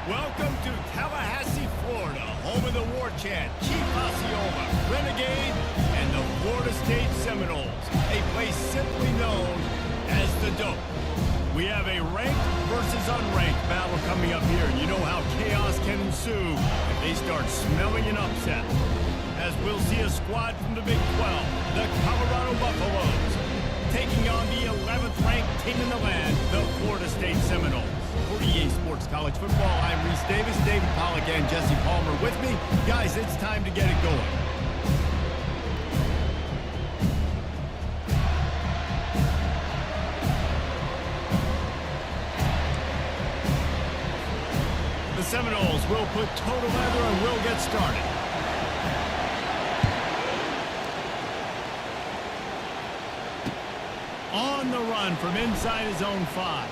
Welcome to Tallahassee, Florida, home of the War Chant, Chief Osceola, Renegade, and the Florida State Seminoles, a place simply known as the Dope. We have a ranked versus unranked battle coming up here, and you know how chaos can ensue if they start smelling an upset. As we'll see a squad from the Big 12, the Colorado Buffaloes, taking on the 11th ranked team in the land, the Florida State Seminoles. For EA Sports College Football, I'm Reese Davis, David Pollack, and Jesse Palmer with me. Guys, it's time to get it going. The Seminoles will put total leather and will get started. On the run from inside his own 5.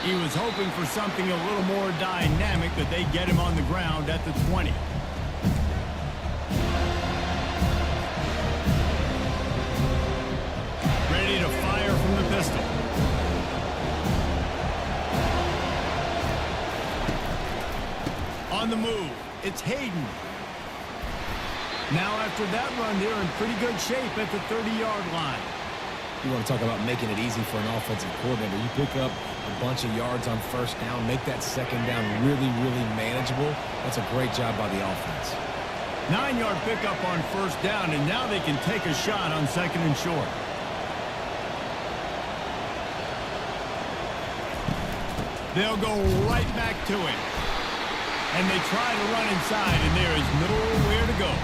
He was hoping for something a little more dynamic, that they get him on the ground at the 20. Ready to fire from the pistol. On the move, it's Hayden. Now after that run, they're in pretty good shape at the 30-yard line. You want to talk about making it easy for an offensive coordinator. You pick up a bunch of yards on first down, make that second down really, really manageable. That's a great job by the offense. 9-yard pickup on first down, and now they can take a shot on second and short. They'll go right back to it. And they try to run inside, and there is nowhere to go.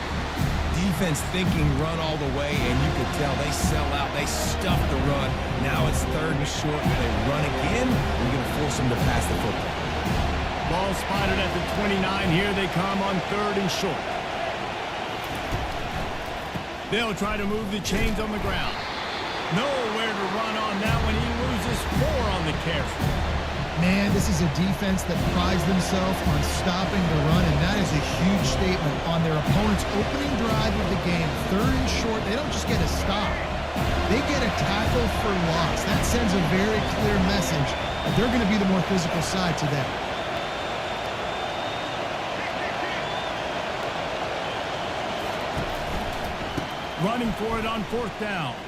Defense thinking run all the way, and you can tell they sell out. They stuff the run. Now it's third and short. Will they run again? We're going to force them to pass the football. Ball spotted at the 29. Here they come on third and short. They'll try to move the chains on the ground. Nowhere to run on that one. He loses 4 on the carry. Man, this is a defense that prides themselves on stopping the run, and that is a huge statement on their opponent's opening drive of the game. Third and short, they don't just get a stop. They get a tackle for loss. That sends a very clear message that they're going to be the more physical side today. Running for it on fourth down.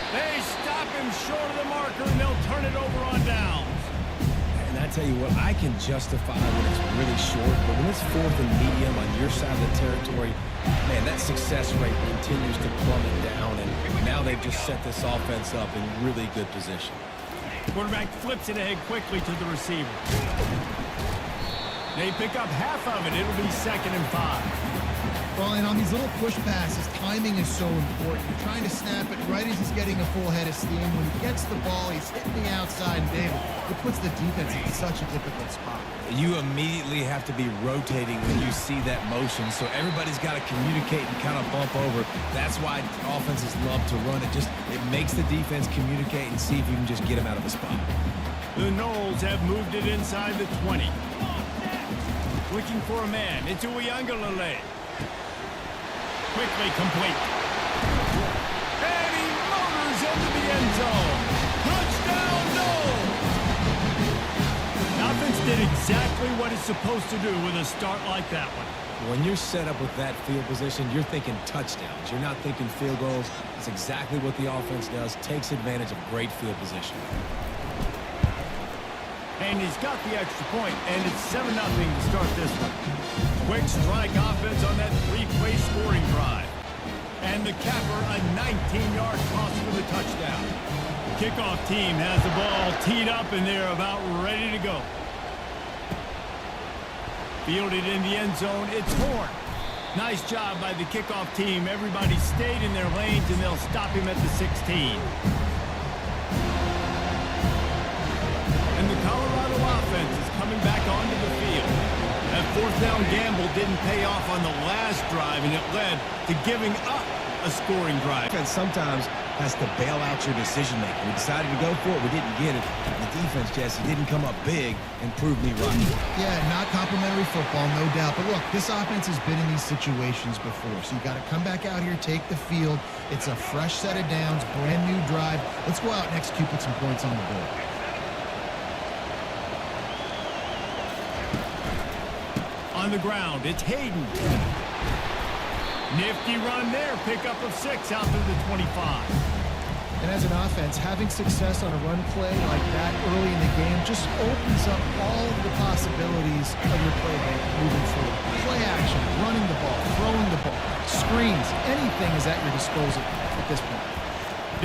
They stop him short of the marker, and they'll turn it over on downs. And I tell you what, I can justify when it's really short, but when it's fourth and medium on your side of the territory, man, that success rate continues to plummet down, and now they've just set this offense up in really good position. Quarterback flips it ahead quickly to the receiver. They pick up half of it. It'll be second and 5. Well, and on these little push passes, timing is so important. You're trying to snap it right as he's getting a full head of steam. When he gets the ball, he's hitting the outside, and David, it puts the defense in such a difficult spot. You immediately have to be rotating when you see that motion, so everybody's got to communicate and kind of bump over. That's why offenses love to run it. It makes the defense communicate and see if you can just get them out of a spot. The Noles have moved it inside the 20. Looking for a man. It's Uyangalele. Quickly complete. And he motors into the end zone. Touchdown, Noles! Offense did exactly what it's supposed to do with a start like that one. When you're set up with that field position, you're thinking touchdowns. You're not thinking field goals. It's exactly what the offense does. Takes advantage of great field position. And he's got the extra point, and it's 7-0 to start this one. Quick strike offense on that 3-play scoring drive. And the capper, a 19-yard toss for the touchdown. The kickoff team has the ball teed up, and they're about ready to go. Fielded in the end zone, it's Horn. Nice job by the kickoff team. Everybody stayed in their lanes, and they'll stop him at the 16. And the Colorado offense is coming back onto the field. That fourth down gamble didn't pay off on the last drive, and it led to giving up a scoring drive. Defense sometimes has to bail out your decision-making. We decided to go for it. We didn't get it. The defense, Jesse, didn't come up big and prove me right. Yeah, not complimentary football, no doubt. But look, this offense has been in these situations before. So you got to come back out here, take the field. It's a fresh set of downs, brand new drive. Let's go out and execute, put some points on the board. on the ground. It's Hayden. Nifty run there. Pickup of 6 out to the 25. And as an offense, having success on a run play like that early in the game just opens up all of the possibilities of your playbook moving forward. Play action, running the ball, throwing the ball, screens, anything is at your disposal at this point.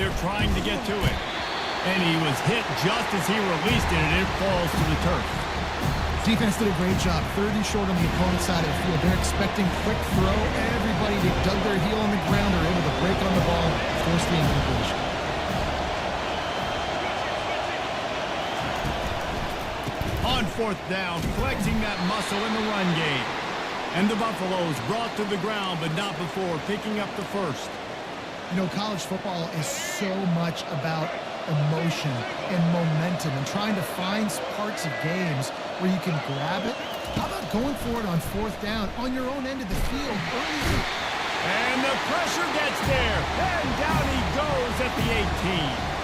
They're trying to get to it. And he was hit just as he released it, and it falls to the turf. Defense did a great job. 30 short on the opponent's side of the field. They're expecting quick throw. Everybody dug their heel on the ground. They're able to break on the ball, force the incompletion. On 4th down, flexing that muscle in the run game. And the Buffaloes brought to the ground, but not before picking up the first. You know, college football is so much about emotion and momentum and trying to find parts of games where you can grab it. How about going for it on 4th down on your own end of the field early? And the pressure gets there. And down he goes at the 18.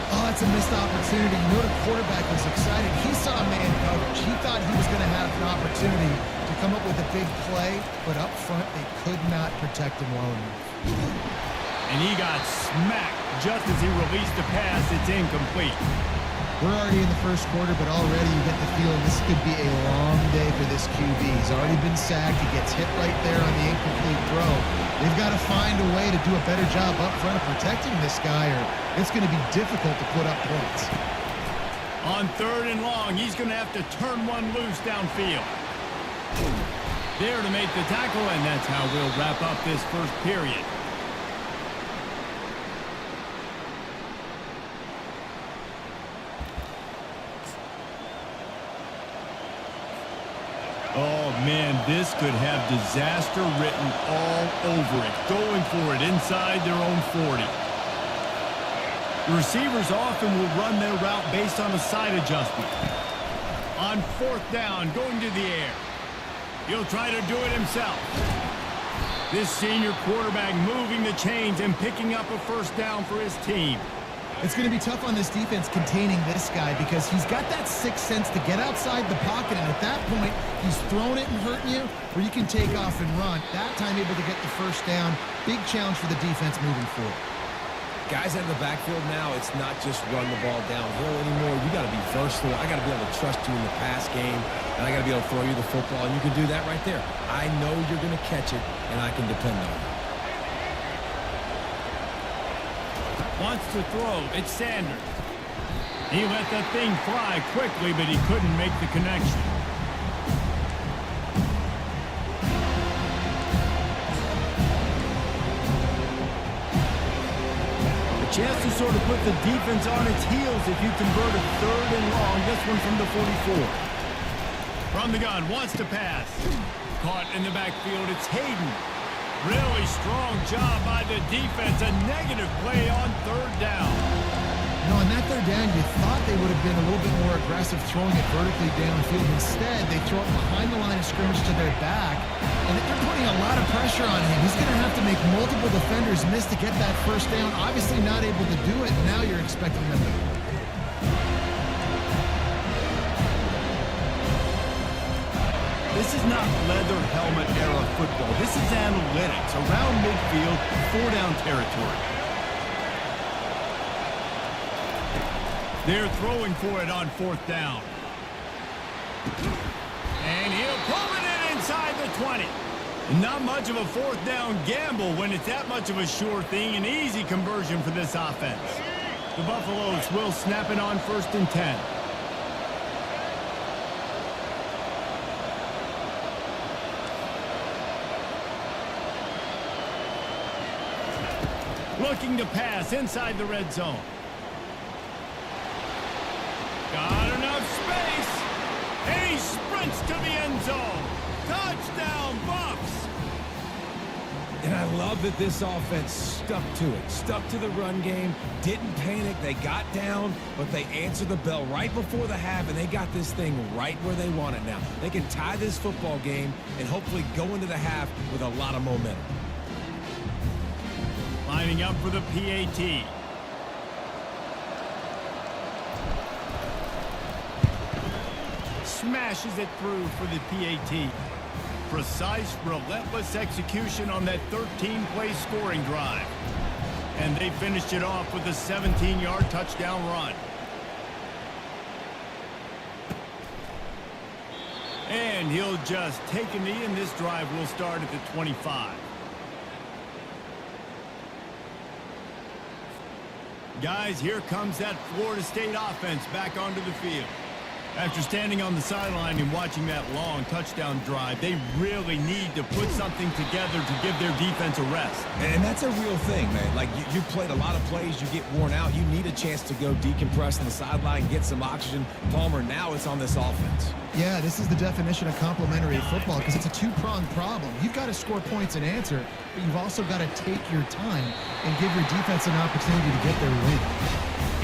Oh, that's a missed opportunity. You know, the quarterback was excited. He saw man coverage. He thought he was going to have an opportunity to come up with a big play, but up front, they could not protect him well enough. And he got smacked just as he released the pass. It's incomplete. We're already in the first quarter, but already you get the feeling this could be a long day for this QB. He's already been sacked. He gets hit right there on the incomplete throw. They've got to find a way to do a better job up front of protecting this guy, or it's going to be difficult to put up points. On 3rd and long, he's going to have to turn one loose downfield. There to make the tackle, and that's how we'll wrap up this first period. Oh, man, this could have disaster written all over it. Going for it inside their own 40. The receivers often will run their route based on a side adjustment. On 4th down, going to the air. He'll try to do it himself. This senior quarterback moving the chains and picking up a first down for his team. It's going to be tough on this defense containing this guy because he's got that sixth sense to get outside the pocket, and at that point, he's throwing it and hurting you, or you can take off and run. That time able to get the first down. Big challenge for the defense moving forward. Guys out of the backfield now, it's not just run the ball downhill anymore. You got to be versatile. I got to be able to trust you in the pass game, and I got to be able to throw you the football, and you can do that right there. I know you're going to catch it, and I can depend on it. Wants to throw. It's Sanders. He let that thing fly quickly, but he couldn't make the connection. A chance to sort of put the defense on its heels if you convert a 3rd and long. This one from the 44. From the gun, wants to pass. Caught in the backfield. It's Hayden. Really strong job by the defense. A negative play on 3rd down. You know, on that 3rd down, you thought they would have been a little bit more aggressive throwing it vertically downfield. Instead, they throw it behind the line of scrimmage to their back, and they're putting a lot of pressure on him. He's going to have to make multiple defenders miss to get that first down. Obviously not able to do it, and now you're expecting them to. This is not leather helmet era football. This is analytics. Around midfield, 4-down territory. They're throwing for it on 4th down. And he'll pull it in inside the 20. Not much of a 4th down gamble when it's that much of a sure thing. An easy conversion for this offense. The Buffaloes will snap it on 1st and 10. Looking to pass inside the red zone. Got enough space. And he sprints to the end zone. Touchdown, Buffs. And I love that this offense stuck to it. Stuck to the run game. Didn't panic. They got down, but they answered the bell right before the half, and they got this thing right where they want it now. They can tie this football game and hopefully go into the half with a lot of momentum. Lining up for the PAT. Smashes it through for the PAT. precise, relentless execution on that 13-play scoring drive. And they finished it off with a 17-yard touchdown run. And he'll just take a knee, and this drive will start at the 25. Guys, here comes that Florida State offense back onto the field. After standing on the sideline and watching that long touchdown drive, they really need to put something together to give their defense a rest. And that's a real thing, man. Like, you played a lot of plays, you get worn out, you need a chance to go decompress on the sideline, get some oxygen. Palmer, now it's on this offense. Yeah, this is the definition of complementary football because it's a two-pronged problem. You've got to score points and answer, but you've also got to take your time and give your defense an opportunity to get their win.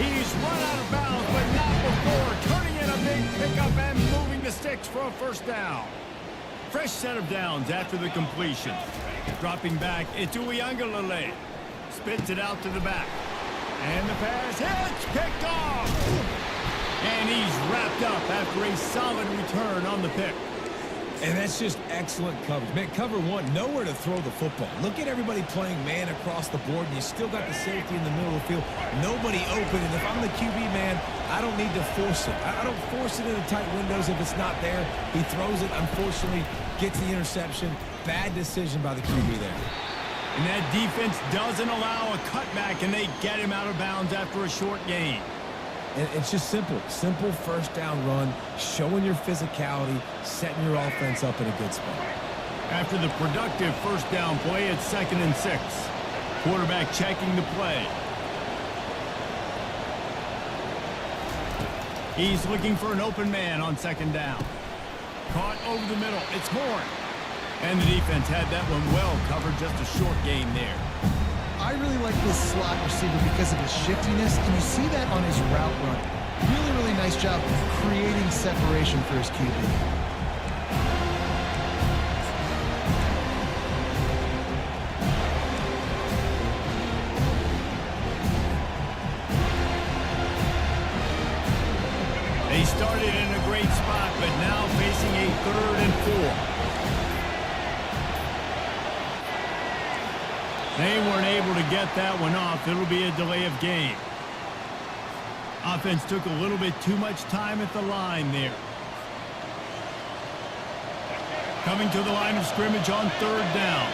He's run out of bounds, but not before turning in a big pickup and moving the sticks for a first down. Fresh set of downs after the completion. Dropping back, it's Uiagalelei. Spits it out to the back. And the pass hits, picked off. And he's wrapped up after a solid return on the pick. And that's just excellent coverage. Man, cover one, nowhere to throw the football. Look at everybody playing man across the board, and you still got the safety in the middle of the field. Nobody open, and if I'm the QB, man, I don't need to force it. I don't force it into tight windows if it's not there. He throws it, unfortunately, gets the interception. Bad decision by the QB there. And that defense doesn't allow a cutback, and they get him out of bounds after a short gain. And it's just simple first down run, showing your physicality, setting your offense up in a good spot. After the productive first down play, it's 2nd and 6. Quarterback checking the play. He's looking for an open man on 2nd down. Caught over the middle. It's Horn. And the defense had that one well covered, just a short gain there. I really like this slot receiver because of his shiftiness, and you see that on his route run. Really, really nice job creating separation for his QB. They started in a great spot, but now facing a 3rd and 4. They weren't able to get that one off. It'll be a delay of game. Offense took a little bit too much time at the line there. Coming to the line of scrimmage on 3rd down.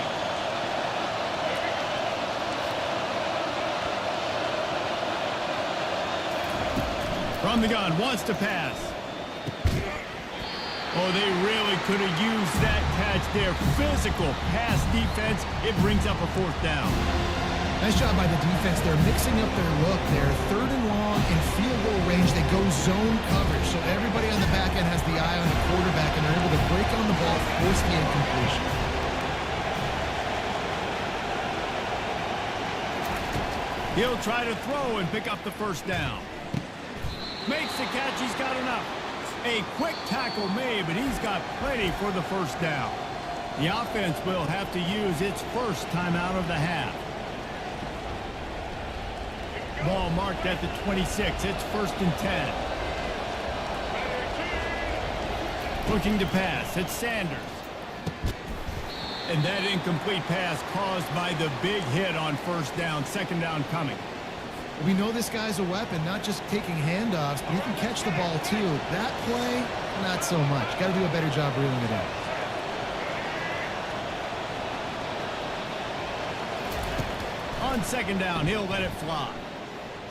From the gun, wants to pass. Oh, they really could have used that catch there. Physical pass defense. It brings up a 4th down. Nice job by the defense. They're mixing up their look. They're 3rd and long in field goal range. They go zone coverage, so everybody on the back end has the eye on the quarterback, and they're able to break on the ball, force the incompletion. He'll try to throw and pick up the first down. Makes the catch. He's got enough. A quick tackle made, but he's got plenty for the first down. The offense will have to use its first timeout of the half. Ball marked at the 26. It's 1st and 10. Looking to pass. It's Sanders. And that incomplete pass caused by the big hit on 1st down. 2nd down coming. We know this guy's a weapon, not just taking handoffs, but he can catch the ball too. That play, not so much. Got to do a better job reeling it in. On 2nd down, he'll let it fly.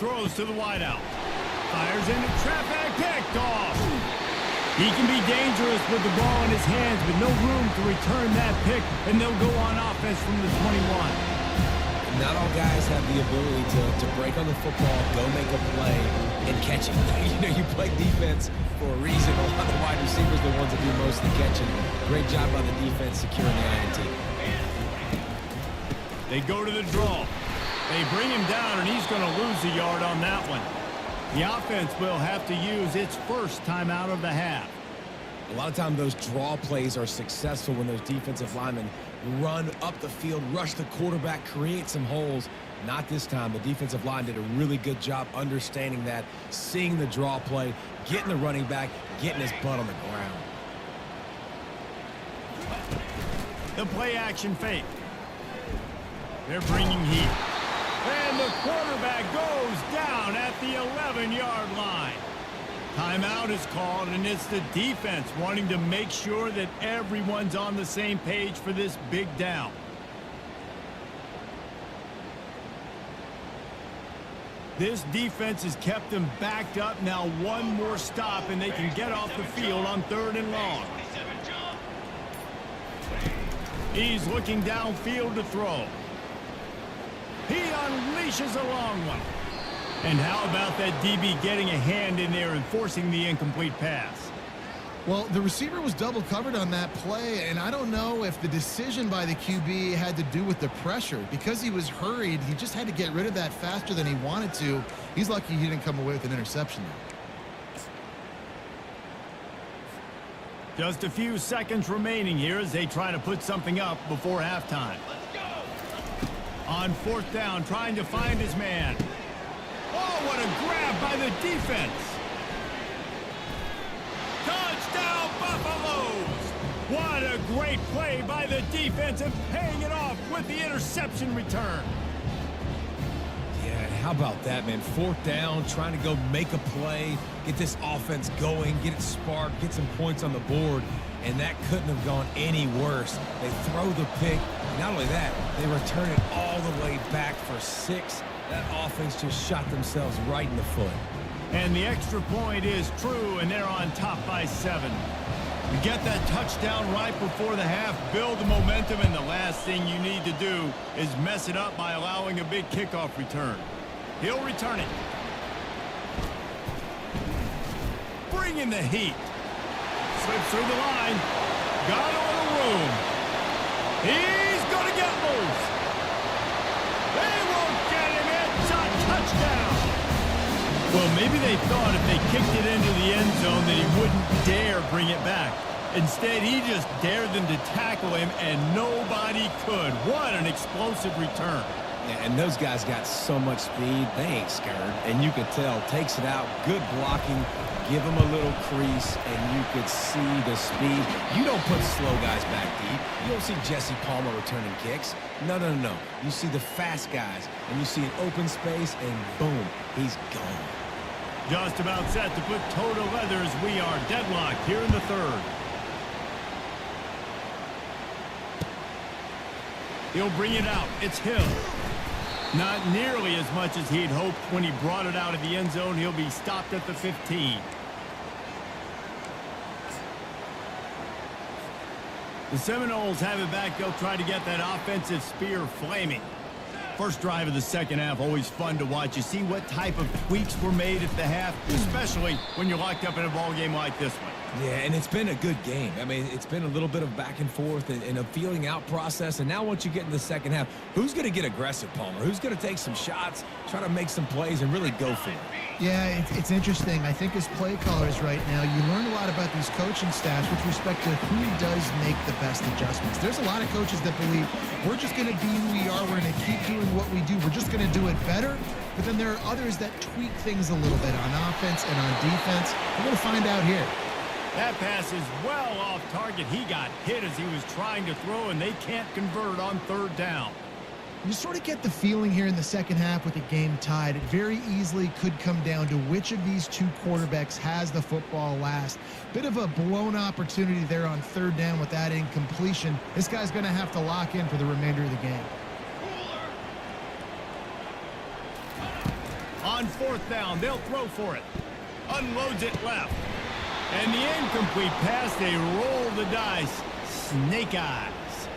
Throws to the wideout. Fires into traffic, picked off. He can be dangerous with the ball in his hands, but no room to return that pick, and they'll go on offense from the 21. Not all guys have the ability to break on the football, go make a play, and catch it. You know, you play defense for a reason. A lot of the wide receivers are the ones that do most of the catching. Great job by the defense securing the INT. They go to the draw. They bring him down, and he's going to lose a yard on that one. The offense will have to use its first timeout of the half. A lot of times those draw plays are successful when those defensive linemen run up the field, rush the quarterback, create some holes. Not this time. The defensive line did a really good job understanding that, seeing the draw play, getting the running back, getting his butt on the ground. The play action fake. They're bringing heat. And the quarterback goes down at the 11-yard line. Timeout is called, and it's the defense wanting to make sure that everyone's on the same page for this big down. This defense has kept them backed up. Now one more stop, and they can get off the field on 3rd and long. He's looking downfield to throw. He unleashes a long one. And how about that DB getting a hand in there and forcing the incomplete pass? Well, the receiver was double covered on that play, and I don't know if the decision by the QB had to do with the pressure. Because he was hurried, he just had to get rid of that faster than he wanted to. He's lucky he didn't come away with an interception there. Just a few seconds remaining here as they try to put something up before halftime. On 4th down, trying to find his man. Oh, what a grab by the defense. Touchdown, Buffaloes! What a great play by the defense and paying it off with the interception return. Yeah, how about that, man? 4th down, trying to go make a play, get this offense going, get it sparked, get some points on the board, and that couldn't have gone any worse. They throw the pick. Not only that, they return it all the way back for 6. That offense just shot themselves right in the foot. And the extra point is true, and they're on top by 7. You get that touchdown right before the half, build the momentum, and the last thing you need to do is mess it up by allowing a big kickoff return. He'll return it. Bring in the heat. Slips through the line. Got a little room. He's going to get loose. They won't get him. It's a touchdown. Well, maybe they thought if they kicked it into the end zone that he wouldn't dare bring it back. Instead, he just dared them to tackle him, and nobody could. What an explosive return. Yeah, and those guys got so much speed, they ain't scared. And you could tell, takes it out, good blocking, give them a little crease, and you could see the speed. You don't put slow guys back deep. You don't see Jesse Palmer returning kicks. No, no, no. You see the fast guys, and you see an open space, and boom, he's gone. Just about set to put toe to leather as we are deadlocked here in the 3rd. He'll bring it out. It's Hill. Not nearly as much as he'd hoped when he brought it out of the end zone. He'll be stopped at the 15. The Seminoles have it back. They'll try to get that offensive spear flaming. First drive of the second half, always fun to watch. You see what type of tweaks were made at the half, especially when you're locked up in a ball game like this one. Yeah, and it's been a good game. I mean, it's been a little bit of back and forth and a feeling out process. And now once you get in the second half, who's going to get aggressive, Palmer? Who's going to take some shots, try to make some plays, and really go for it? Yeah, it's interesting. I think as play callers right now, you learn a lot about these coaching staffs with respect to who does make the best adjustments. There's a lot of coaches that believe we're just going to be who we are. We're going to keep doing what we do. We're just going to do it better. But then there are others that tweak things a little bit on offense and on defense. We're going to find out here. That pass is well off target. He got hit as he was trying to throw, and they can't convert on 3rd down. You sort of get the feeling here in the second half with the game tied. It very easily could come down to which of these two quarterbacks has the football last. Bit of a blown opportunity there on 3rd down with that incompletion. This guy's going to have to lock in for the remainder of the game. On 4th down, they'll throw for it. Unloads it left. And the incomplete pass, they roll the dice. Snake eyes.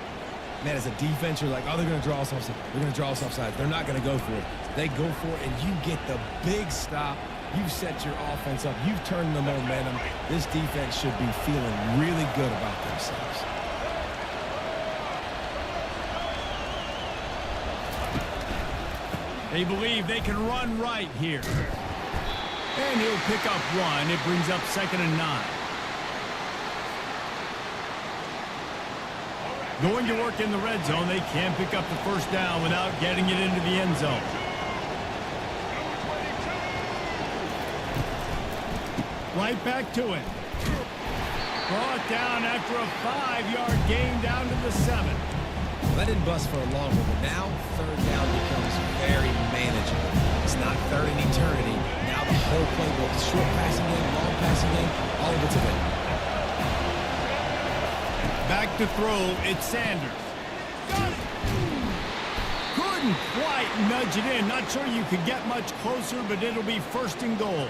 Man, as a defense, you're like, oh, they're going to draw us offside. They're going to draw us offside. They're not going to go for it. They go for it, and you get the big stop. You've set your offense up. You've turned the momentum. This defense should be feeling really good about themselves. They believe they can run right here. And he'll pick up 1. It brings up 2nd and 9. Going to work in the red zone. They can't pick up the first down without getting it into the end zone. Right back to it. Brought down after a 5-yard gain down to the 7. That didn't bust for a long one, but now third down becomes very manageable. It's not third in eternity. Now the whole playbook, short passing game, long passing game, all of it's available. Back to throw, it's Sanders. Got it! Couldn't quite nudge it in. Not sure you could get much closer, but it'll be first and goal.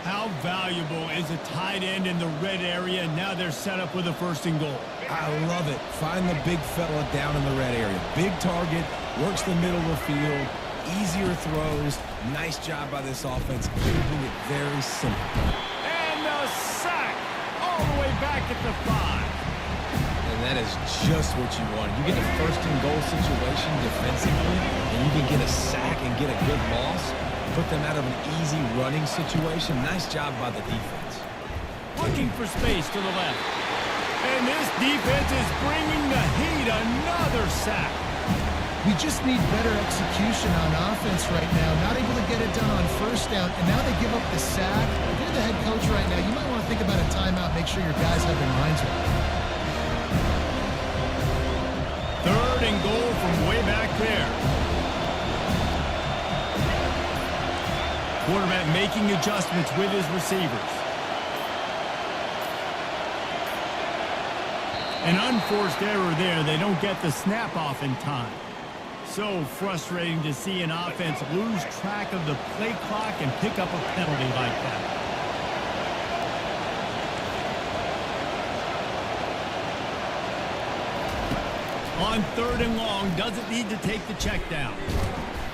How valuable is a tight end in the red area? Now they're set up with a first and goal. I love it. Find the big fella down in the red area. Big target, works the middle of the field, easier throws. Nice job by this offense, keeping it very simple. And a sack all the way back at the 5. And that is just what you want. You get a first and goal situation defensively, and you can get a sack and get a good loss. Put them out of an easy running situation. Nice job by the defense. Looking for space to the left. And this defense is bringing the heat. Another sack. We just need better execution on offense right now. Not able to get it done on first down, and now they give up the sack. If you're the head coach right now, you might want to think about a timeout. Make sure your guys have their minds right. Third and goal from way back there. Quarterback making adjustments with his receivers. An unforced error there. They don't get the snap off in time. So frustrating to see an offense lose track of the play clock and pick up a penalty like that. On third and long, doesn't need to take the check down.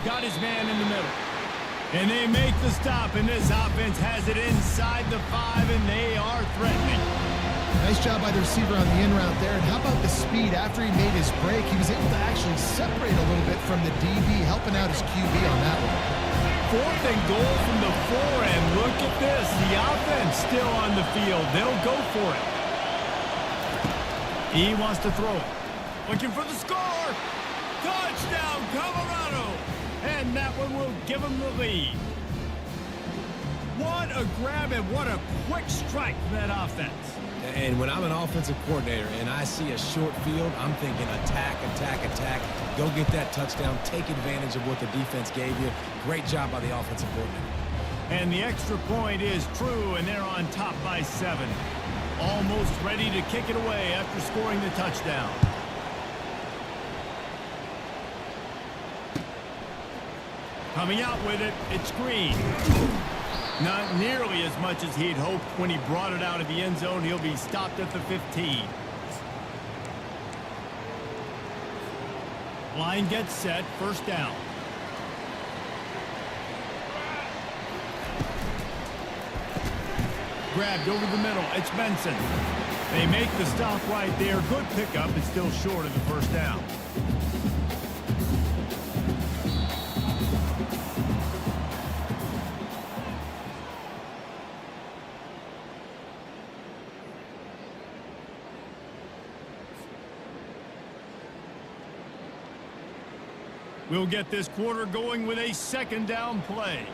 Got his man in the middle. And they make the stop, and this offense has it inside the 5, and they are threatening. Nice job by the receiver on the in route there. And how about the speed? After he made his break, he was able to actually separate a little bit from the DB, helping out his QB on that one. Fourth and goal from the 4, and look at this. The offense still on the field. They'll go for it. He wants to throw it. Looking for the score. Touchdown, Colorado. And that one will give them the lead. What a grab and what a quick strike from that offense. And when I'm an offensive coordinator and I see a short field, I'm thinking attack, attack, attack. Go get that touchdown. Take advantage of what the defense gave you. Great job by the offensive coordinator. And the extra point is true, and they're on top by 7. Almost ready to kick it away after scoring the touchdown. Coming out with it, it's Green. Not nearly as much as he'd hoped when he brought it out of the end zone. He'll be stopped at the 15. Line gets set, first down. Grabbed over the middle, it's Benson. They make the stop right there. Good pickup, but still short of the first down. We'll get this quarter going with a second down play.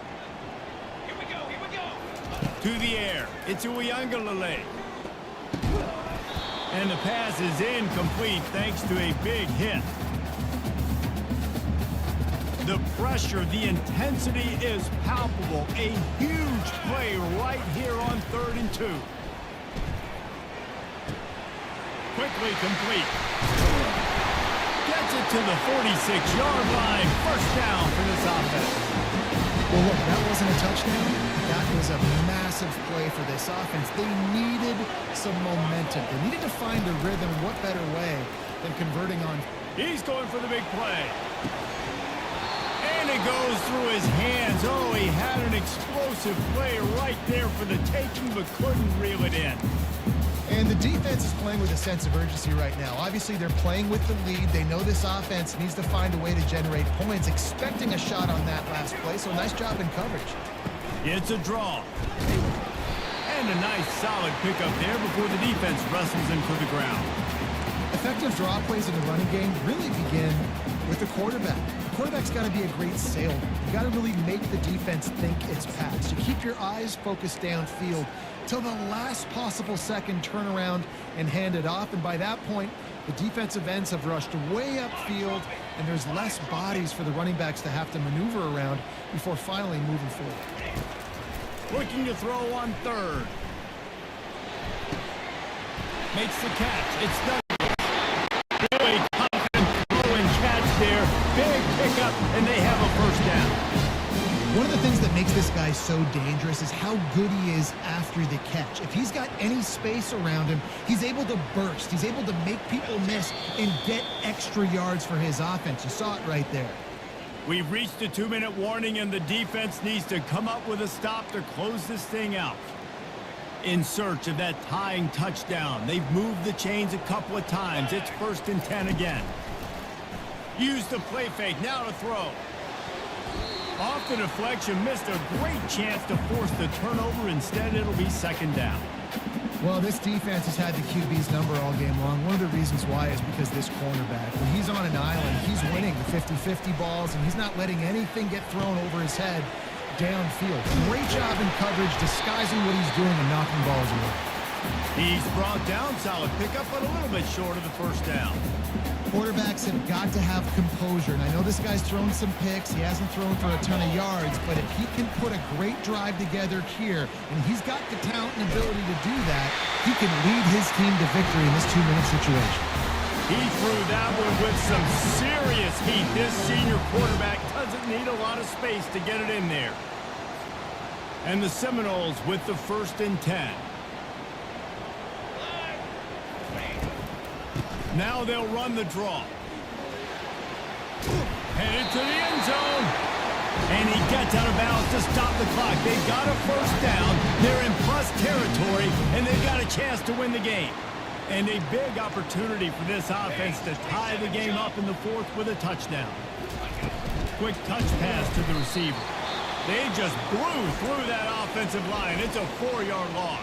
Here we go, here we go. To the air, it's Uiagalelei. And the pass is incomplete thanks to a big hit. The pressure, the intensity is palpable. A huge play right here on 3rd and 2. Quickly complete. Gets it to the 46-yard line. First down for this offense. Well, look, that wasn't a touchdown. That was a massive play for this offense. They needed some momentum. They needed to find a rhythm. What better way than converting on? He's going for the big play. And it goes through his hands. Oh, he had an explosive play right there for the taking, but couldn't reel it in. And the defense is playing with a sense of urgency right now. Obviously, they're playing with the lead. They know this offense needs to find a way to generate points, expecting a shot on that last play, so nice job in coverage. It's a draw. And a nice solid pickup there before the defense wrestles him to the ground. Effective draw plays in the running game really begin with the quarterback. The quarterback's got to be a great salesman. You got to really make the defense think it's passed. You keep your eyes focused downfield till the last possible second, turn around and hand it off. And by that point, the defensive ends have rushed way upfield, and there's less bodies for the running backs to have to maneuver around before finally moving forward. Looking to throw on third. Makes the catch. It's done. Really confident throw and catch there. Big pickup, and they have a first down. One of the things that makes this guy so dangerous is how good he is after the catch. If he's got any space around him, he's able to burst. He's able to make people miss and get extra yards for his offense. You saw it right there. We've reached a 2-minute warning, and the defense needs to come up with a stop to close this thing out. In search of that tying touchdown. They've moved the chains a couple of times. It's 1st and 10 again. Use the play fake. Now to throw. Off the deflection, missed a great chance to force the turnover. Instead, it'll be 2nd down. Well, this defense has had the QB's number all game long. One of the reasons why is because this cornerback, when he's on an island, he's winning the 50-50 balls, and he's not letting anything get thrown over his head downfield. Great job in coverage, disguising what he's doing and knocking balls away. He's brought down. Solid pickup, but a little bit short of the 1st down. Quarterbacks have got to have composure, and I know this guy's thrown some picks. He hasn't thrown for a ton of yards, but if he can put a great drive together here, and he's got the talent and ability to do that, he can lead his team to victory in this 2-minute situation. He threw that one with some serious heat. This senior quarterback doesn't need a lot of space to get it in there. And the Seminoles with the 1st and 10. Now they'll run the draw. Headed to the end zone. And he gets out of bounds to stop the clock. They've got a 1st down. They're in plus territory, and they've got a chance to win the game. And a big opportunity for this offense to tie the game up in the 4th with a touchdown. Quick touch pass to the receiver. They just blew through that offensive line. It's a 4-yard loss.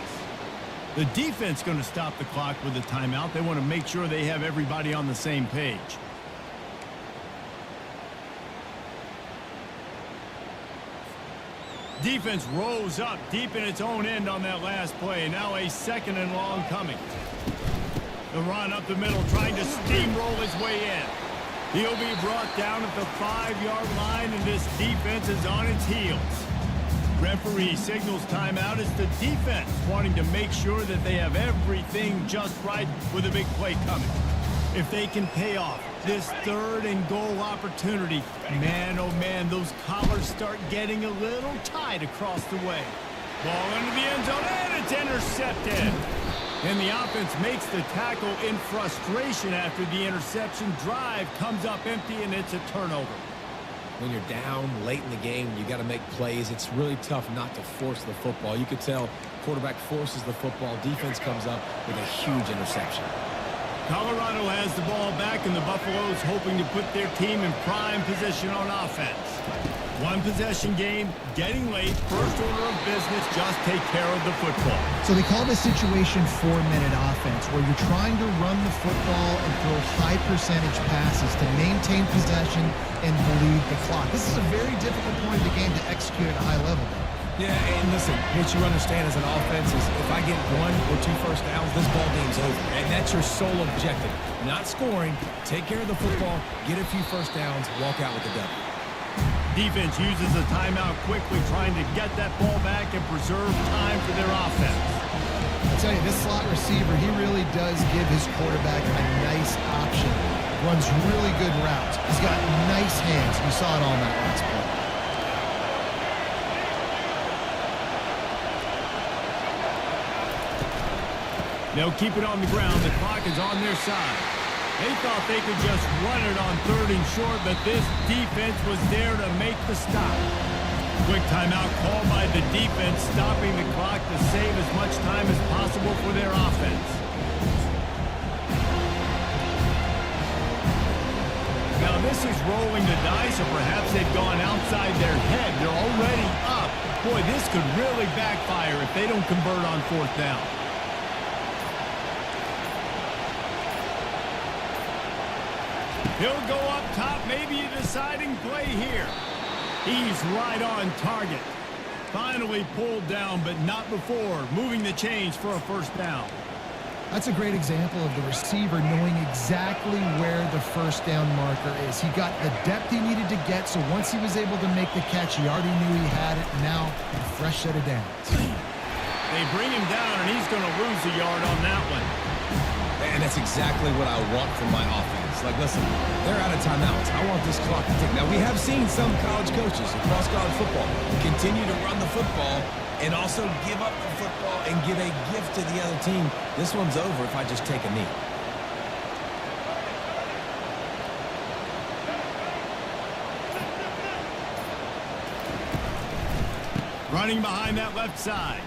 The defense going to stop the clock with a timeout. They want to make sure they have everybody on the same page. Defense rose up deep in its own end on that last play. Now a 2nd and long coming. The run up the middle, trying to steamroll his way in. He'll be brought down at the 5-yard line, and this defense is on its heels. Referee signals timeout as the defense wanting to make sure that they have everything just right with a big play coming. If they can pay off this 3rd and goal opportunity, man, oh man, those collars start getting a little tight across the way. Ball into the end zone, and it's intercepted. And the offense makes the tackle in frustration after the interception. Drive comes up empty, and it's a turnover. When you're down late in the game, you got to make plays. It's really tough not to force the football. You could tell quarterback forces the football. Defense comes up with a huge interception. Colorado has the ball back, and the Buffaloes hoping to put their team in prime position on offense. 1-possession game, getting late, first order of business, just take care of the football. So they call this situation 4-minute offense, where you're trying to run the football and throw high percentage passes to maintain possession and bleed the clock. This is a very difficult point of the game to execute at a high level. Yeah, and listen, what you understand as an offense is if I get 1 or 2 first downs, this ball game's over. And that's your sole objective. Not scoring, take care of the football, get a few first downs, walk out with the W. Defense uses a timeout quickly, trying to get that ball back and preserve time for their offense. I'll tell you, this slot receiver, he really does give his quarterback a nice option. Runs really good routes. He's got nice hands. You saw it on that last play. They'll keep it on the ground. The clock is on their side. They thought they could just run it on 3rd and short, but this defense was there to make the stop. Quick timeout called by the defense, stopping the clock to save as much time as possible for their offense. Now this is rolling the dice, or perhaps they've gone outside their head. They're already up. Boy, this could really backfire if they don't convert on 4th down. He'll go up top, maybe a deciding play here. He's right on target. Finally pulled down, but not before moving the chains for a first down. That's a great example of the receiver knowing exactly where the first down marker is. He got the depth he needed to get, so once he was able to make the catch, he already knew he had it. Now, a fresh set of downs. They bring him down, and he's going to lose a yard on that one. And that's exactly what I want from my offense. Like, listen, they're out of timeouts. I want this clock to tick. Now, we have seen some college coaches across college football continue to run the football and also give up the football and give a gift to the other team. This one's over if I just take a knee. Running behind that left side.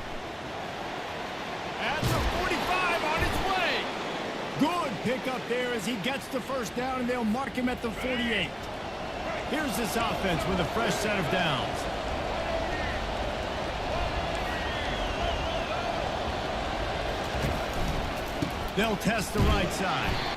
At the 45 on his way. Good pickup there as he gets the first down, and they'll mark him at the 48. Here's this offense with a fresh set of downs. They'll test the right side.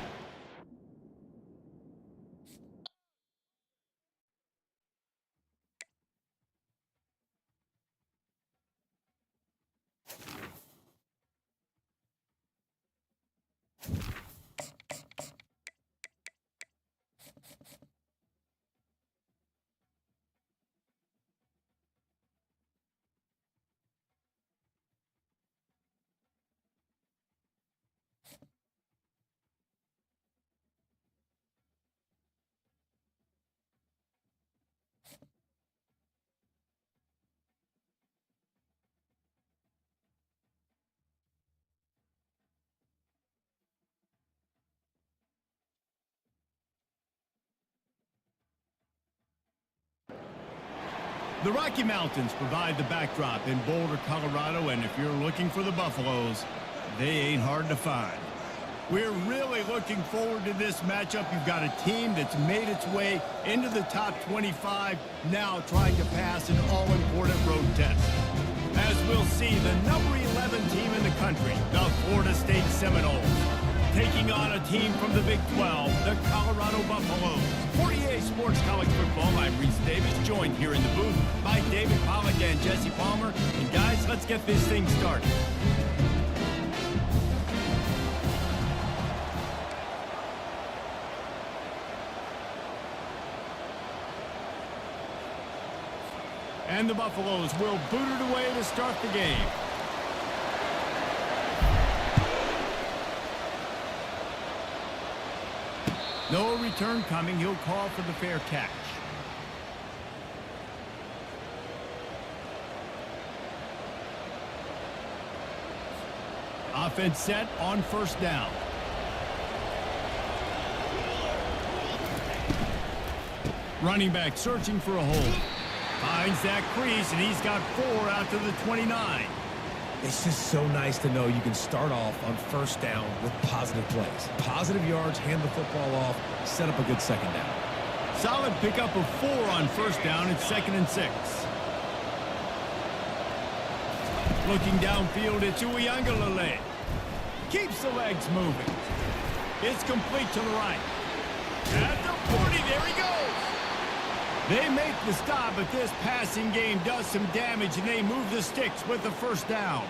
The Rocky Mountains provide the backdrop in Boulder, Colorado, and if you're looking for the Buffaloes, they ain't hard to find. We're really looking forward to this matchup. You've got a team that's made its way into the top 25, now trying to pass an all-important road test. As we'll see, the number 11 team in the country, the Florida State Seminoles, taking on a team from the Big 12, the Colorado Buffaloes. 48 Sports College Football, I'm Reese Davis, joined here in the booth by David Pollack and Jesse Palmer. And guys, let's get this thing started. And the Buffaloes will boot it away to start the game. No return coming. He'll call for the fair catch. Offense set on first down. Running back searching for a hole. Finds that crease, and he's got 4 out to the 29. It's just so nice to know you can start off on first down with positive plays. Positive yards, hand the football off, set up a good second down. Solid pickup of 4 on first down. It's 2nd and 6. Looking downfield, it's Uiagalelei. Keeps the legs moving. It's complete to the right. At the 40, there he goes. They make the stop, but this passing game does some damage, and they move the sticks with the first down.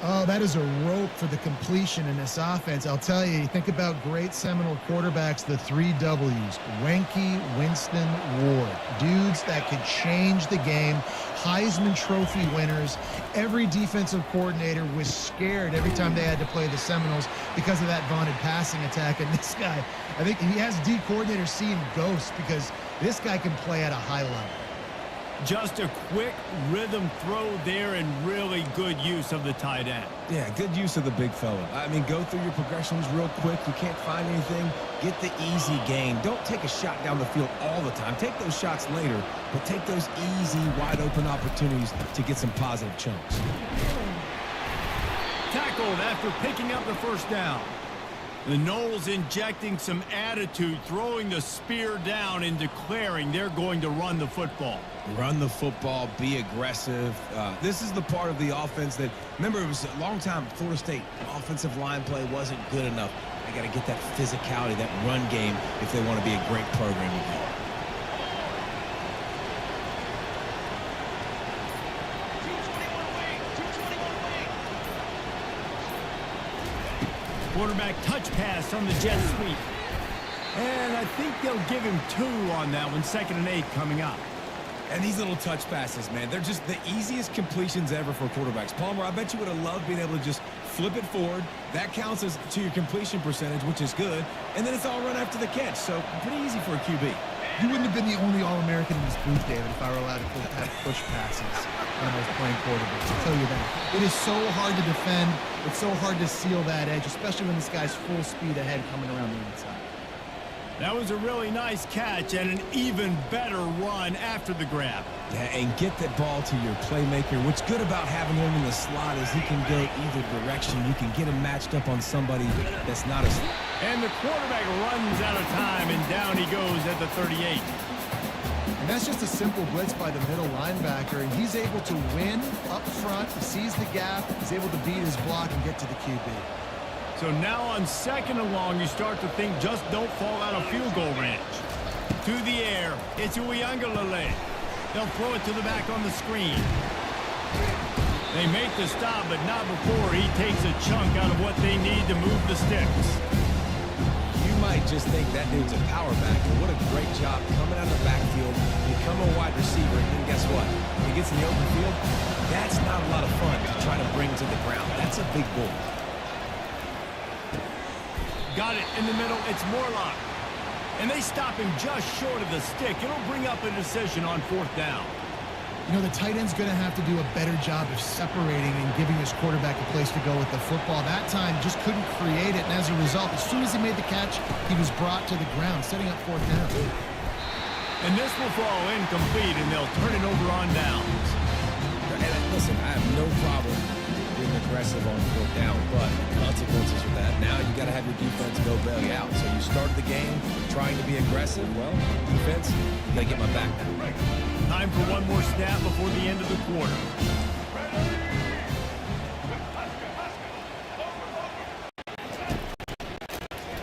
Oh, that is a rope for the completion in this offense. I'll tell you, you think about great Seminole quarterbacks, the 3 W's, Wenke, Winston, Ward. Dudes that could change the game, Heisman Trophy winners. Every defensive coordinator was scared every time they had to play the Seminoles because of that vaunted passing attack. And this guy, I think he has D coordinators seeing ghosts because this guy can play at a high level. Just a quick rhythm throw there and really good use of the tight end. Yeah, good use of the big fella. I mean, go through your progressions real quick. You can't find anything. Get the easy gain. Don't take a shot down the field all the time. Take those shots later, but take those easy, wide-open opportunities to get some positive chunks. Tackled after picking up the first down. The Noles injecting some attitude, throwing the spear down and declaring they're going to run the football. Run the football, be aggressive. This is the part of the offense that, remember, it was a long time, Florida State offensive line play wasn't good enough. They got to get that physicality, that run game, if they want to be a great program again. Quarterback touch pass on the jet sweep. And I think they'll give him 2 on that one. 2nd and 8 coming up. And these little touch passes, man, they're just the easiest completions ever for quarterbacks. Palmer, I bet you would have loved being able to just flip it forward. That counts as to your completion percentage, which is good. And then it's all run after the catch. So pretty easy for a QB. You wouldn't have been the only All-American in this booth, David, if I were allowed to have push passes when I was playing quarterback. I'll tell you that. It is so hard to defend. It's so hard to seal that edge, especially when this guy's full speed ahead coming around the inside. That was a really nice catch and an even better run after the grab. Yeah, and get that ball to your playmaker. What's good about having him in the slot is he can go either direction. You can get him matched up on somebody that's not as... And the quarterback runs out of time, and down he goes at the 38. And that's just a simple blitz by the middle linebacker, and he's able to win up front, sees the gap, he's able to beat his block and get to the QB. So now on 2nd and long, you start to think just don't fall out of field goal range. To the air, it's Uiagalelei. They'll throw it to the back on the screen. They make the stop, but not before he takes a chunk out of what they need to move the sticks. You might just think that dude's a power back, but what a great job coming out of the backfield, become a wide receiver, and then guess what? When he gets in the open field, that's not a lot of fun to try to bring to the ground. That's a big bull. Got it in the middle. It's Morlock. And they stop him just short of the stick. It'll bring up a decision on 4th down. You know, the tight end's going to have to do a better job of separating and giving his quarterback a place to go with the football. That time just couldn't create it, and as a result, as soon as he made the catch, he was brought to the ground, setting up 4th down. And this will fall incomplete, and they'll turn it over on downs. And listen, I have no problem being aggressive on 4th down, but the consequences of that, now you got to have your defense go bail you out. So you started the game trying to be aggressive. Well, defense, you got to get my back now. Time for one more snap before the end of the quarter.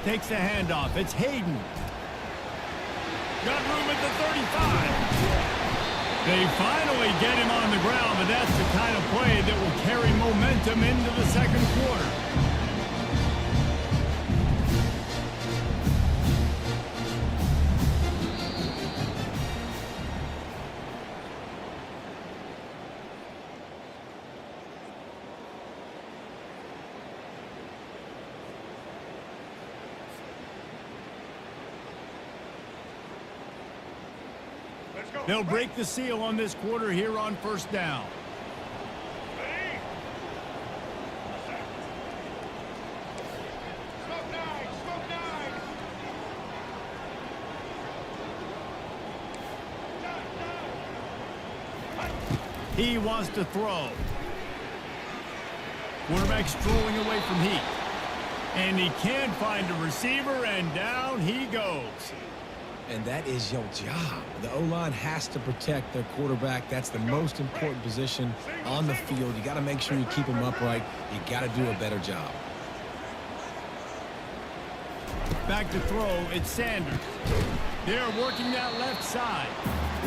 Takes the handoff. It's Hayden. Got room at the 35. They finally get him on the ground, but that's the kind of play that will carry momentum into the 2nd quarter. They'll break the seal on this quarter here on 1st down. He wants to throw. Quarterback's throwing away from heat. And he can't find a receiver, and down he goes. And that is your job. The O-line has to protect their quarterback. That's the most important position on the field. You got to make sure you keep him upright. You got to do a better job. Back to throw, it's Sanders. They're working that left side.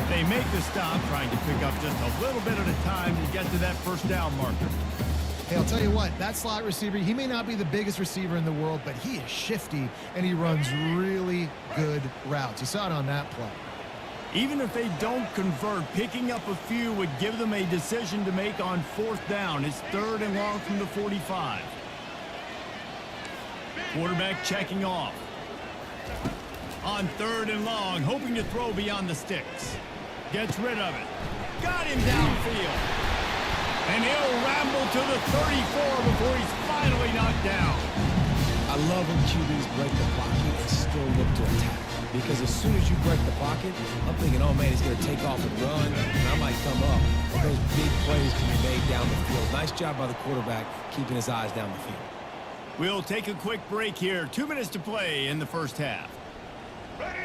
They make the stop, trying to pick up just a little bit at a time to get to that 1st down marker. Hey, I'll tell you what, that slot receiver, he may not be the biggest receiver in the world, but he is shifty, and he runs really good routes. You saw it on that play. Even if they don't convert, picking up a few would give them a decision to make on 4th down. It's 3rd and long from the 45. Quarterback checking off. On 3rd and long, hoping to throw beyond the sticks. Gets rid of it. Got him downfield. And he'll ramble to the 34 before he's finally knocked down. I love when QBs break the pocket and still look to attack. Because as soon as you break the pocket, I'm thinking, oh man, he's going to take off and run, and I might come up. But those big plays can be made down the field. Nice job by the quarterback keeping his eyes down the field. We'll take a quick break here. 2 minutes to play in the first half.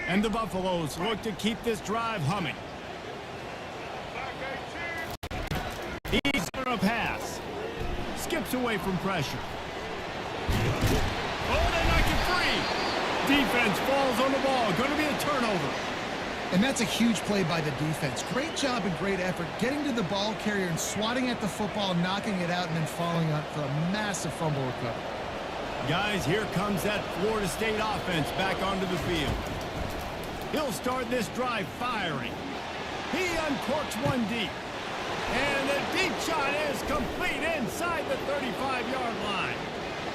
And the Buffaloes look to keep this drive humming. He's going to pass. Skips away from pressure. Oh, they knock it free. Defense falls on the ball. Going to be a turnover. And that's a huge play by the defense. Great job and great effort getting to the ball carrier and swatting at the football, knocking it out, and then following up for a massive fumble recovery. Guys, here comes that Florida State offense back onto the field. He'll start this drive firing. He uncorks one deep. And the deep shot is complete inside the 35-yard line.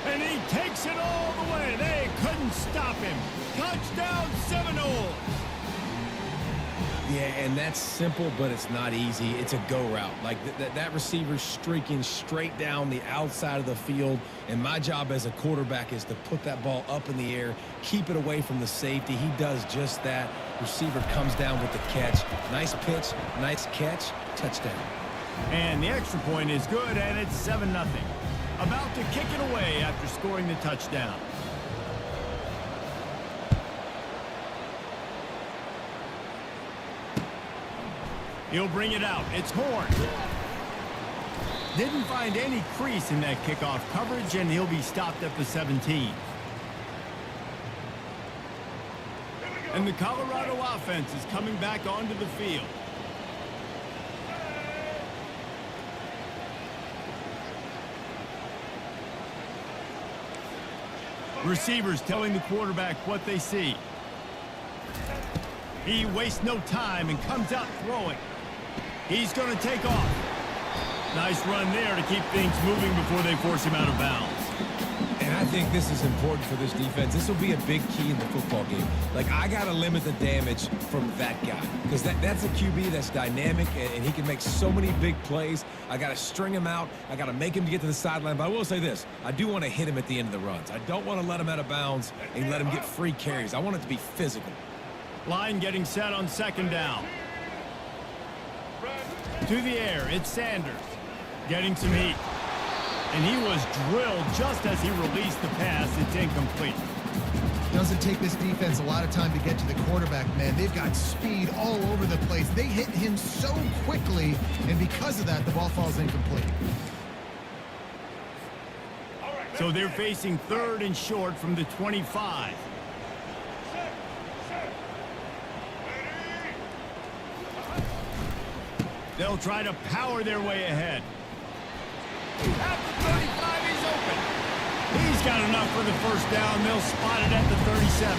And he takes it all the way. They couldn't stop him. Touchdown Seminoles. Yeah, and that's simple, but it's not easy. It's a go route. Like that receiver's streaking straight down the outside of the field, and my job as a quarterback is to put that ball up in the air, keep it away from the safety. He does just that. Receiver comes down with the catch. Nice pitch, nice catch, touchdown. And the extra point is good, and it's 7-0. About to kick it away after scoring the touchdown. He'll bring it out. It's Horn. Didn't find any crease in that kickoff coverage, and he'll be stopped at the 17. And the Colorado offense is coming back onto the field. Receivers telling the quarterback what they see. He wastes no time and comes out throwing. He's going to take off. Nice run there to keep things moving before they force him out of bounds. And I think this is important for this defense. This will be a big key in the football game. Like, I got to limit the damage from that guy because that's a QB that's dynamic, and he can make so many big plays. I got to string him out. I got to make him to get to the sideline. But I will say this. I do want to hit him at the end of the runs. I don't want to let him out of bounds and let him get free carries. I want it to be physical. Line getting set on second down. To the air, it's Sanders. Getting some heat. And he was drilled just as he released the pass. It's incomplete. Doesn't take this defense a lot of time to get to the quarterback, man. They've got speed all over the place. They hit him so quickly, and because of that, the ball falls incomplete. So they're facing 3rd and short from the 25. They'll try to power their way ahead. At the 35, he's open. He's got enough for the first down. They'll spot it at the 37.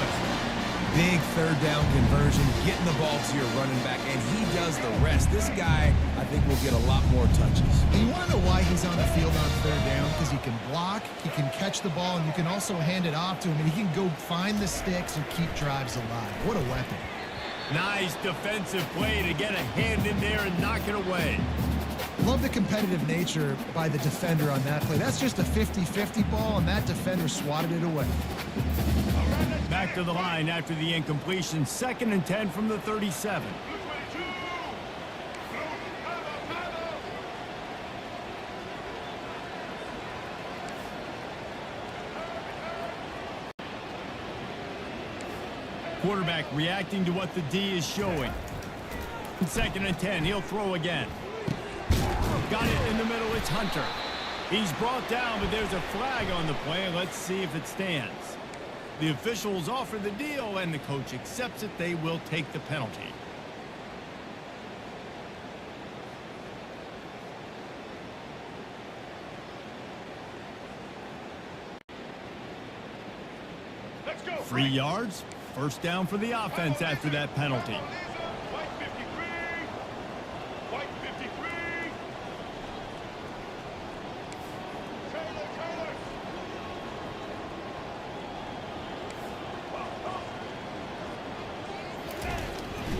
Big 3rd down conversion, getting the ball to your running back, and he does the rest. This guy, I think, will get a lot more touches. And you want to know why he's on the field on 3rd down? Because he can block, he can catch the ball, and you can also hand it off to him, and he can go find the sticks and keep drives alive. What a weapon. Nice defensive play to get a hand in there and knock it away. Love the competitive nature by the defender on that play. That's just a 50-50 ball, and that defender swatted it away. Back to the line after the incompletion. 2nd and 10 from the 37. Quarterback reacting to what the D is showing. 2nd and 10, he'll throw again. Got it in the middle, it's Hunter. He's brought down, but there's a flag on the play. Let's see if it stands. The officials offer the deal, and the coach accepts it. They will take the penalty. Let's go. 3 yards. 1st down for the offense after that penalty. White 53. White 53. Taylor.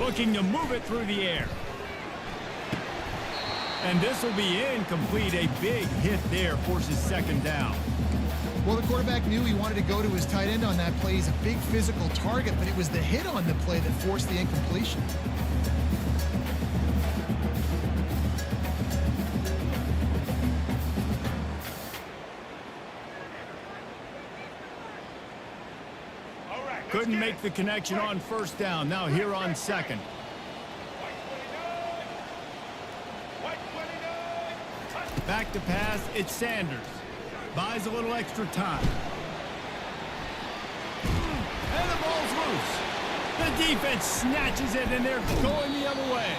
Looking to move it through the air. And this will be incomplete. A big hit there forces 2nd down. Well, the quarterback knew he wanted to go to his tight end on that play. He's a big physical target, but it was the hit on the play that forced the incompletion. Couldn't make the connection on first down. Now here on second. Back to pass, it's Sanders. Buys a little extra time. And the ball's loose. The defense snatches it, and they're going the other way.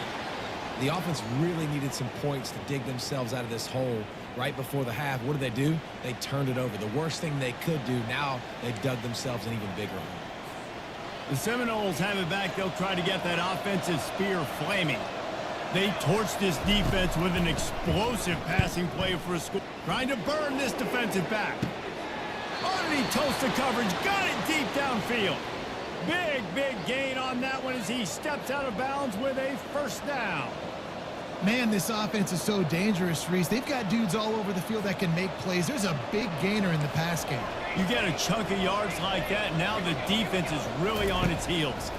The offense really needed some points to dig themselves out of this hole right before the half. What did they do? They turned it over. The worst thing they could do, now they've dug themselves an even bigger hole. The Seminoles have it back. They'll try to get that offensive spear flaming. They torched this defense with an explosive passing play for a score. Trying to burn this defensive back. Underneath toast the coverage. Got it deep downfield. Big gain on that one as he steps out of bounds with a first down. Man, this offense is so dangerous, Reese. They've got dudes all over the field that can make plays. There's a big gainer in the pass game. You get a chunk of yards like that, now the defense is really on its heels.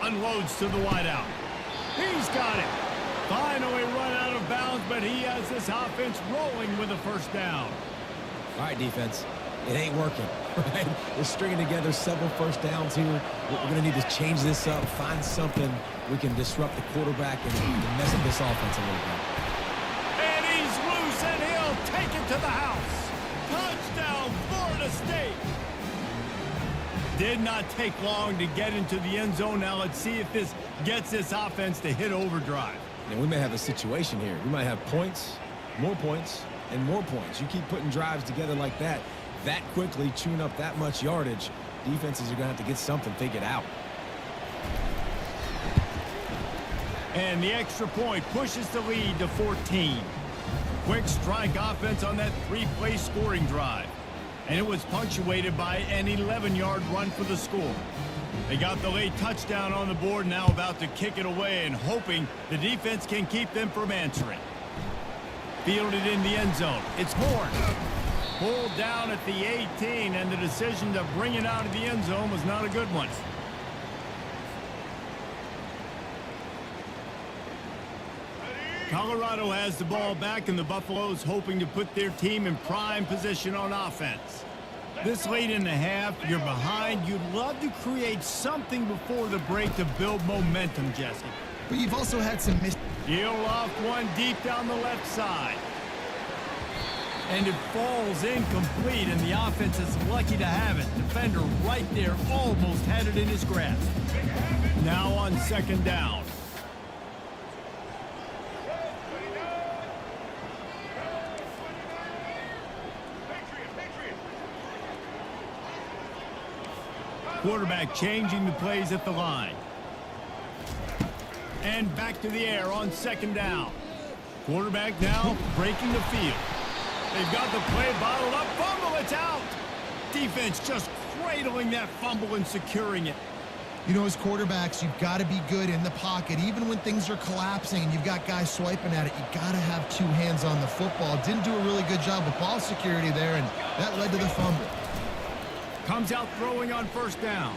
Unloads to the wideout. He's got it. Finally run out of bounds, but he has this offense rolling with a first down. All right, defense. It ain't working, right? We're stringing together several first downs here. We're going to need to change this up, find something we can disrupt the quarterback and mess up this offense a little bit. And he's loose, and he'll take it to the house. Touchdown, Florida State. Did not take long to get into the end zone. Now let's see if this gets this offense to hit overdrive. And we may have a situation here. We might have points, and more points. You keep putting drives together like that quickly, chewing up that much yardage, defenses are going to have to get something figured out. And the extra point pushes the lead to 14. Quick strike offense on that three-play scoring drive. And it was punctuated by an 11-yard run for the score. They got the late touchdown on the board, now about to kick it away and hoping the defense can keep them from answering. Fielded in the end zone. It's Horn. Pulled down at the 18, and the decision to bring it out of the end zone was not a good one. Colorado has the ball back, and the Buffaloes hoping to put their team in prime position on offense. This late in the half, you're behind. You'd love to create something before the break to build momentum, Jesse. But you've also had some He'll off one deep down the left side. And it falls incomplete, and the offense is lucky to have it. Defender right there almost had it in his grasp. Now on second down. Quarterback changing the plays at the line. And back to the air on second down. Quarterback now breaking the field. They've got the play bottled up. Fumble, it's out. Defense just cradling that fumble and securing it. You know, as quarterbacks, you've got to be good in the pocket. Even when things are collapsing and you've got guys swiping at it, you got to have two hands on the football. Didn't do a really good job of ball security there, and that led to the fumble. Comes out throwing on first down.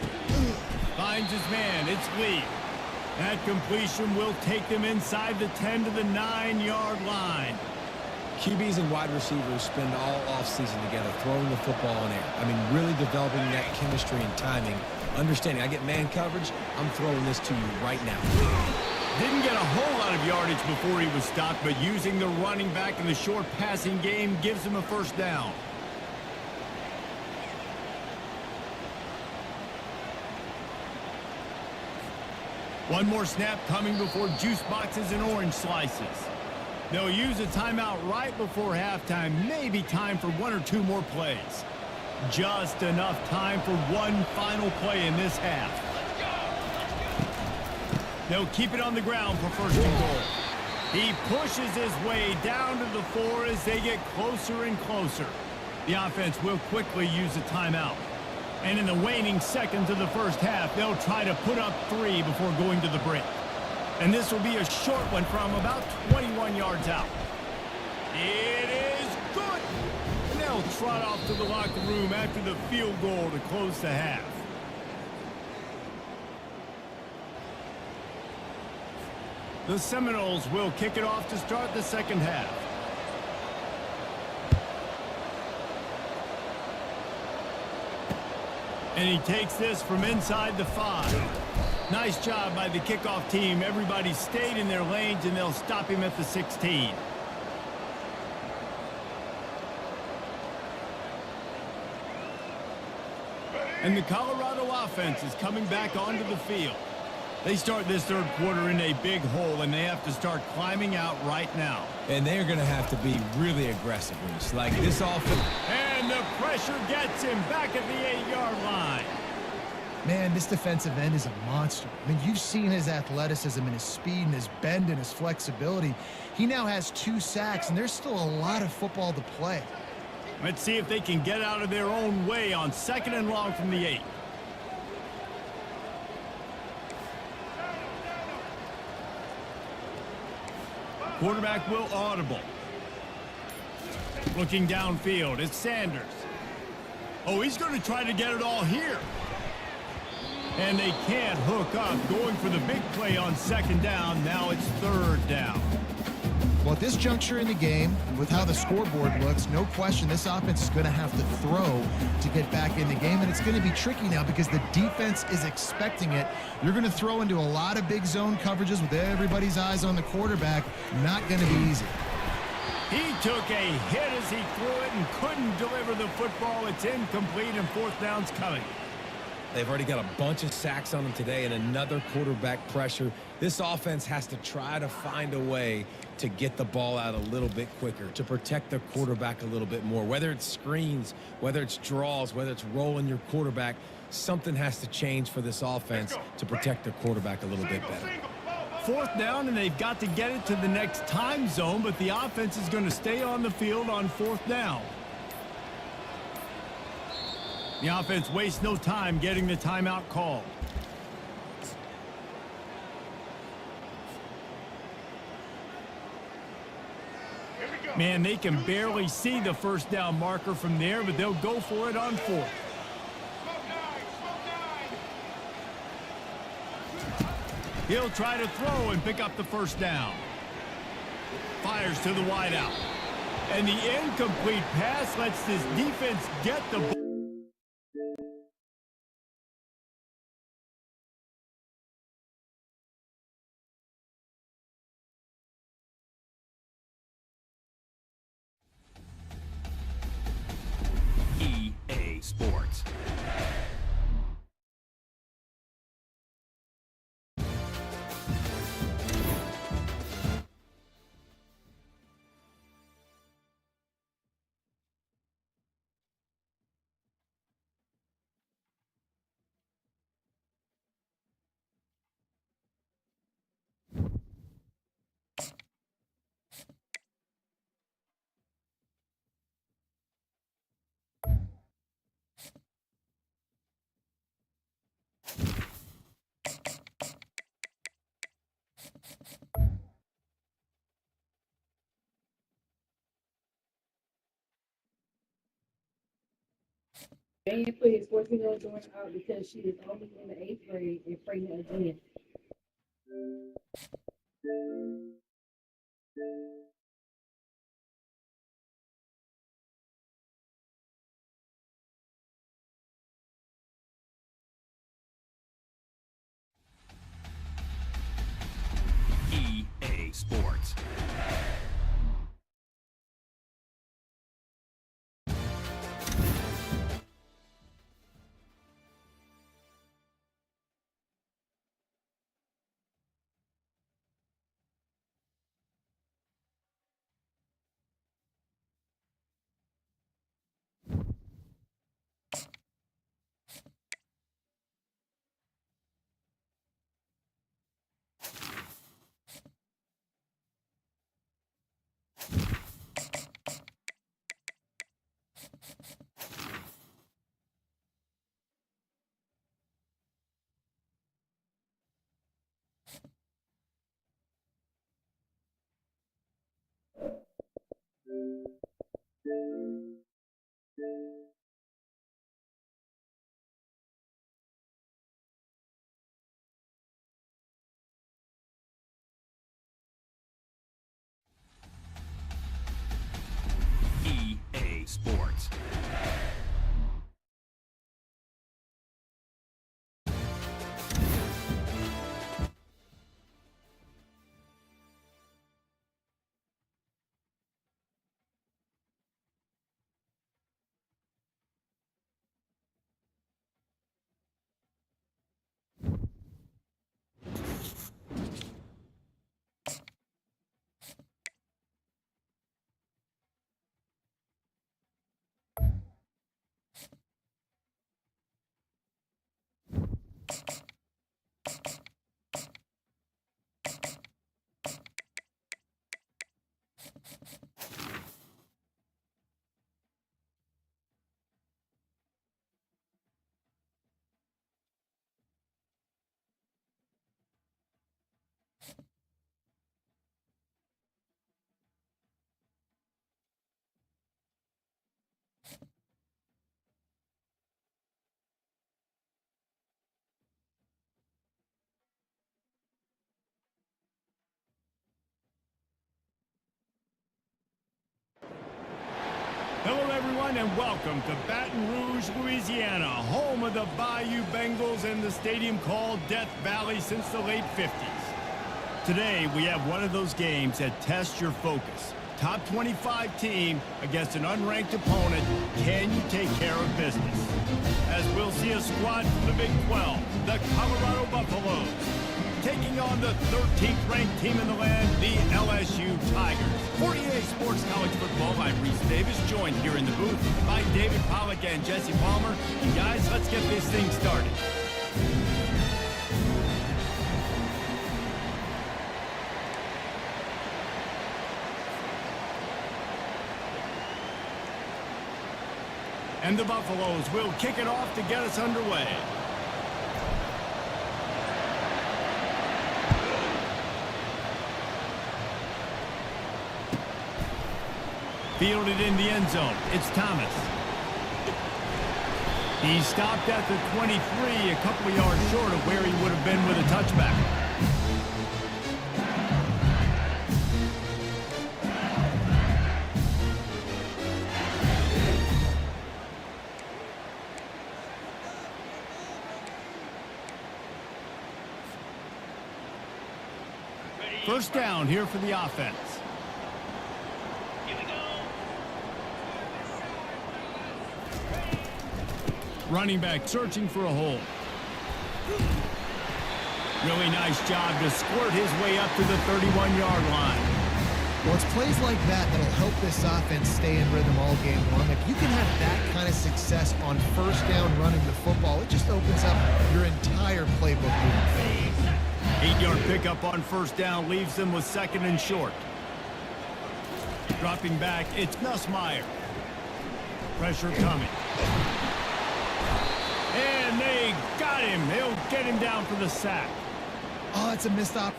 Finds his man. It's Lee. That completion will take them inside the 10 to the 9-yard line. QBs and wide receivers spend all offseason together throwing the football in air. I mean, really developing that chemistry and timing. Understanding, I get man coverage, I'm throwing this to you right now. Didn't get a whole lot of yardage before he was stopped, but using the running back in the short passing game gives him a first down. One more snap coming before juice boxes and orange slices. They'll use a timeout right before halftime. Maybe time for one or two more plays. Just enough time for one final play in this half. They'll keep it on the ground for first and goal. He pushes his way down to the 4 as they get closer and closer. The offense will quickly use a timeout. And in the waning seconds of the first half, they'll try to put up 3 before going to the break. And this will be a short one from about 21 yards out. It is good. And they'll trot off to the locker room after the field goal to close the half. The Seminoles will kick it off to start the second half. And he takes this from inside the 5. Nice job by the kickoff team. Everybody stayed in their lanes, and they'll stop him at the 16. And the Colorado offense is coming back onto the field. They start this third quarter in a big hole, and they have to start climbing out right now. And they're going to have to be really aggressive, Reese. Like this offense. And the pressure gets him back at the 8-yard line. Man, this defensive end is a monster. I mean, you've seen his athleticism and his speed and his bend and his flexibility. He now has 2 sacks, and there's still a lot of football to play. Let's see if they can get out of their own way on 2nd and long from the 8. Quarterback will audible. Looking downfield, it's Sanders. Oh, he's going to try to get it all here. And they can't hook up. Going for the big play on 2nd down. Now it's 3rd down. Well, at this juncture in the game, with how the scoreboard looks, no question this offense is going to have to throw to get back in the game, and it's going to be tricky now because the defense is expecting it. You're going to throw into a lot of big zone coverages with everybody's eyes on the quarterback. Not going to be easy. He took a hit as he threw it and couldn't deliver the football. It's incomplete, and 4th down's coming. They've already got a bunch of sacks on them today and another quarterback pressure. This offense has to try to find a way to get the ball out a little bit quicker, to protect their quarterback a little bit more. Whether it's screens, whether it's draws, whether it's rolling your quarterback, something has to change for this offense to protect their quarterback a little bit better. 4th down, and they've got to get it to the next time zone, but the offense is going to stay on the field on 4th down. The offense wastes no time getting the timeout called. Man, they can barely see the 1st down marker from there, but they'll go for it on 4th. He'll try to throw and pick up the 1st down. Fires to the wideout. And the incomplete pass lets this defense get the ball. EA Sports. Daniel put his 14-year-old daughter out because she is only in the 8th grade and pregnant again. EA Sports. EA Sports. everyone, and welcome to Baton Rouge, Louisiana, home of the Bayou Bengals and the stadium called Death Valley since the late 50s. Today, we have one of those games that tests your focus. Top 25 team against an unranked opponent. Can you take care of business? As we'll see a squad from the Big 12, the Colorado Buffaloes, taking on the 13th ranked team in the land, the LSU Tigers. 48 Sports College Football, I'm Reese Davis, joined here in the booth by David Pollack and Jesse Palmer. And guys, let's get this thing started. And the Buffaloes will kick it off to get us underway. Fielded in the end zone. It's Thomas. He stopped at the 23, a couple of yards short of where he would have been with a touchback. First down here for the offense. Running back searching for a hole. Really nice job to squirt his way up to the 31-yard line. Well, it's plays like that that'll help this offense stay in rhythm all game long. If you can have that kind of success on first down running the football, it just opens up your entire playbook moving forward. 8-yard pickup on first down leaves them with second and short. Dropping back, it's Nussmeier. Pressure coming. And they got him. They'll get him down for the sack. Oh, it's a missed op.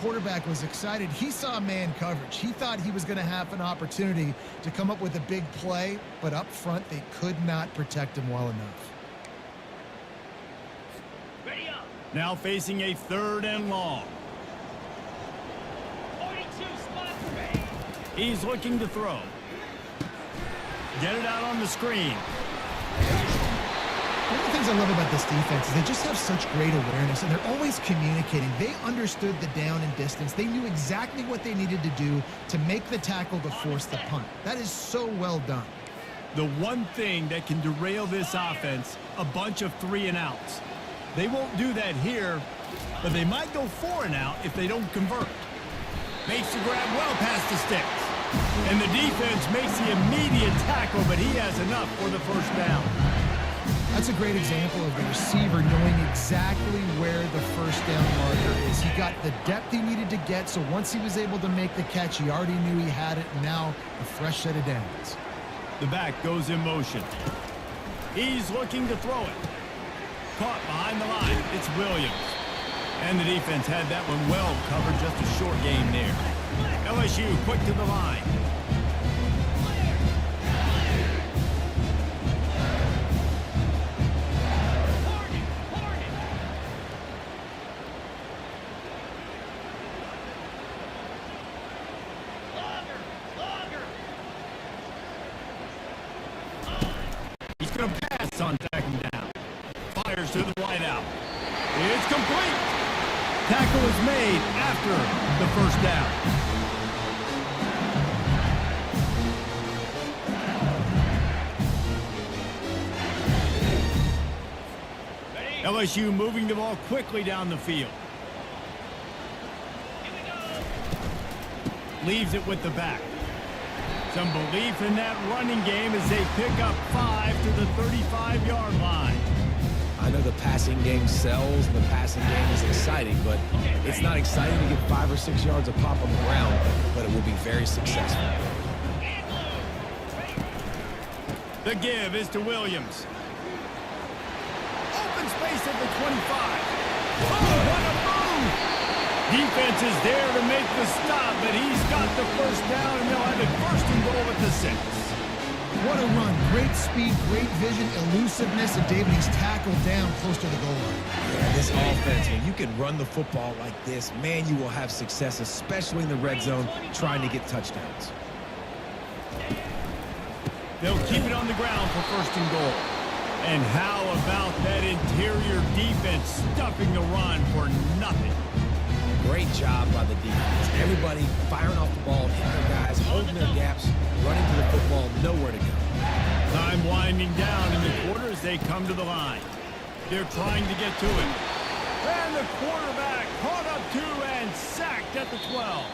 Quarterback was excited. He saw man coverage. He thought he was going to have an opportunity to come up with a big play, but up front they could not protect him well enough. Ready up. Now facing a third and long. 42 spot for me. He's looking to throw. Get it out on the screen. One of the things I love about this defense is they just have such great awareness, and they're always communicating. They understood the down and distance. They knew exactly what they needed to do to make the tackle to force the punt. That is so well done. The one thing that can derail this offense, a bunch of 3 and outs. They won't do that here, but they might go 4 and out if they don't convert. Makes the grab well past the sticks. And the defense makes the immediate tackle, but he has enough for the first down. That's a great example of the receiver knowing exactly where the first down marker is. He got the depth he needed to get, so once he was able to make the catch, he already knew he had it, and now a fresh set of downs. The back goes in motion. He's looking to throw it. Caught behind the line. It's Williams. And the defense had that one well covered, just a short game there. LSU quick to the line. Going to pass on second down. Fires to the wideout. It's complete. Tackle is made after the first down. LSU moving the ball quickly down the field. Leaves it with the back. Some belief in that running game as they pick up 5 to the 35-yard line. I know the passing game sells and the passing game is exciting, but it's not exciting to get 5 or 6 yards of pop on the ground, but it will be very successful. The give is to Williams. Open space at the 25. Oh, what a move! Defense is there to make the stop, but he's got the first down, and they'll have it first and goal at the 6. What a run. Great speed, great vision, elusiveness, and David, he's tackled down close to the goal line. Yeah, this offense, when you can run the football like this, man, you will have success, especially in the red zone, trying to get touchdowns. They'll keep it on the ground for first and goal. And how about that interior defense stuffing the run for nothing? Great job by the defense. Everybody firing off the ball, hitting their guys, holding their gaps, running to the football, nowhere to go. Time winding down in the quarter as they come to the line. They're trying to get to it. And the quarterback caught up to and sacked at the 12.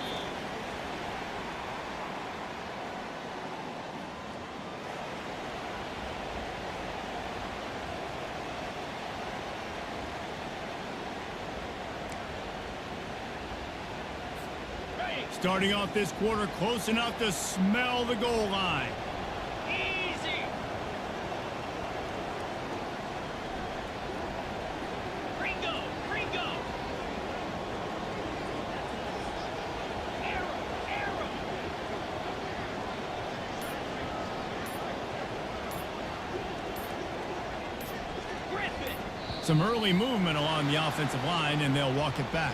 Starting off this quarter close enough to smell the goal line. Easy. Ringo. Arrow. Griffin. Some early movement along the offensive line, and they'll walk it back.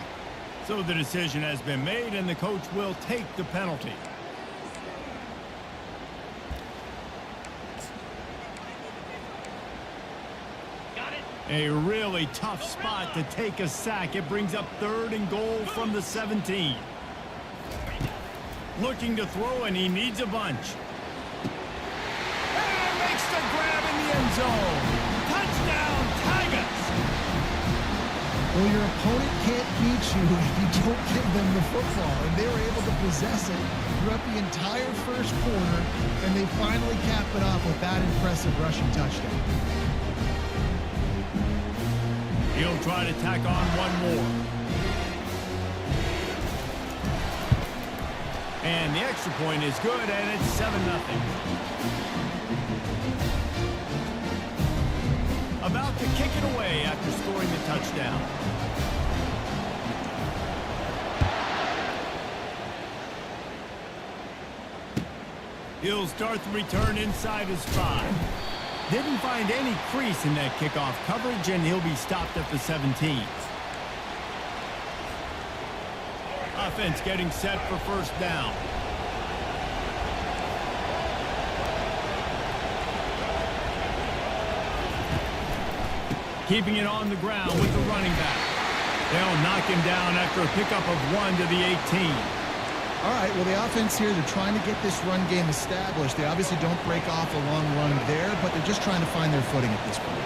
So the decision has been made, and the coach will take the penalty. Got it. A really tough spot to take a sack. It brings up 3rd and goal from the 17. Looking to throw, and he needs a bunch. And makes the grab in the end zone. Touchdown, Tigers! Well, your opponent can't beat you if you don't give them the football, and they were able to possess it throughout the entire first quarter, and they finally cap it off with that impressive rushing touchdown. He'll try to tack on one more. And the extra point is good, and it's 7-0. About to kick it away after scoring the touchdown. He'll start the return inside his 5. Didn't find any crease in that kickoff coverage, and he'll be stopped at the 17. Offense getting set for first down. Keeping it on the ground with the running back. They'll knock him down after a pickup of 1 to the 18. All right, well, the offense here, they're trying to get this run game established. They obviously don't break off a long run there, but they're just trying to find their footing at this point.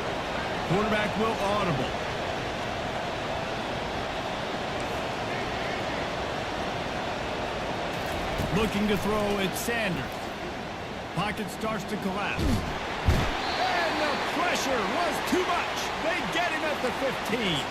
Quarterback will audible. Looking to throw, it's Sanders. Pocket starts to collapse. And the pressure was too much. They get him at the 15.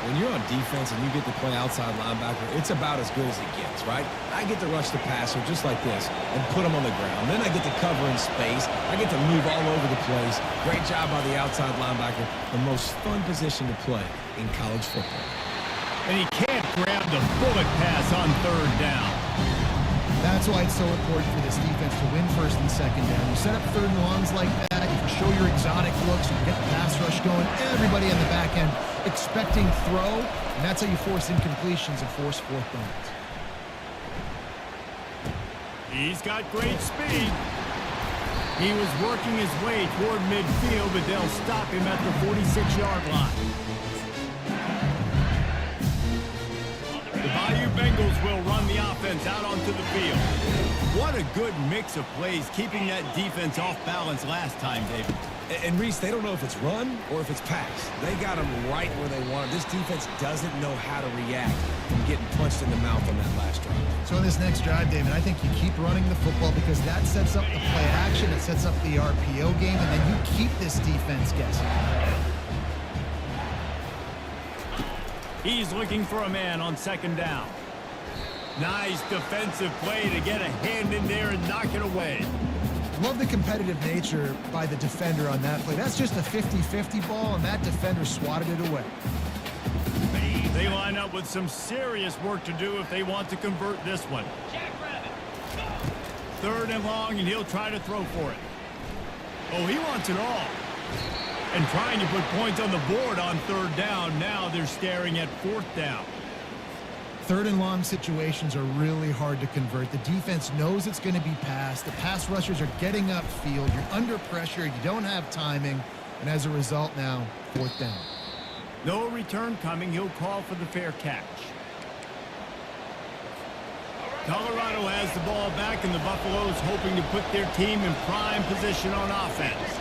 When you're on defense and you get to play outside linebacker, it's about as good as it gets, right? I get to rush the passer just like this and put him on the ground. Then I get to cover in space. I get to move all over the place. Great job by the outside linebacker. The most fun position to play in college football. And he can't grab the bullet pass on 3rd down. That's why it's so important for this defense to win 1st and 2nd down. You set up 3rd and longs like that, you show your exotic looks, you get the pass rush going, everybody on the back end expecting throw, and that's how you force incompletions and force 4th downs. He's got great speed. He was working his way toward midfield, but they'll stop him at the 46-yard line. The Bayou Bengals will run the offense out onto the field. What a good mix of plays, keeping that defense off balance last time, David. And Reese, they don't know if it's run or if it's pass. They got them right where they want them. This defense doesn't know how to react from getting punched in the mouth on that last drive. So in this next drive, David, I think you keep running the football because that sets up the play action, it sets up the RPO game, and then you keep this defense guessing. He's looking for a man on second down. Nice defensive play to get a hand in there and knock it away. Love the competitive nature by the defender on that play. That's just a 50-50 ball, and that defender swatted it away. They line up with some serious work to do if they want to convert this one. Jackrabbit. Third and long, and he'll try to throw for it. Oh, he wants it all. And trying to put points on the board on third down. Now they're staring at fourth down. Third and long situations are really hard to convert. The defense knows it's going to be passed. The pass rushers are getting upfield. You're under pressure. You don't have timing. And as a result now, fourth down. No return coming. He'll call for the fair catch. Colorado has the ball back, and the Buffaloes hoping to put their team in prime position on offense.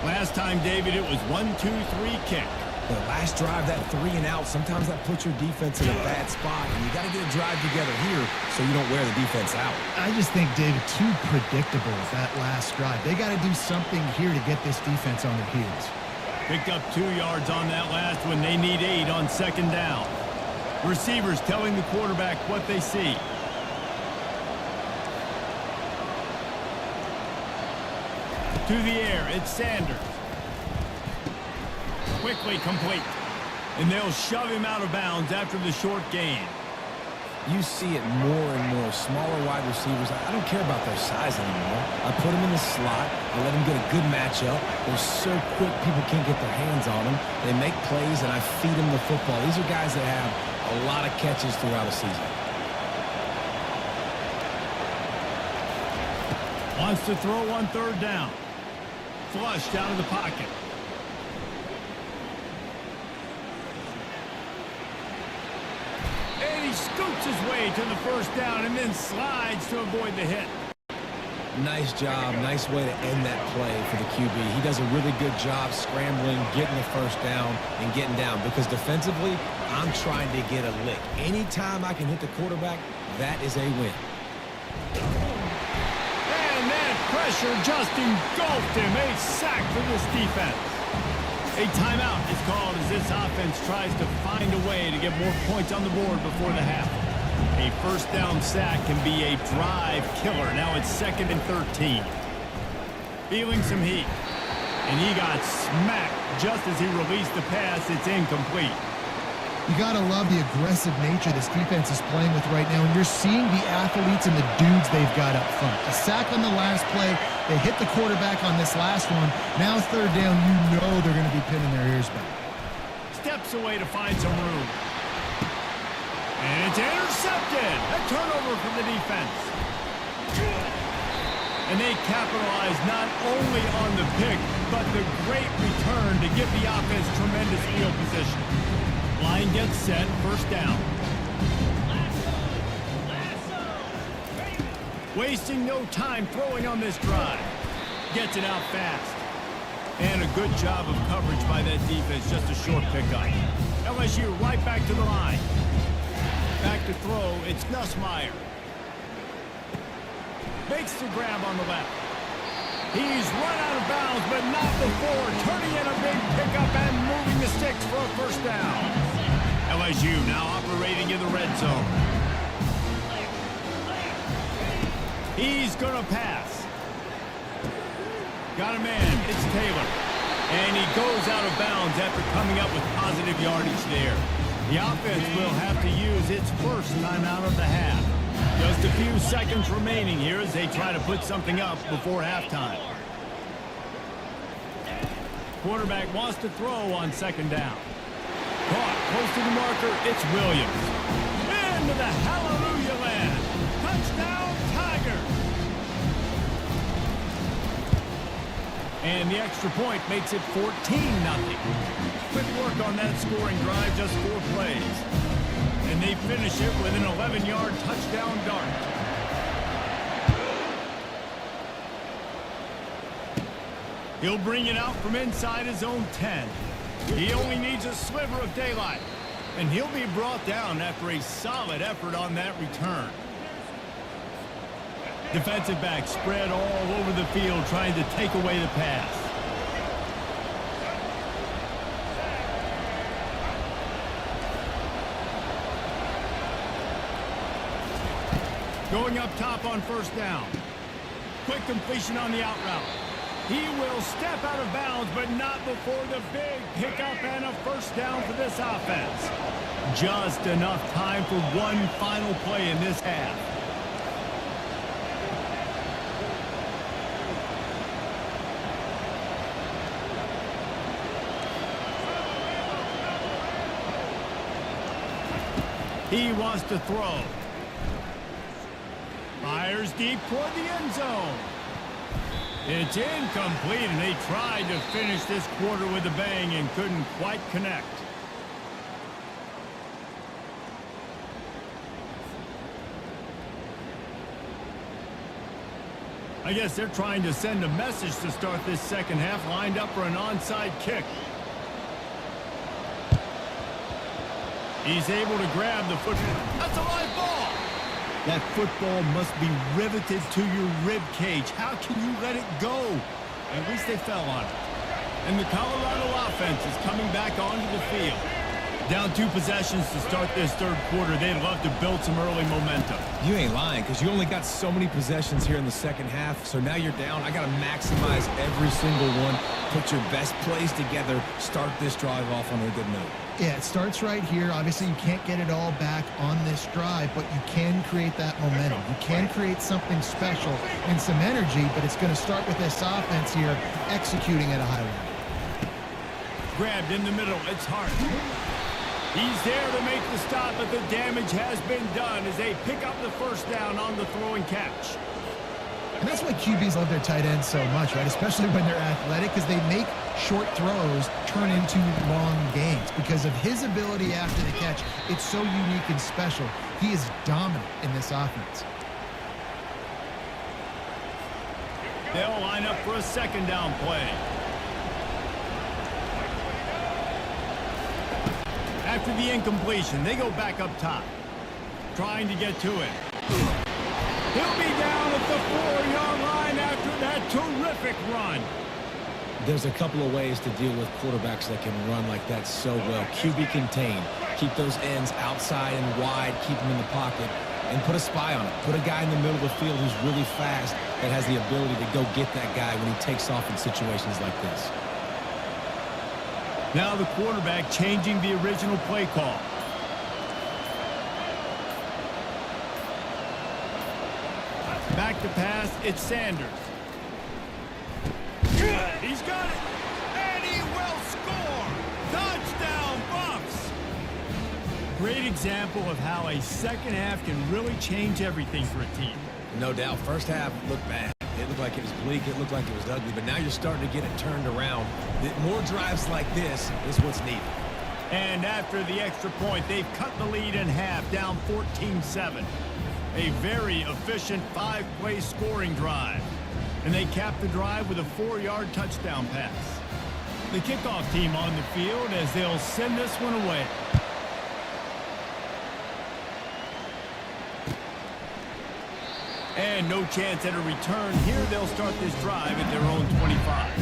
Last time, David, it was 1-2-3 kick. The last drive, that 3 and out, sometimes that puts your defense in a bad spot, and you got to get a drive together here so you don't wear the defense out. I just think, David, too predictable with that last drive. They got to do something here to get this defense on their heels. Picked up 2 yards on that last one. They need 8 on second down. Receivers telling the quarterback what they see. To the air, it's Sanders. Quickly complete. And they'll shove him out of bounds after the short gain. You see it more and more. Smaller wide receivers, I don't care about their size anymore. I put them in the slot. I let them get a good matchup. They're so quick, people can't get their hands on them. They make plays, and I feed them the football. These are guys that have a lot of catches throughout a season. Wants to throw on third down. Flushed out of the pocket. And he scoots his way to the first down and then slides to avoid the hit. Nice job. Nice way to end that play for the QB. He does a really good job scrambling, getting the first down, and getting down. Because defensively, I'm trying to get a lick. Anytime I can hit the quarterback, that is a win. And that pressure just engulfed him. A sack for this defense. A timeout is called as this offense tries to find a way to get more points on the board before the half. A first down sack can be a drive killer. Now it's 2nd and 13. Feeling some heat. And he got smacked just as he released the pass. It's incomplete. You got to love the aggressive nature this defense is playing with right now, and you're seeing the athletes and the dudes they've got up front. A sack on the last play. They hit the quarterback on this last one. Now third down, you know they're going to be pinning their ears back. Steps away to find some room. And it's intercepted. A turnover from the defense. And they capitalize not only on the pick, but the great return to give the offense tremendous field position. Line gets set, first down. Wasting no time throwing on this drive. Gets it out fast. And a good job of coverage by that defense, just a short pickup. LSU right back to the line. Back to throw, it's Nussmeier. Makes the grab on the left. He's run out of bounds, but not before turning in a big pickup and moving the sticks for a first down. LSU now operating in the red zone. He's going to pass. Got a man. It's Taylor. And he goes out of bounds after coming up with positive yardage there. The offense will have to use its first timeout of the half. Just a few seconds remaining here as they try to put something up before halftime. Quarterback wants to throw on second down. Caught close to the marker, it's Williams. Into the hallelujah land. Touchdown, Tigers. And the extra point makes it 14-0. Quick work on that scoring drive, just 4 plays. And they finish it with an 11-yard touchdown dart. He'll bring it out from inside his own 10. He only needs a sliver of daylight, and he'll be brought down after a solid effort on that return. Defensive back spread all over the field trying to take away the pass. Going up top on first down. Quick completion on the out route. He will step out of bounds, but not before the big pickup and a first down for this offense. Just enough time for one final play in this half. He wants to throw. Fires deep toward the end zone. It's incomplete, and they tried to finish this quarter with a bang and couldn't quite connect. I guess they're trying to send a message to start this second half, lined up for an onside kick. He's able to grab the football. That's a live ball. That football must be riveted to your rib cage. How can you let it go? At least they fell on it. And the Colorado offense is coming back onto the field. Down 2 possessions to start this third quarter. They'd love to build some early momentum. You ain't lying, because you only got so many possessions here in the second half, so now you're down. I got to maximize every single one, put your best plays together, start this drive off on a good note. Yeah, it starts right here. Obviously, you can't get it all back on this drive, but you can create that momentum. You can create something special and some energy, but it's going to start with this offense here executing at a high level. Grabbed in the middle. It's Hart. He's there to make the stop, but the damage has been done as they pick up the first down on the throw and catch. And that's why QBs love their tight ends so much, right? Especially when they're athletic, because they make short throws turn into long gains. Because of his ability after the catch, it's so unique and special. He is dominant in this offense. They'll line up for a second down play. After the incompletion, they go back up top, trying to get to it. He'll be down at the 4-yard line after that terrific run. There's a couple of ways to deal with quarterbacks that can run like that so well. QB contain. Keep those ends outside and wide. Keep them in the pocket. And put a spy on it. Put a guy in the middle of the field who's really fast that has the ability to go get that guy when he takes off in situations like this. Now the quarterback changing the original play call. Back to pass, it's Sanders. He's got it, and he will score! Touchdown, Buffs! Great example of how a second half can really change everything for a team. No doubt. First half looked bad. It looked like it was bleak. It looked like it was ugly. But now you're starting to get it turned around. More drives like this is what's needed. And after the extra point, they've cut the lead in half, down 14-7. A very efficient 5-play scoring drive. And they cap the drive with a 4-yard touchdown pass. The kickoff team on the field as they'll send this one away. And no chance at a return here. They'll start this drive at their own 25.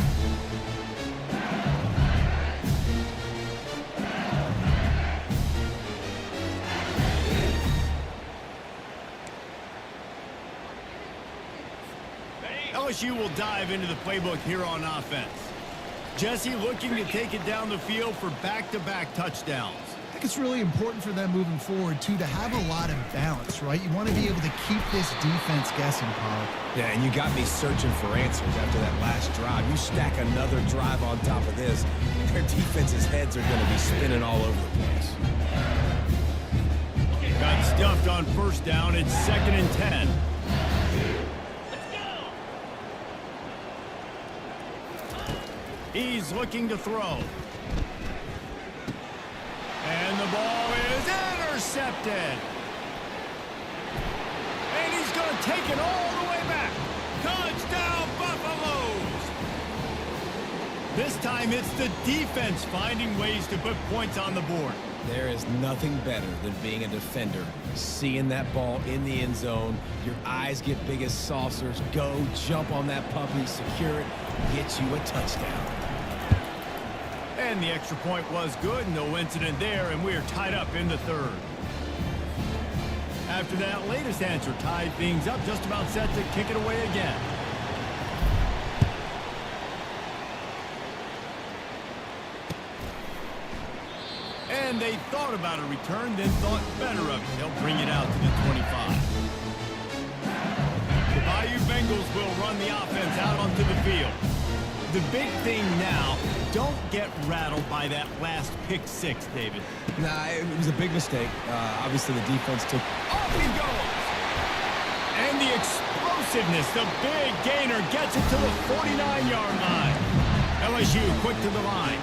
LSU will dive into the playbook here on offense. Jesse looking to take it down the field for back-to-back touchdowns. I think it's really important for them moving forward, too, to have a lot of balance, right? You want to be able to keep this defense guessing, Paul. Yeah, and you got me searching for answers after that last drive. You stack another drive on top of this, their defense's heads are going to be spinning all over the place. Got stuffed on first down. It's 2nd and 10. He's looking to throw. And the ball is intercepted. And he's going to take it all the way back. Touchdown, Buffaloes! This time it's the defense finding ways to put points on the board. There is nothing better than being a defender. Seeing that ball in the end zone, your eyes get big as saucers. Go, jump on that puppy, secure it, get you a touchdown. And the extra point was good. No incident there, and we are tied up in the third. After that latest answer tied things up, just about set to kick it away again. And they thought about a return, then thought better of it. They'll bring it out to the 25. The Bayou Bengals will run the offense out onto the field. The big thing now, don't get rattled by that last pick six, David. Nah, it was a big mistake. Obviously, the defense took... Off he goes! And the explosiveness, the big gainer gets it to the 49-yard line. LSU quick to the line.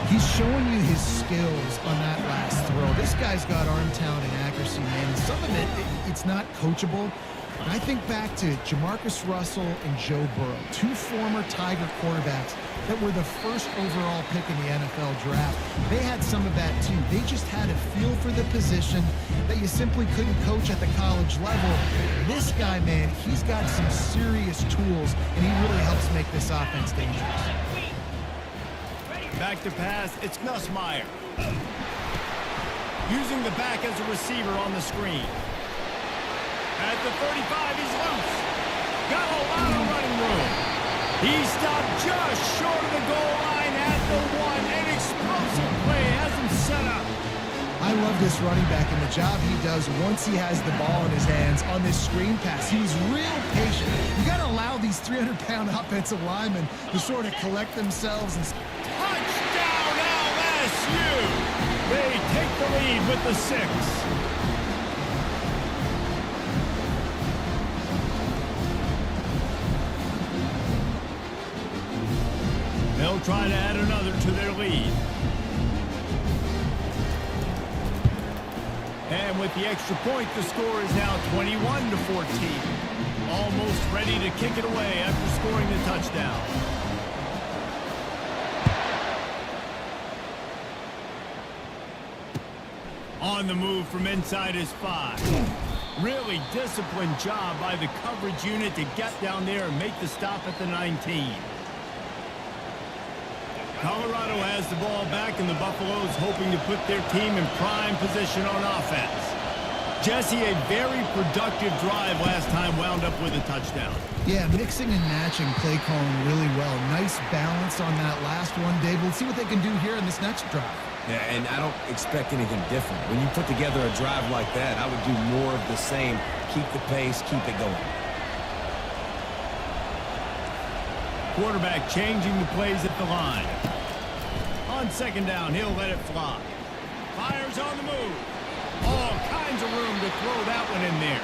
He's showing you his skills on that last throw. This guy's got arm talent and accuracy, man. And some of it's not coachable. But I think back to Jamarcus Russell and Joe Burrow, two former Tiger quarterbacks that were the first overall pick in the NFL draft. They had some of that too. They just had a feel for the position that you simply couldn't coach at the college level. This guy, man, he's got some serious tools, and he really helps make this offense dangerous. Back to pass, it's Nussmeier. Using the back as a receiver on the screen. At the 35, he's loose. Got a lot of running room. He stopped just short of the goal line at the 1. An explosive play has him set up. I love this running back and the job he does once he has the ball in his hands on this screen pass. He was real patient. You got to allow these 300-pound offensive linemen to sort of collect themselves and... Touchdown LSU! They take the lead with the 6. They'll try to add another to their lead. And with the extra point, the score is now 21-14. Almost ready to kick it away after scoring the touchdown. On the move from inside his 5. Really disciplined job by the coverage unit to get down there and make the stop at the 19. Colorado has the ball back, and the Buffaloes hoping to put their team in prime position on offense. Jesse, a very productive drive last time wound up with a touchdown. Yeah, mixing and matching play calling really well. Nice balance on that last one, Dave. We'll see what they can do here in this next drive. Yeah, and I don't expect anything different. When you put together a drive like that, I would do more of the same. Keep the pace, keep it going. Quarterback changing the plays at the line. On second down, he'll let it fly. Fires on the move. All kinds of room to throw that one in there.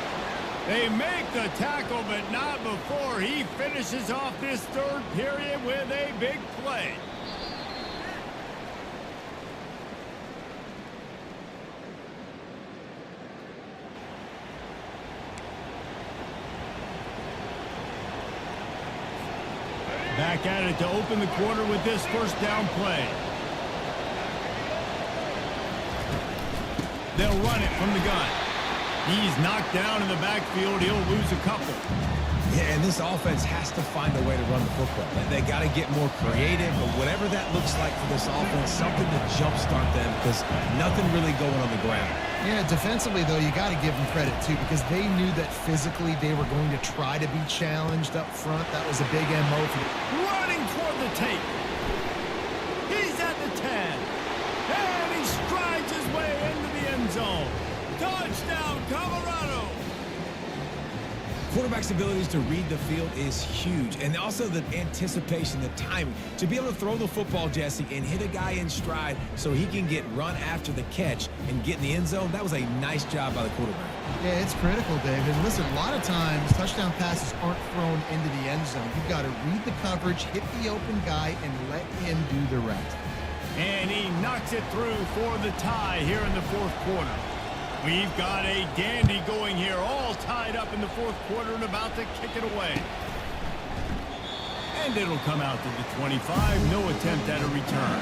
They make the tackle, but not before he finishes off this third period with a big play. Back at it to open the quarter with this first down play. They'll run it from the gun. He's knocked down in the backfield. He'll lose a couple. Yeah, and this offense has to find a way to run the football. They got to get more creative, but whatever that looks like for this offense, something to jumpstart them, because nothing really going on the ground. Yeah, defensively, though, you got to give them credit, too, because they knew that physically they were going to try to be challenged up front. That was a big MO for them. Running toward the tape. He's at the 10. And he strides his way into the end zone. Touchdown, Colorado. Quarterback's abilities to read the field is huge, and also the anticipation, the timing. To be able to throw the football, Jesse, and hit a guy in stride so he can get run after the catch and get in the end zone, that was a nice job by the quarterback. Yeah, it's critical, David. Listen, a lot of times touchdown passes aren't thrown into the end zone. You've got to read the coverage, hit the open guy, and let him do the rest. And he knocks it through for the tie here in the fourth quarter. We've got a dandy going here, all tied up in the fourth quarter and about to kick it away. And it'll come out to the 25. No attempt at a return.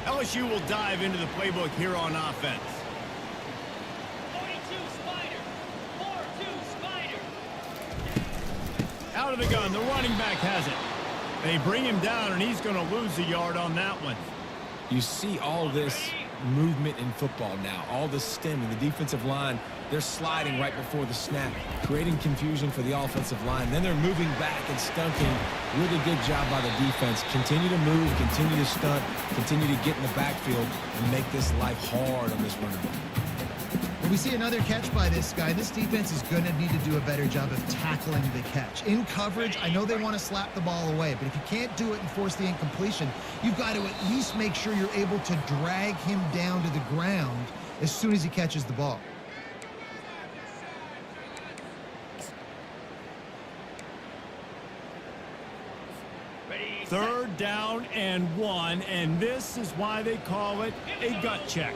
LSU will dive into the playbook here on offense. 42 Spider. 4-2 Spider. Out of the gun, the running back has it. They bring him down, and he's going to lose a yard on that one. You see all this movement in football now, all the stemming, the defensive line, they're sliding right before the snap, creating confusion for the offensive line. Then they're moving back and stunting. Really good job by the defense. Continue to move, continue to stunt, continue to get in the backfield and make this life hard on this running back. When we see another catch by this guy, this defense is going to need to do a better job of tackling the catch. In coverage, I know they want to slap the ball away, but if you can't do it and force the incompletion, you've got to at least make sure you're able to drag him down to the ground as soon as he catches the ball. Ready, set. 3rd down and 1, and this is why they call it a gut check.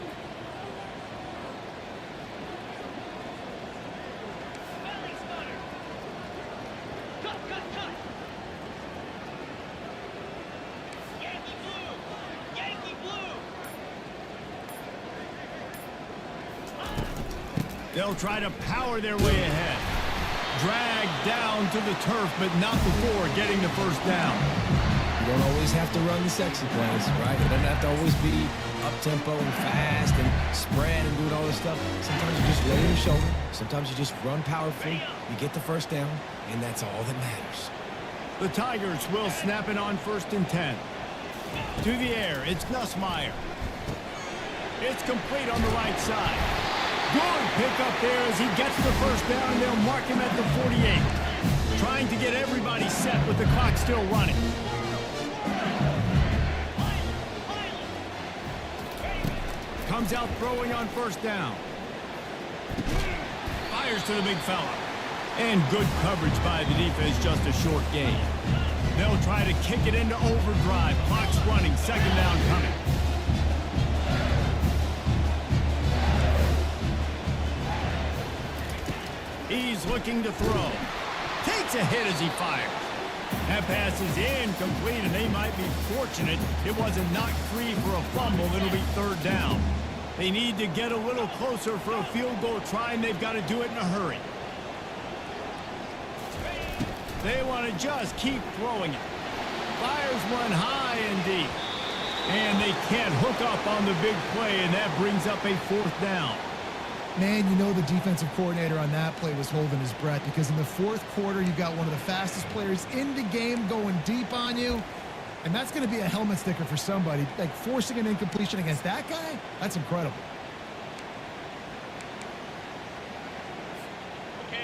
Belly stunner. Cut, cut, cut. Yankee blue. Yankee blue. They'll try to power their way ahead. Drag down to the turf, but not before getting the first down. You don't always have to run the sexy plays, right? It doesn't have to always be up-tempo and fast and spread and doing all this stuff. Sometimes you just lay your shoulder. Sometimes you just run powerfully. You get the first down, and that's all that matters. The Tigers will snap it on 1st and 10. To the air, it's Nussmeier. It's complete on the right side. Good pick up there as he gets the first down, and they'll mark him at the 48. Trying to get everybody set with the clock still running. Comes out throwing on 1st down. Fires to the big fella. And good coverage by the defense, just a short gain. They'll try to kick it into overdrive. Clock's running, 2nd down coming. He's looking to throw. Takes a hit as he fires. That pass is incomplete, and they might be fortunate it wasn't knocked free for a fumble. It'll be 3rd down. They need to get a little closer for a field goal try, and they've got to do it in a hurry. They want to just keep throwing it. Fires one high and deep. And they can't hook up on the big play, and that brings up a 4th down. Man, you know the defensive coordinator on that play was holding his breath because in the 4th quarter, you got one of the fastest players in the game going deep on you. And that's going to be a helmet sticker for somebody. Like, forcing an incompletion against that guy, that's incredible.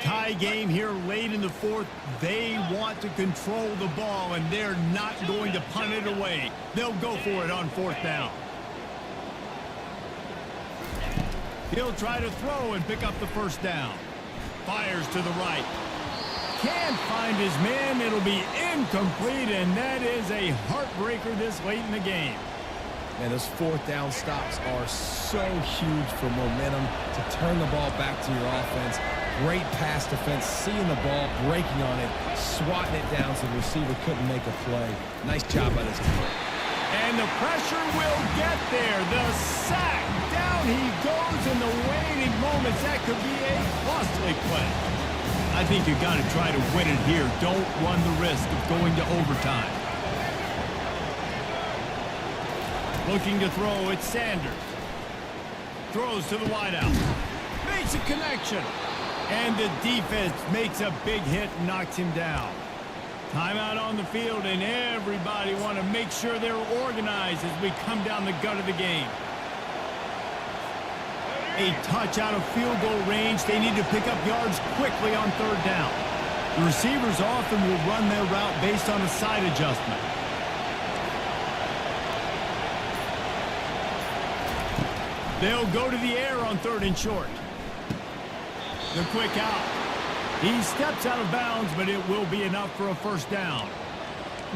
Tie game here late in the 4th. They want to control the ball, and they're not going to punt it away. They'll go for it on 4th down. He'll try to throw and pick up the first down. Fires to the right. Can't find his man. It'll be incomplete, and that is a heartbreaker this late in the game. Man, those 4th down stops are so huge for momentum to turn the ball back to your offense. Great pass defense, seeing the ball, breaking on it, swatting it down so the receiver couldn't make a play. Nice job by this team. And the pressure will get there. The sack. Down he goes in the waiting moments. That could be a costly play. I think you got to try to win it here. Don't run the risk of going to overtime. Looking to throw, it's Sanders. Throws to the wideout. Makes a connection. And the defense makes a big hit and knocks him down. Timeout on the field, and everybody want to make sure they're organized as we come down the gut of the game. A touch out of field goal range. They need to pick up yards quickly on 3rd down. The receivers often will run their route based on a side adjustment. They'll go to the air on 3rd and short. The quick out. He steps out of bounds, but it will be enough for a first down.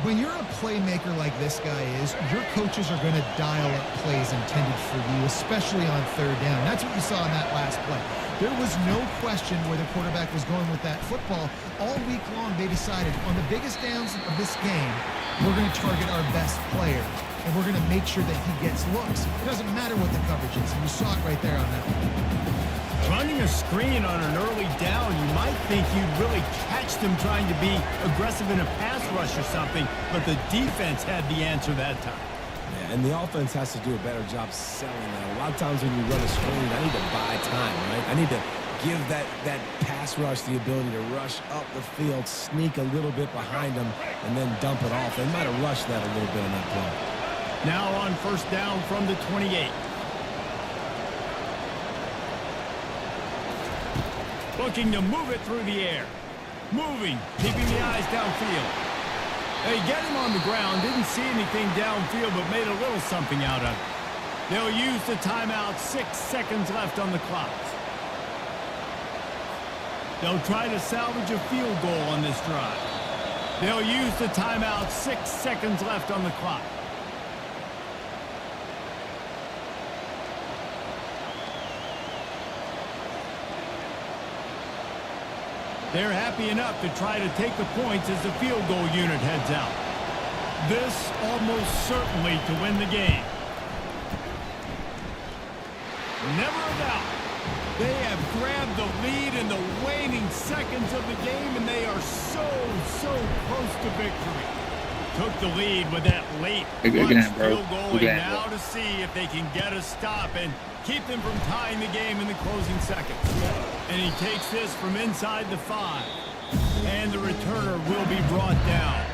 When you're a playmaker like this guy is, your coaches are going to dial up plays intended for you, especially on third down. That's what you saw in that last play. There was no question where the quarterback was going with that football. All week long, they decided on the biggest downs of this game, we're going to target our best player, and we're going to make sure that he gets looks. It doesn't matter what the coverage is, and you saw it right there on that one. Running a screen on an early down, you might think you'd really catch them trying to be aggressive in a pass rush or something, but the defense had the answer that time. Yeah, and the offense has to do a better job selling that. A lot of times when you run a screen, I need to buy time, right? I need to give that pass rush the ability to rush up the field, sneak a little bit behind them, and then dump it off. They might have rushed that a little bit on that play. Now on first down from the 28. Looking to move it through the air. Moving, keeping the eyes downfield. They get him on the ground, didn't see anything downfield, but made a little something out of it. They'll use the timeout, 6 seconds left on the clock. They'll try to salvage a field goal on this drive. They'll use the timeout, 6 seconds left on the clock. They're happy enough to try to take the points as the field goal unit heads out. This almost certainly to win the game. Never a doubt. They have grabbed the lead in the waning seconds of the game, and they are so close to victory. Took the lead with that late field goal, and now to see if they can get a stop and keep them from tying the game in the closing seconds. And he takes this from inside the 5. And the returner will be brought down.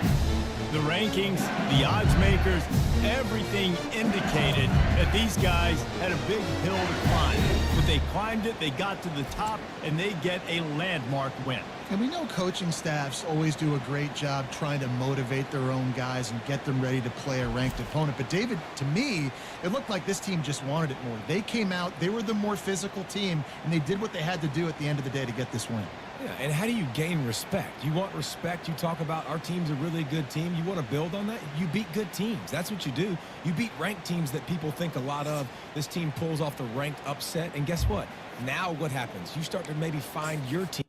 The rankings, the odds makers, everything indicated that these guys had a big hill to climb. But they climbed it, they got to the top, and they get a landmark win. And we know coaching staffs always do a great job trying to motivate their own guys and get them ready to play a ranked opponent. But David, to me, it looked like this team just wanted it more. They came out, they were the more physical team, and they did what they had to do at the end of the day to get this win. Yeah, and how do you gain respect? You want respect. You talk about our team's a really good team. You want to build on that? You beat good teams. That's what you do. You beat ranked teams that people think a lot of. This team pulls off the ranked upset, and guess what? Now what happens? You start to maybe find your team.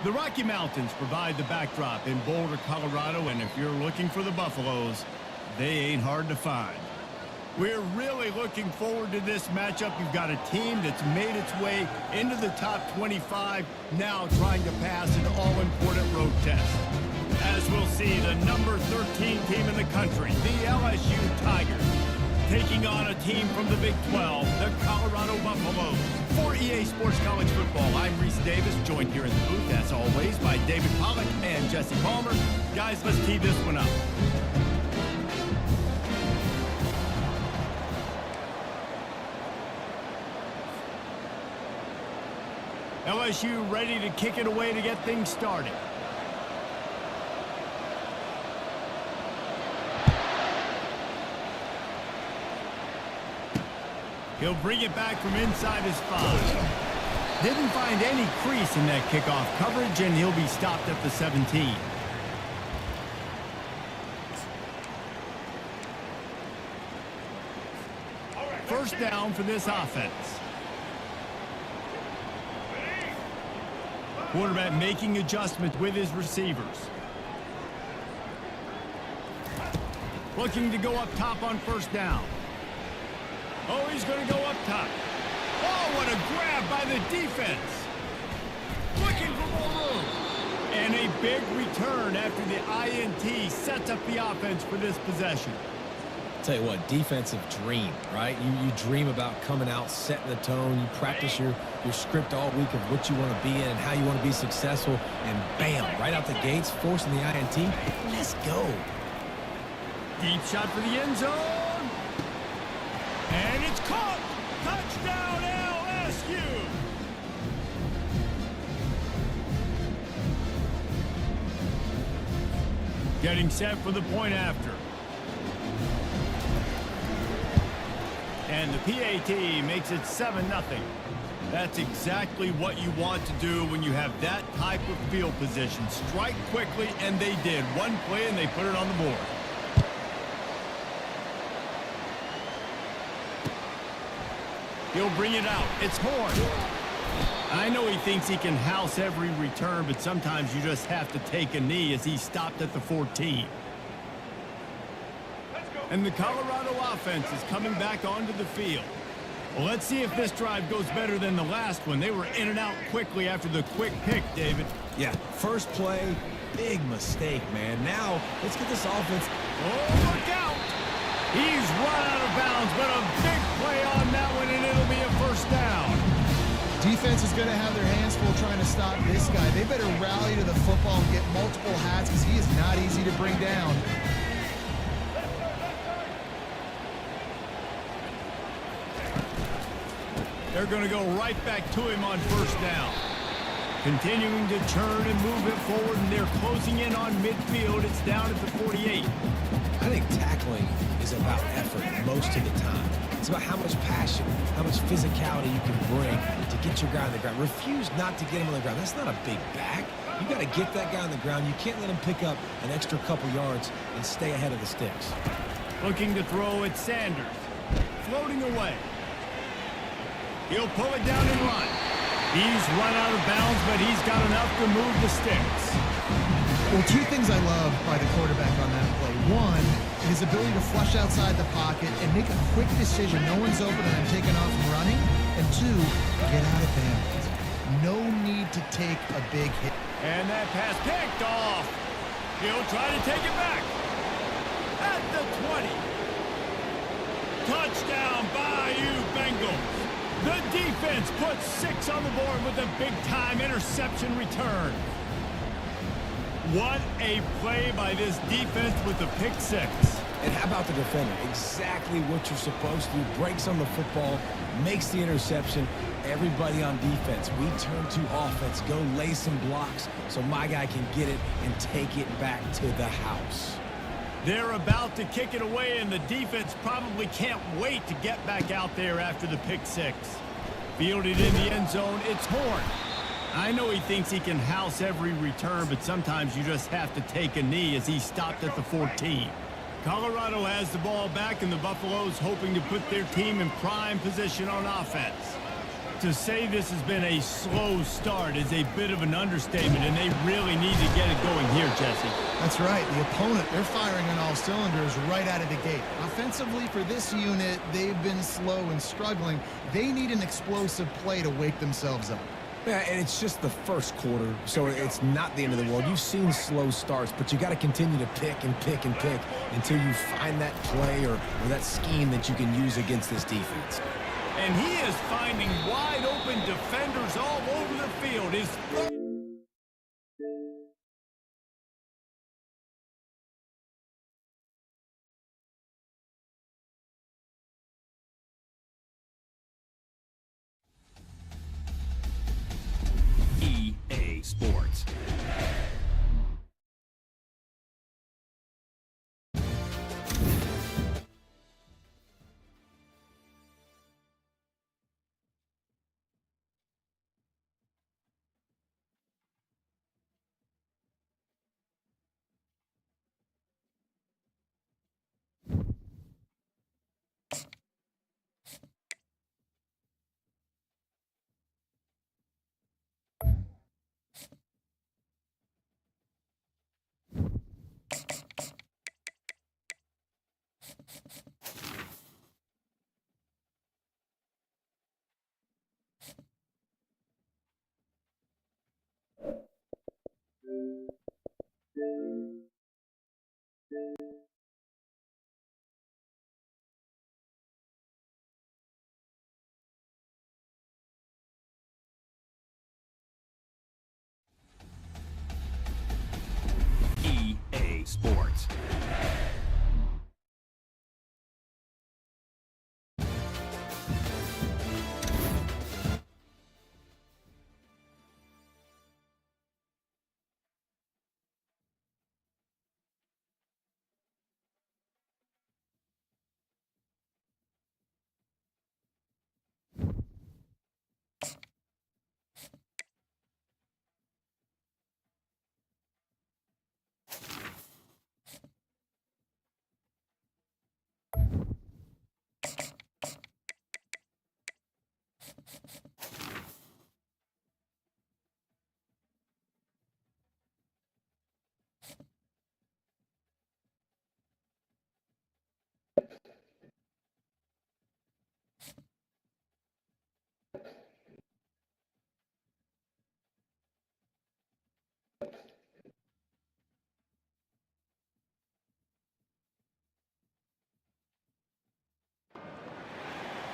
The Rocky Mountains provide the backdrop in Boulder, Colorado, and if you're looking for the Buffaloes, they ain't hard to find. We're really looking forward to this matchup. You've got a team that's made its way into the top 25, now trying to pass an all-important road test. As we'll see, the number 13 team in the country, the LSU Tigers, taking on a team from the Big 12, the Colorado Buffaloes. For EA Sports College Football, I'm Reese Davis, joined here in the booth, as always, by David Pollack and Jesse Palmer. Guys, let's tee this one up. LSU ready to kick it away to get things started. He'll bring it back from inside his 5. Didn't find any crease in that kickoff coverage, and he'll be stopped at the 17. First down for this offense. Quarterback making adjustments with his receivers. Looking to go up top on first down. Oh, he's going to go up top. Oh, what a grab by the defense. Looking for more room. And a big return after the INT sets up the offense for this possession. Tell you what, defensive dream, right? You dream about coming out, setting the tone. You practice your script all week of what you want to be in and how you want to be successful. And bam, right out the gates, forcing the INT. Let's go. Deep shot for the end zone. And it's caught. Touchdown LSU. Getting set for the point after. And the PAT makes it 7-0. That's exactly what you want to do when you have that type of field position. Strike quickly, and they did. One play, and they put it on the board. He'll bring it out. It's Horn. I know he thinks he can house every return, but sometimes you just have to take a knee as he stopped at the 14. And the Colorado offense is coming back onto the field. Well, let's see if this drive goes better than the last one. They were in and out quickly after the quick pick, David. Yeah, first play, big mistake, man. Now, let's get this offense. Oh, look out! He's run out of bounds, but a big play on that one, and it'll be a first down. Defense is going to have their hands full trying to stop this guy. They better rally to the football and get multiple hats because he is not easy to bring down. They're going to go right back to him on first down. Continuing to turn and move it forward, and they're closing in on midfield. It's down at the 48. I think tackling is about effort most of the time. It's about how much passion, how much physicality you can bring to get your guy on the ground. Refuse not to get him on the ground. That's not a big back. You got to get that guy on the ground. You can't let him pick up an extra couple yards and stay ahead of the sticks. Looking to throw at Sanders. Floating away. He'll pull it down and run. He's run out of bounds, but he's got enough to move the sticks. Well, two things I love by the quarterback on that play. One, his ability to flush outside the pocket and make a quick decision. No one's open and I'm taking off and running. And two, get out of bounds. No need to take a big hit. And that pass picked off. He'll try to take it back. At the 20. Touchdown, Bayou Bengals. The defense puts 6 on the board with a big-time interception return. What a play by this defense with the pick 6. And how about the defender? Exactly what you're supposed to do. Breaks on the football, makes the interception. Everybody on defense, we turn to offense. Go lay some blocks so my guy can get it and take it back to the house. They're about to kick it away, and the defense probably can't wait to get back out there after the pick 6. Fielded in the end zone, it's Horn. I know he thinks he can house every return, but sometimes you just have to take a knee as he stopped at the 14. Colorado has the ball back, and the Buffaloes hoping to put their team in prime position on offense. To say this has been a slow start is a bit of an understatement, and they really need to get it going here, Jesse. That's right. The opponent, they're firing on all cylinders right out of the gate. Offensively, for this unit, they've been slow and struggling. They need an explosive play to wake themselves up. Yeah, and it's just the first quarter, so it's not the end of the world. You've seen slow starts, but you got to continue to pick and pick and pick until you find that play or that scheme that you can use against this defense. And he is finding wide open defenders all over the field. His Sports.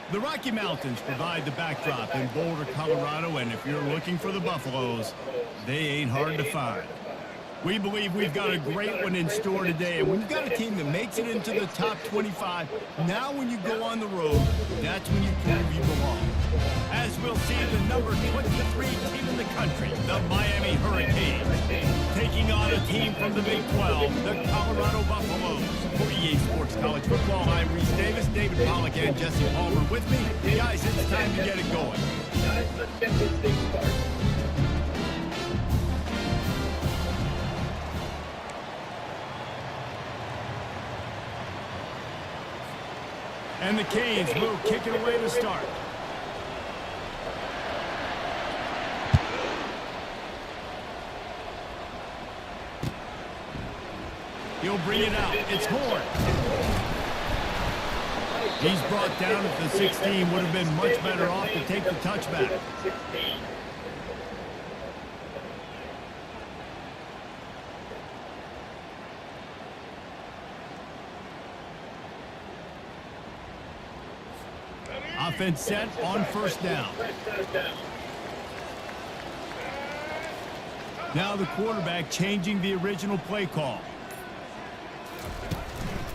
The Rocky Mountains provide the backdrop in Boulder, Colorado, and if you're looking for the Buffaloes, they ain't hard to find. We believe we've got a great one in store today, and when you've got a team that makes it into the top 25, now when you go on the road, that's when you prove you belong. As we'll see the number 23 team in the country, the Miami Hurricanes, taking on a team from the Big 12, the Colorado Buffaloes. For EA Sports College Football, I'm Reese Davis, David Pollack, and Jesse Palmer with me. Guys, it's time to get it going. Guys, let's get this thing started. And the Canes will kick it away to start. He'll bring it out. It's Horn. He's brought down at the 16. Would have been much better off to take the touchback. Offense set on first down. Now the quarterback changing the original play call.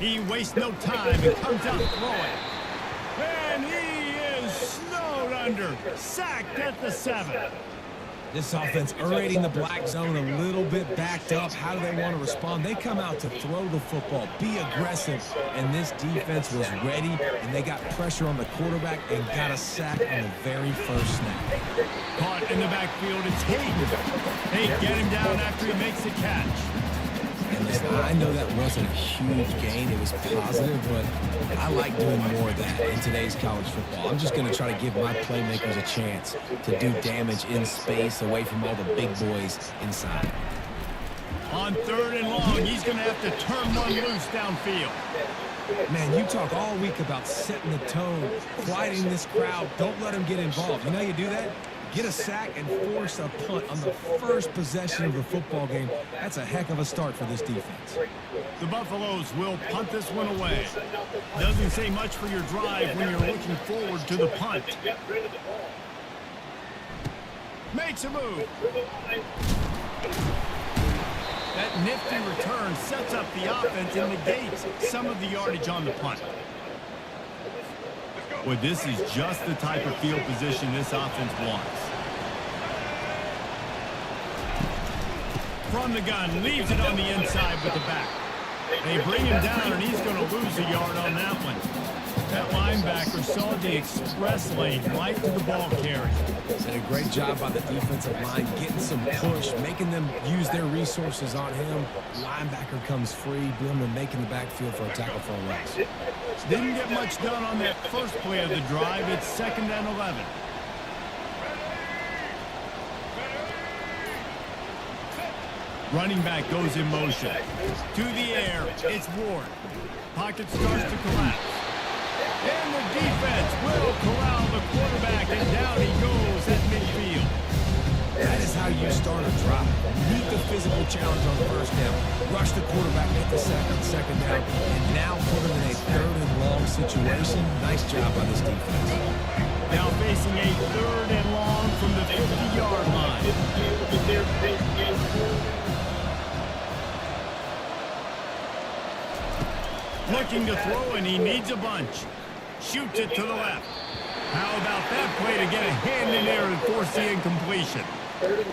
He wastes no time and comes out throwing. And he is snowed under. Sacked at the 7. This offense aerating the black zone a little bit backed up. How do they want to respond? They come out to throw the football, be aggressive, and this defense was ready, and they got pressure on the quarterback and got a sack on the very first snap. Caught in the backfield, it's Hayden. They get him down after he makes the catch. And listen, I know that wasn't a huge gain. It was positive, but I like doing more of that in today's college football. I'm just going to try to give my playmakers a chance to do damage in space away from all the big boys inside. On 3rd and long, he's going to have to turn one loose downfield. Man, you talk all week about setting the tone, quieting this crowd. Don't let them get involved. You know how you do that? Get a sack and force a punt on the first possession of the football game. That's a heck of a start for this defense. The Buffaloes will punt this one away. Doesn't say much for your drive when you're looking forward to the punt. Makes a move. That nifty return sets up the offense and negates some of the yardage on the punt. Well, this is just the type of field position this offense wants. From the gun, leaves it on the inside with the back. They bring him down, and he's going to lose a yard on that one. That linebacker saw the express lane right to the ball carrier. Did a great job by the defensive line, getting some push, making them use their resources on him. Linebacker comes free, Bloomer making the backfield for a tackle for a loss. Didn't get much done on that first play of the drive. It's 2nd and 11. Running back goes in motion. To the air, it's Ward. Pocket starts to collapse. And the defense will corral the quarterback, and down he goes at midfield. That is how you start a drive. Meet the physical challenge on first down. Rush the quarterback, get the sack on second down, and now put him in a 3rd and long situation. Nice job by this defense. Now facing a 3rd and long from the 50-yard line. Looking to throw, and he needs a bunch. Shoots it to the left. How about that play to get a hand in there and force the incompletion?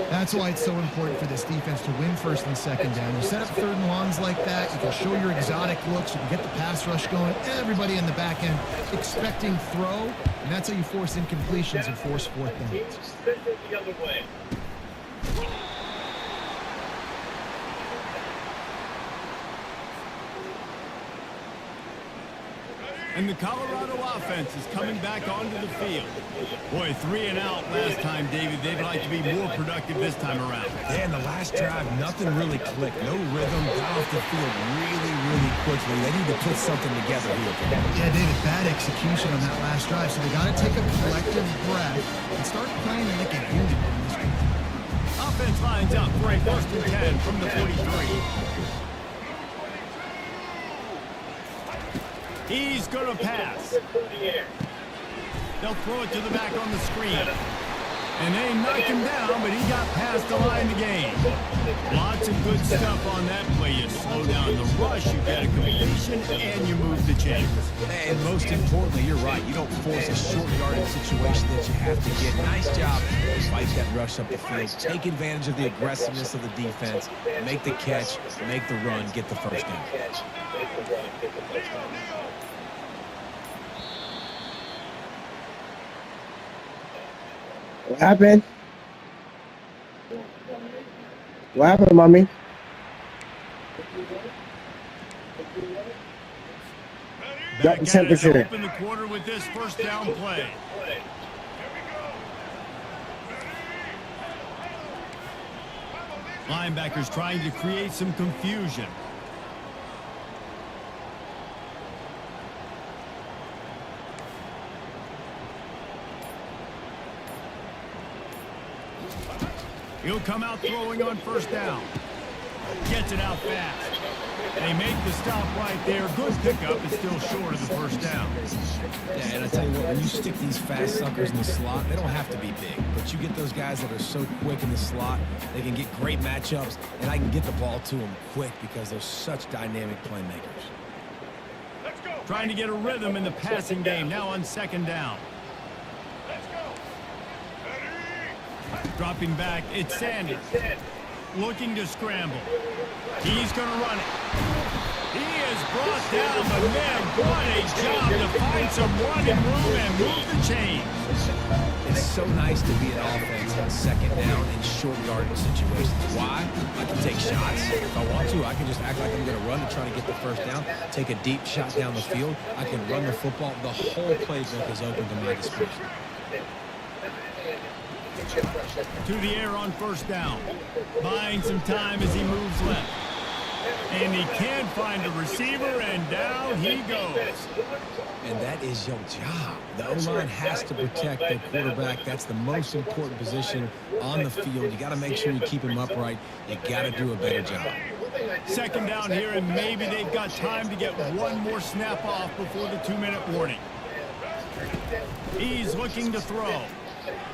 That's why it's so important for this defense to win first and second down. You set up third and longs like that, you can show your exotic looks, you can get the pass rush going, everybody in the back end expecting throw, and that's how you force incompletions and force fourth downs. The other way. And the Colorado offense is coming back onto the field. Boy, 3 and out last time, David. They'd like to be more productive this time around. Yeah, in the last drive, nothing really clicked. No rhythm, got off the field really, really quickly. They need to put something together here. Yeah, David, bad execution on that last drive, so they got to take a collective breath and start playing like a unit on this one. Offense lines up for a 1st and 10 from the 43. He's going to pass. They'll throw it to the back on the screen. And they knock him down, but he got past the line to gain. Lots of good stuff on that play. You slow down the rush, you get a completion, and you move the chains. And most importantly, you're right. You don't force a short yardage situation that you have to get. Nice job to fight that rush up the field. Take advantage of the aggressiveness of the defense. Make the catch, make the run, get the first down. What happened? What happened, mommy? Drop the temperature. Open the quarter with this 1st down play. Linebackers trying to create some confusion. He'll come out throwing on 1st down. Gets it out fast. They make the stop right there. Good pickup. It's still short of the 1st down. Yeah, and I tell you what, when you stick these fast suckers in the slot, they don't have to be big. But you get those guys that are so quick in the slot, they can get great matchups, and I can get the ball to them quick because they're such dynamic playmakers. Trying to get a rhythm in the passing game. Now on 2nd down. Dropping back, it's Sanders. Looking to scramble. He's going to run it. He is brought down, but man, what a job to find some running room and move the chains. It's so nice to be an offense on 2nd down in short yardage situations. Why? I can take shots. If I want to, I can just act like I'm going to run and try to get the 1st down, take a deep shot down the field. I can run the football. The whole playbook is open to my disposal. To the air on 1st down. Buying some time as he moves left. And he can find a receiver, and down he goes. And that is your job. The O-line has to protect the quarterback. That's the most important position on the field. You got to make sure you keep him upright. You got to do a better job. 2nd down here, and maybe they've got time to get one more snap off before the 2-minute warning. He's looking to throw.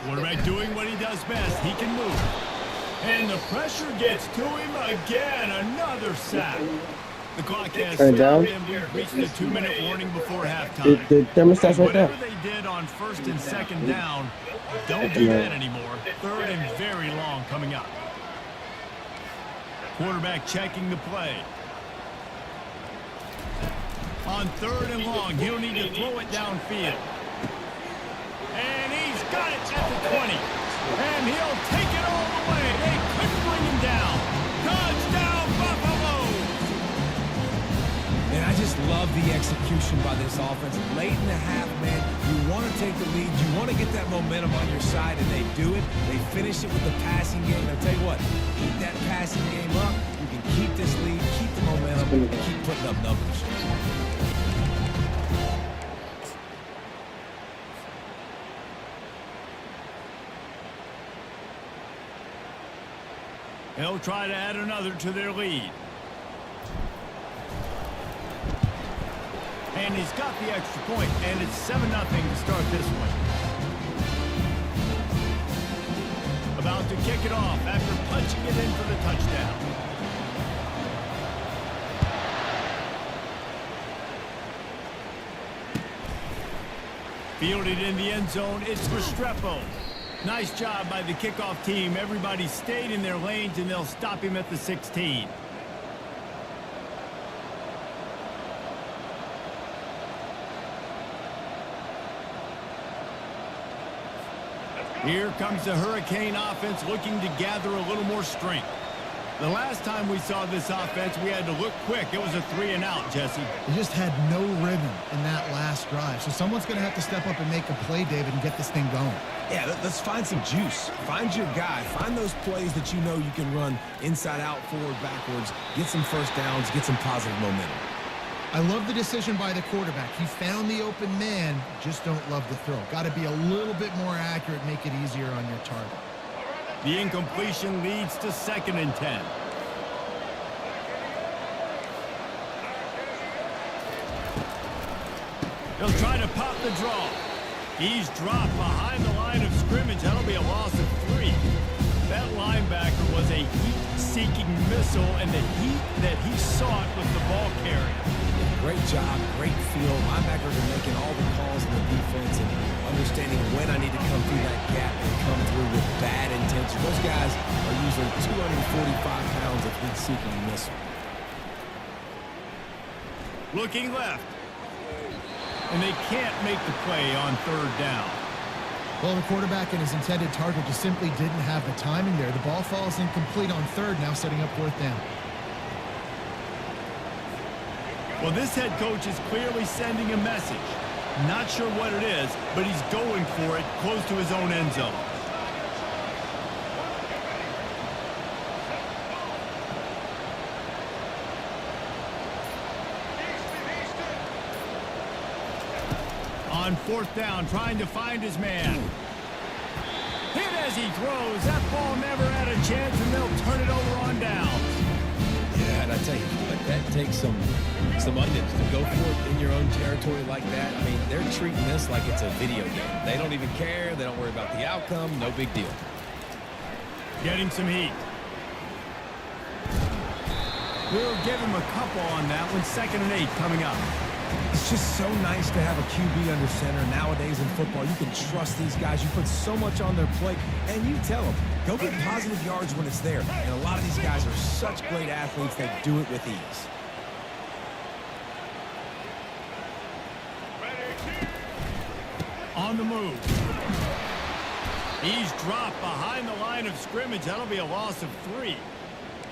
Quarterback doing what he does best. He can move. And the pressure gets to him again. Another sack. The clock has stopped, and we've reached the 2-minute warning before halftime. The thermostat's right there. Whatever they did on 1st and 2nd down, don't do that anymore. 3rd and very long coming up. Quarterback checking the play. On 3rd and long, he'll need to throw it downfield. And he's got it at the 20. And he'll take it all the way. They couldn't bring him down. Touchdown, Buffaloes! And I just love the execution by this offense. Late in the half, man, you want to take the lead. You want to get that momentum on your side, and they do it. They finish it with the passing game. I'll tell you what, keep that passing game up. You can keep this lead, keep the momentum, and keep putting up numbers. They'll try to add another to their lead. And he's got the extra point, and it's 7-0 to start this one. About to kick it off after punching it in for the touchdown. Fielded in the end zone, it's Restrepo. Nice job by the kickoff team. Everybody stayed in their lanes, and they'll stop him at the 16. Here comes the Hurricane offense looking to gather a little more strength. The last time we saw this offense, we had to look quick. It was a 3-and-out, Jesse. They just had no rhythm in that last drive. So someone's going to have to step up and make a play, David, and get this thing going. Yeah, let's find some juice. Find your guy. Find those plays that you know you can run inside out, forward, backwards. Get some first downs. Get some positive momentum. I love the decision by the quarterback. He found the open man, just don't love the throw. Got to be a little bit more accurate, make it easier on your target. The incompletion leads to 2nd and 10. He'll try to pop the draw. He's dropped behind the line of scrimmage. That'll be a loss of 3. That linebacker was a heat-seeking missile, and the heat that he sought was the ball carrier. Great job, great feel. Linebackers are making all the calls in the defense and understanding when I need to come through that gap and come through with bad intention. Those guys are usually 245 pounds of heat-seeking missile. Looking left. And they can't make the play on 3rd down. Well, the quarterback and his intended target just simply didn't have the timing there. The ball falls incomplete on 3rd, now setting up 4th down. Well, this head coach is clearly sending a message. Not sure what it is, but he's going for it close to his own end zone. On 4th down, trying to find his man. Hit as he throws. That ball never had a chance, and they'll turn it over on downs. Yeah, and I tell you, that takes some onions to go for it in your own territory like that. I mean, they're treating this like it's a video game. They don't even care. They don't worry about the outcome. No big deal. Getting some heat. We'll give him a couple on that one. 2nd and 8 coming up. It's just so nice to have a QB under center. Nowadays in football, you can trust these guys. You put so much on their plate, and you tell them, go get positive yards when it's there. And a lot of these guys are such great athletes, they do it with ease. On the move. He's dropped behind the line of scrimmage. That'll be a loss of 3.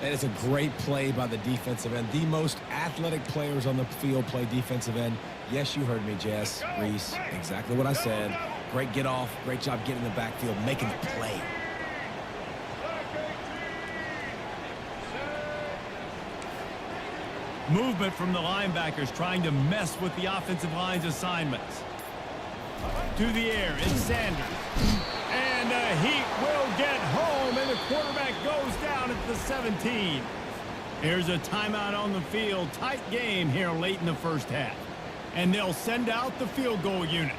And it's a great play by the defensive end. The most athletic players on the field play defensive end. Yes, you heard me, Jess, Reese. Exactly what I said. Great get off. Great job getting in the backfield, making the play. Movement from the linebackers trying to mess with the offensive line's assignments. To the air, it's Sanders. And he will get home, and the quarterback goes down at the 17. Here's a timeout on the field. Tight game here late in the 1st half. And they'll send out the field goal unit.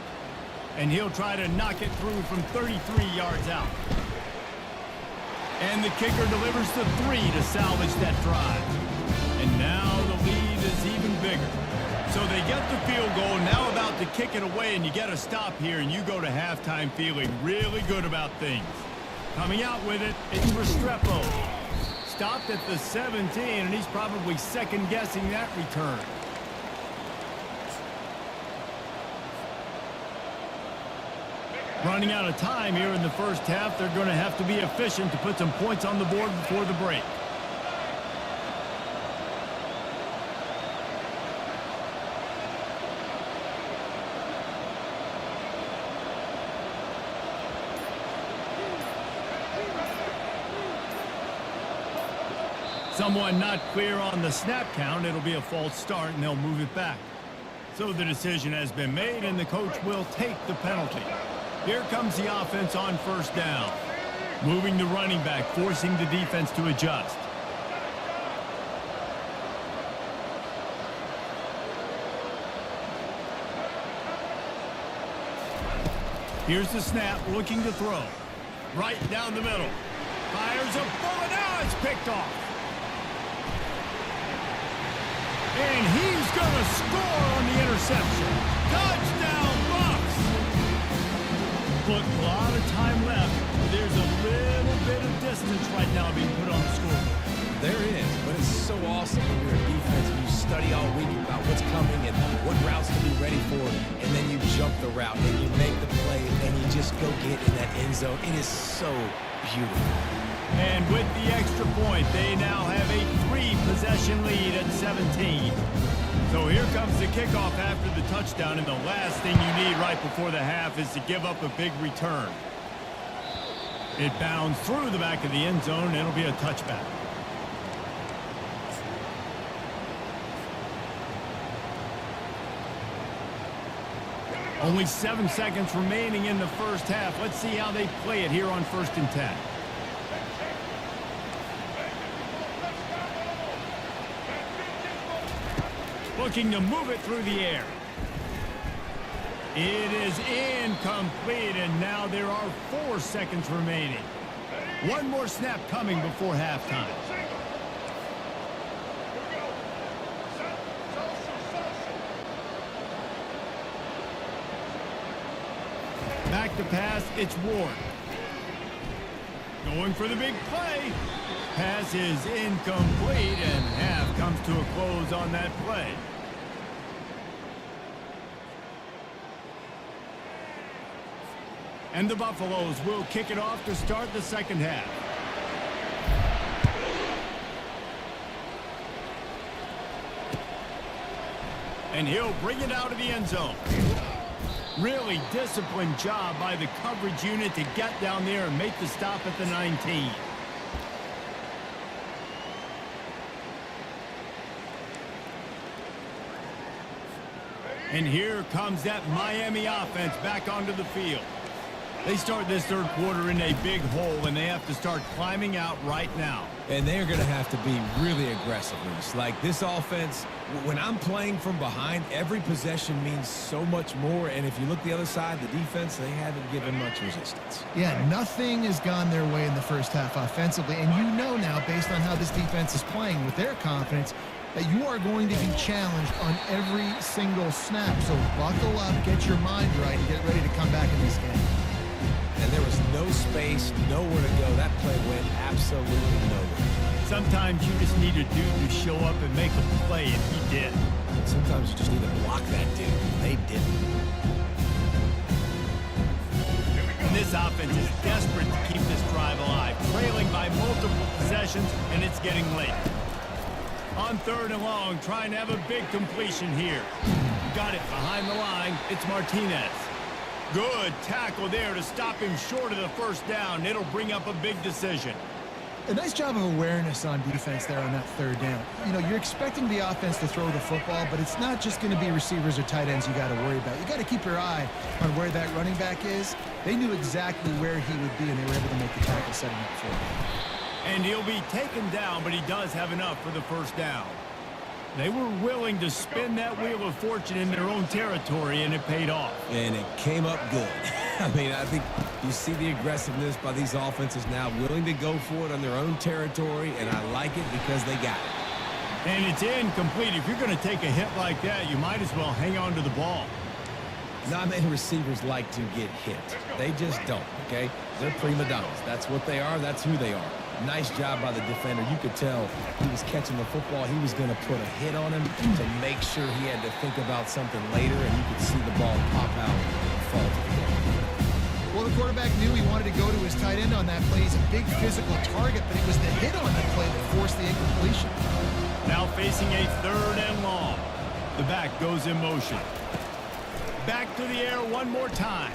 And he'll try to knock it through from 33 yards out. And the kicker delivers the 3 to salvage that drive. And now the lead is even bigger. So they get the field goal, now about to kick it away, and you get a stop here, and you go to halftime feeling really good about things. Coming out with it, it's Restrepo. Stopped at the 17, and he's probably second-guessing that return. Running out of time here in the 1st half, they're going to have to be efficient to put some points on the board before the break. Someone not clear on the snap count. It'll be a false start, and they'll move it back. So the decision has been made, and the coach will take the penalty. Here comes the offense on 1st down. Moving the running back, forcing the defense to adjust. Here's the snap, looking to throw. Right down the middle. Fires a bullet. Now it's picked off. And he's going to score on the interception. Touchdown, Bucs! Look, a lot of time left. There's a little bit of distance right now being put on the scoreboard. There is, but it's so awesome when you're a defense and you study all week about what's coming and what routes to be ready for, and then you jump the route and you make the play and you just go get in that end zone. It is so beautiful. And with the extra point, they now have a 3-possession lead at 17. So here comes the kickoff after the touchdown, and the last thing you need right before the half is to give up a big return. It bounds through the back of the end zone, and it'll be a touchback. Only 7 seconds remaining in the first half. Let's see how they play it here on 1st and 10. Looking to move it through the air. It is incomplete, and now there are 4 seconds remaining. One more snap coming before halftime. Back to pass, it's Ward. Going for the big play. Pass is incomplete, and half comes to a close on that play. And the Buffaloes will kick it off to start the second half. And he'll bring it out of the end zone. Really disciplined job by the coverage unit to get down there and make the stop at the 19. And here comes that Miami offense back onto the field. They start this third quarter in a big hole, and they have to start climbing out right now. And they're going to have to be really aggressive, Reese. Like this offense, when I'm playing from behind, every possession means so much more. And if you look the other side, the defense, they haven't given much resistance. Yeah, nothing has gone their way in the first half offensively. And you know now, based on how this defense is playing with their confidence, that you are going to be challenged on every single snap. So buckle up, get your mind right, and get ready to come back in this game. And there was no space, nowhere to go. That play went absolutely nowhere. Sometimes you just need a dude to show up and make a play, and he did. Sometimes you just need to block that dude. They didn't. And this offense is desperate to keep this drive alive, trailing by multiple possessions, and it's getting late. On 3rd and long, trying to have a big completion here. Got it behind the line. It's Martinez. Good tackle there to stop him short of the first down. It'll bring up a big decision. A nice job of awareness on defense there on that 3rd down. You know, you're expecting the offense to throw the football, but it's not just going to be receivers or tight ends you got to worry about. You got to keep your eye on where that running back is. They knew exactly where he would be, and they were able to make the tackle setting up for him. And he'll be taken down, but he does have enough for the first down. They were willing to spin that wheel of fortune in their own territory, and it paid off. And it came up good. I mean, I think you see the aggressiveness by these offenses now, willing to go for it on their own territory, and I like it because they got it. And it's incomplete. If you're going to take a hit like that, you might as well hang on to the ball. Not many receivers like to get hit. They just don't, okay? They're prima donnas. That's what they are. That's who they are. Nice job by the defender. You could tell he was catching the football. He was going to put a hit on him to make sure he had to think about something later, and you could see the ball pop out and fall to the ground. Well, the quarterback knew he wanted to go to his tight end on that play. He's a big physical target, but it was the hit on that play that forced the incompletion. Now facing a 3rd and long. The back goes in motion. Back to the air one more time.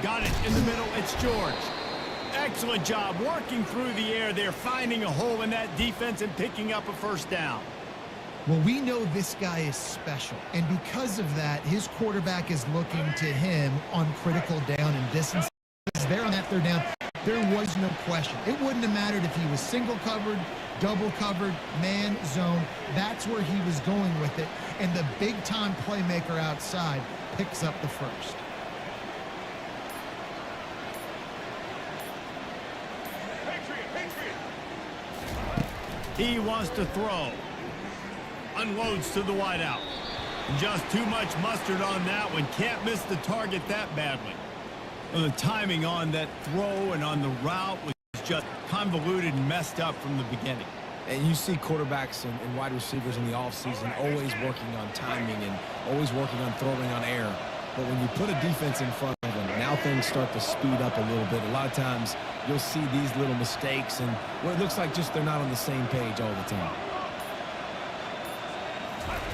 Got it in the middle. It's George. Excellent job working through the air there, finding a hole in that defense and picking up a first down. Well, we know this guy is special, and because of that, his quarterback is looking to him on critical down and distance. There on that 3rd down, there was no question. It wouldn't have mattered if he was single covered, double covered, man, zone. That's where he was going with it, and the big-time playmaker outside picks up the first. He wants to throw. Unloads to the wideout. Just too much mustard on that one. Can't miss the target that badly. Well, the timing on that throw and on the route was just convoluted and messed up from the beginning. And you see quarterbacks and wide receivers in the offseason always working on timing and always working on throwing on air. But when you put a defense in front of them, now things start to speed up a little bit. A lot of times you'll see these little mistakes and what it looks like just they're not on the same page all the time.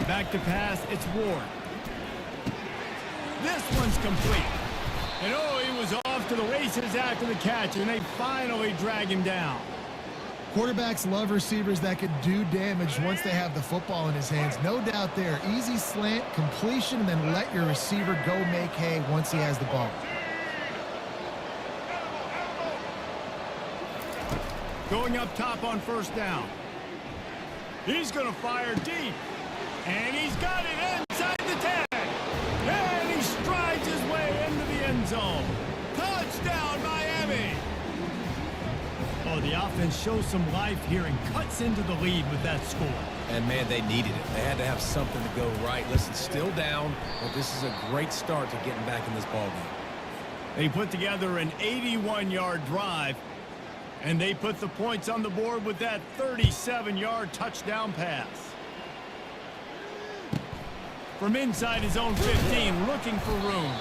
Back to pass, it's Ward. This one's complete. And oh, he was off to the races after the catch, and they finally drag him down. Quarterbacks love receivers that could do damage once they have the football in his hands. No doubt there. Easy slant, completion, and then let your receiver go make hay once he has the ball. Going up top on first down. He's going to fire deep. And he's got it inside the 10. And he strides his way into the end zone. Touchdown, Miami. Oh, the offense shows some life here and cuts into the lead with that score. And, man, they needed it. They had to have something to go right. Listen, still down, but this is a great start to getting back in this ballgame. They put together an 81-yard drive, and they put the points on the board with that 37-yard touchdown pass. From inside his own 15, looking for room.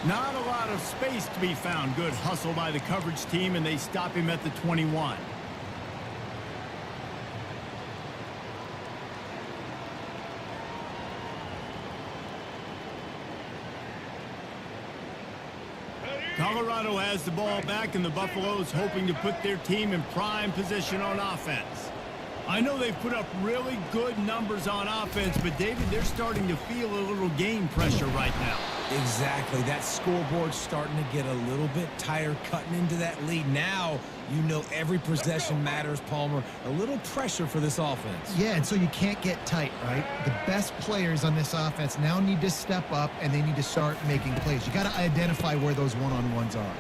Not a lot of space to be found. Good hustle by the coverage team, and they stop him at the 21. Colorado has the ball back, and the Buffaloes hoping to put their team in prime position on offense. I know they've put up really good numbers on offense, but, David, they're starting to feel a little game pressure right now. Exactly. That scoreboard's starting to get a little bit tired cutting into that lead. Now you know every possession matters, Palmer. A little pressure for this offense. Yeah, and so you can't get tight, right? The best players on this offense now need to step up, and they need to start making plays. You got to identify where those one-on-ones are.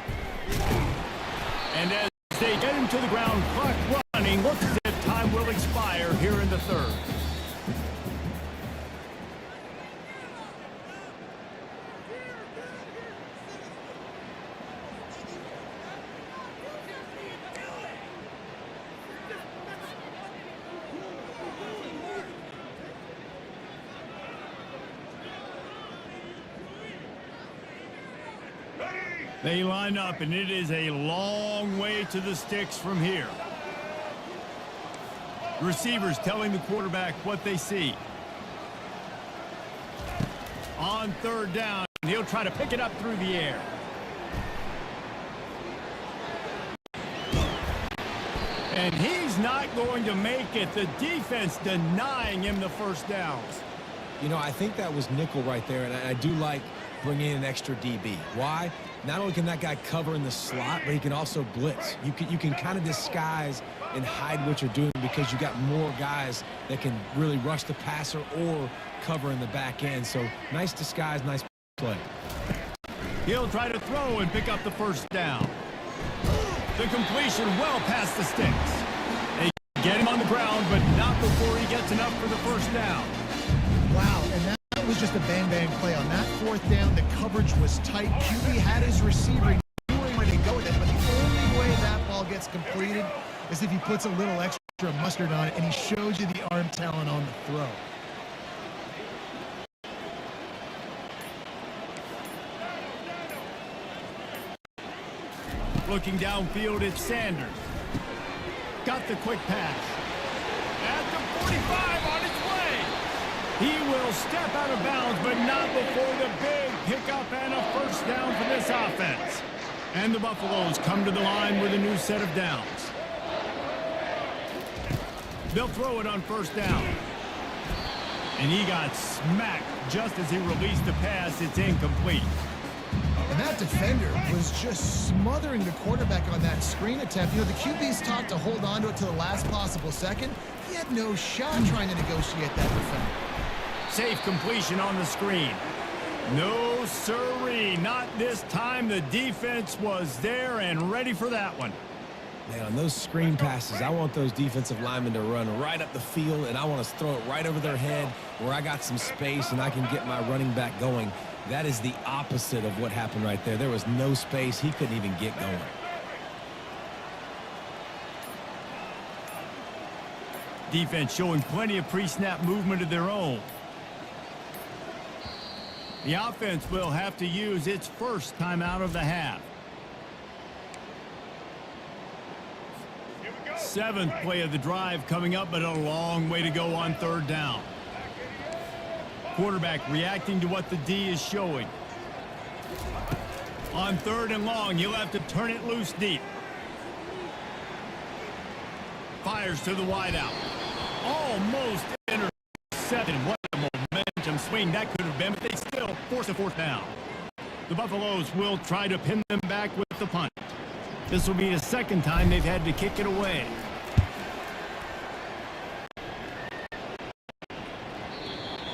And as they get him to the ground, clock running, looks as if time will expire here in the third. They line up, and it is a long way to the sticks from here. Receivers telling the quarterback what they see. On third down, he'll try to pick it up through the air. And he's not going to make it. The defense denying him the first downs. You know, I think that was nickel right there, and I do like bringing in an extra DB. Why? Not only can that guy cover in the slot, but he can also blitz. You can kind of disguise and hide what you're doing because you got more guys that can really rush the passer or cover in the back end. So nice disguise, nice play. He'll try to throw and pick up the first down. The completion well past the sticks. They get him on the ground, but not before he gets enough for the first down. Wow, and that was just a bang-bang play. On that fourth down, the coverage was tight. QB had his receiver. He knew where to go with it, but the only way that ball gets completed is if he puts a little extra mustard on it, and he shows you the arm talent on the throw. Looking downfield, it's Sanders. Got the quick pass. At the 45 on its way. He will step out of bounds, but not before the big pickup and a first down for this offense. And the Buffaloes come to the line with a new set of downs. They'll throw it on first down. And he got smacked just as he released the pass. It's incomplete. And that defender was just smothering the quarterback on that screen attempt. You know, the QB's taught to hold on to it to the last possible second. He had no shot trying to negotiate that defender. Safe completion on the screen. No sirree, not this time. The defense was there and ready for that one. Man, on those screen passes, I want those defensive linemen to run right up the field, and I want to throw it right over their head where I got some space and I can get my running back going. That is the opposite of what happened right there. There was no space. He couldn't even get going. Defense showing plenty of pre-snap movement of their own. The offense will have to use its first timeout of the half. 7th play of the drive coming up, but a long way to go on 3rd down. Quarterback reacting to what the D is showing. On 3rd and long, you'll have to turn it loose deep. Fires to the wideout. Almost intercepted. What a momentum swing that could have been, but they still force a 4th down. The Buffaloes will try to pin them back with the punt. This will be the 2nd time they've had to kick it away.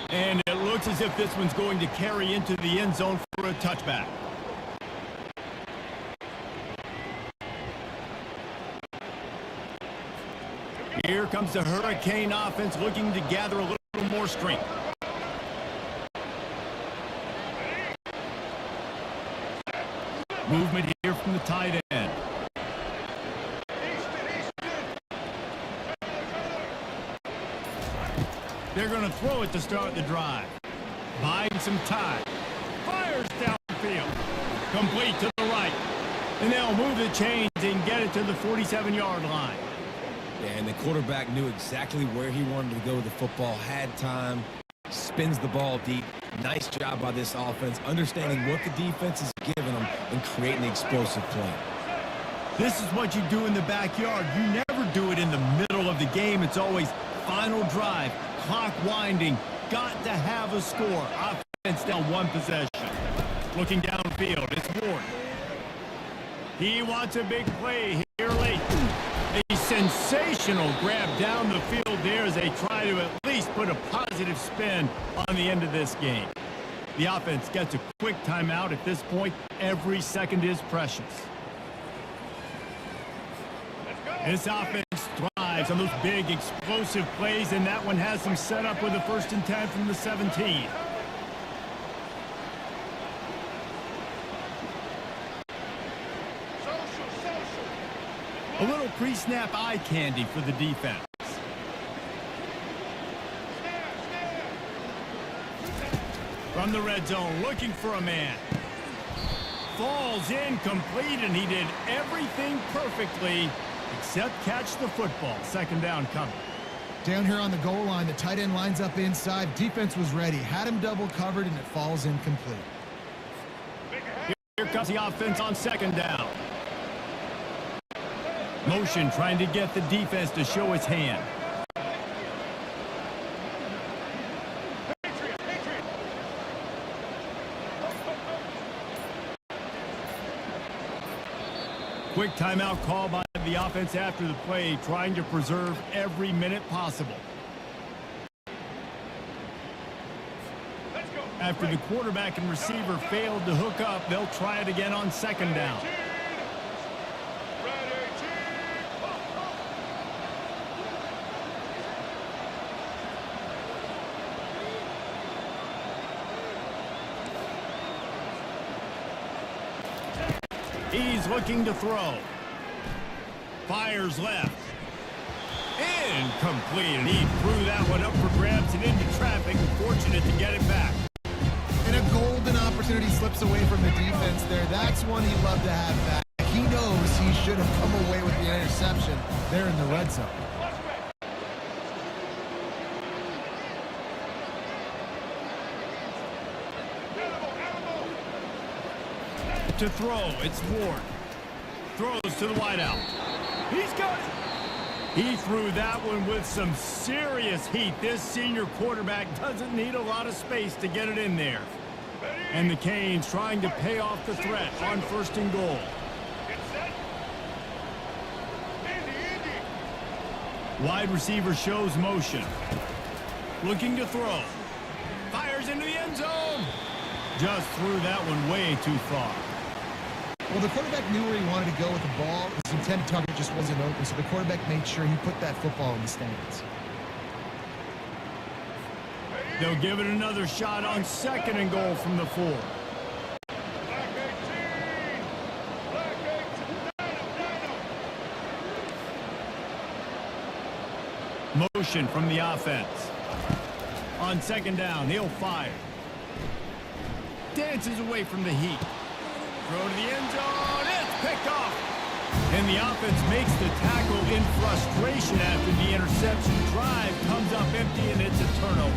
And it looks as if this one's going to carry into the end zone for a touchback. Here comes the Hurricane offense looking to gather a little more strength. Movement here from the tight end. They're going to throw it to start the drive. Buying some time. Fires downfield. Complete to the right. And they'll move the chains and get it to the 47-yard line. Yeah, and the quarterback knew exactly where he wanted to go with the football, had time, spins the ball deep. Nice job by this offense, understanding what the defense is giving them and creating the explosive play. This is what you do in the backyard. You never do it in the middle of the game. It's always final drive, clock winding, got to have a score. Offense down 1 possession. Looking downfield, it's Ward. He wants a big play here late. A sensational grab down the field there as they try to at least put a positive spin on the end of this game. The offense gets a quick timeout at this point. Every second is precious. This offense thrives on those big explosive plays, and that one has them set up with a 1st and 10 from the 17. A little pre-snap eye candy for the defense. From the red zone, looking for a man. Falls incomplete, and he did everything perfectly except catch the football. 2nd down coming. Down here on the goal line, the tight end lines up inside. Defense was ready, had him double covered, and it falls incomplete. Here comes the offense on 2nd down. Motion trying to get the defense to show its hand. Quick timeout call by the offense after the play, trying to preserve every minute possible. After the quarterback and receiver failed to hook up, they'll try it again on 2nd down. He's looking to throw. Fires left. Incomplete. And he threw that one up for grabs and into traffic. Fortunate to get it back. And a golden opportunity slips away from the defense there. That's one he'd love to have back. He knows he should have come away with the interception there in the red zone. To throw, it's Ward. Throws to the wideout. He's got it. He threw that one with some serious heat. This senior quarterback doesn't need a lot of space to get it in there. And the Canes trying to pay off the threat on 1st and goal. Wide receiver shows motion. Looking to throw. Fires into the end zone. Just threw that one way too far. Well, the quarterback knew where he wanted to go with the ball. His intended target just wasn't open, so the quarterback made sure he put that football in the stands. They'll give it another shot on 2nd and goal from the 4. Motion from the offense. On 2nd down, he'll fire. Dances away from the heat. Throw to the end zone. It's picked off. And the offense makes the tackle in frustration after the interception. Drive comes up empty, and it's a turnover.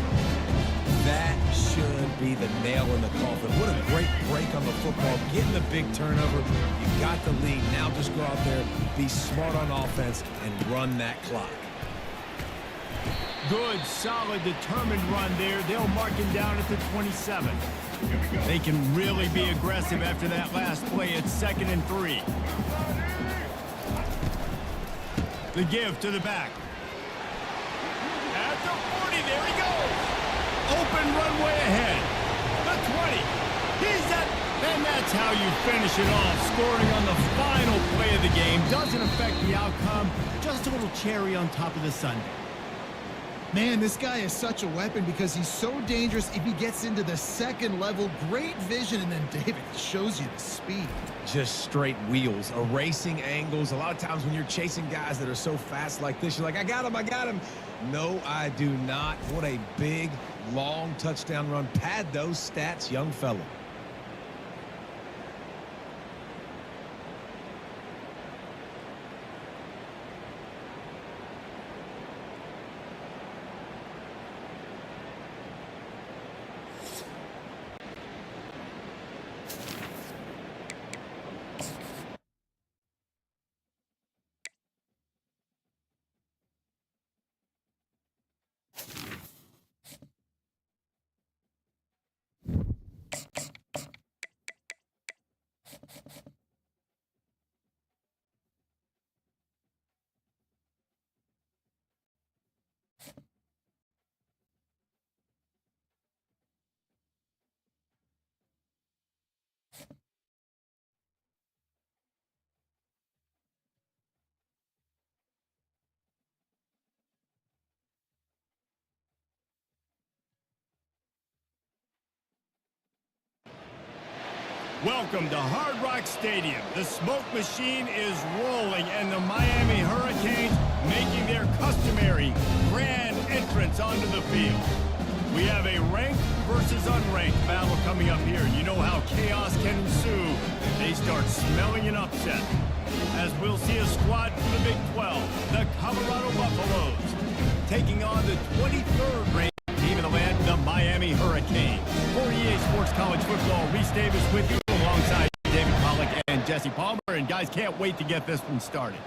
That should be the nail in the coffin. What a great break on the football. Getting the big turnover. You got the lead. Now just go out there, be smart on offense, and run that clock. Good, solid, determined run there. They'll mark him down at the 27. They can really be aggressive after that last play. It's 2nd and 3. The give to the back. At the 40, there he goes. Open runway ahead. The 20. He's at, and that's how you finish it off. Scoring on the final play of the game. Doesn't affect the outcome. Just a little cherry on top of the sundae. Man, this guy is such a weapon because he's so dangerous if he gets into the 2nd level. Great vision, and then David shows you the speed. Just straight wheels, erasing angles. A lot of times when you're chasing guys that are so fast like this, you're like, I got him, I got him. No, I do not. What a big, long touchdown run. Pad those stats, young fella. Welcome to Hard Rock Stadium. The smoke machine is rolling, and the Miami Hurricanes making their customary grand entrance onto the field. We have a ranked versus unranked battle coming up here. You know how chaos can ensue if they start smelling an upset. As we'll see a squad from the Big 12, the Colorado Buffaloes, taking on the 23rd ranked team in the land, the Miami Hurricanes. For EA Sports College Football, Reese Davis with you alongside David Pollack and Jesse Palmer. And guys, can't wait to get this one started.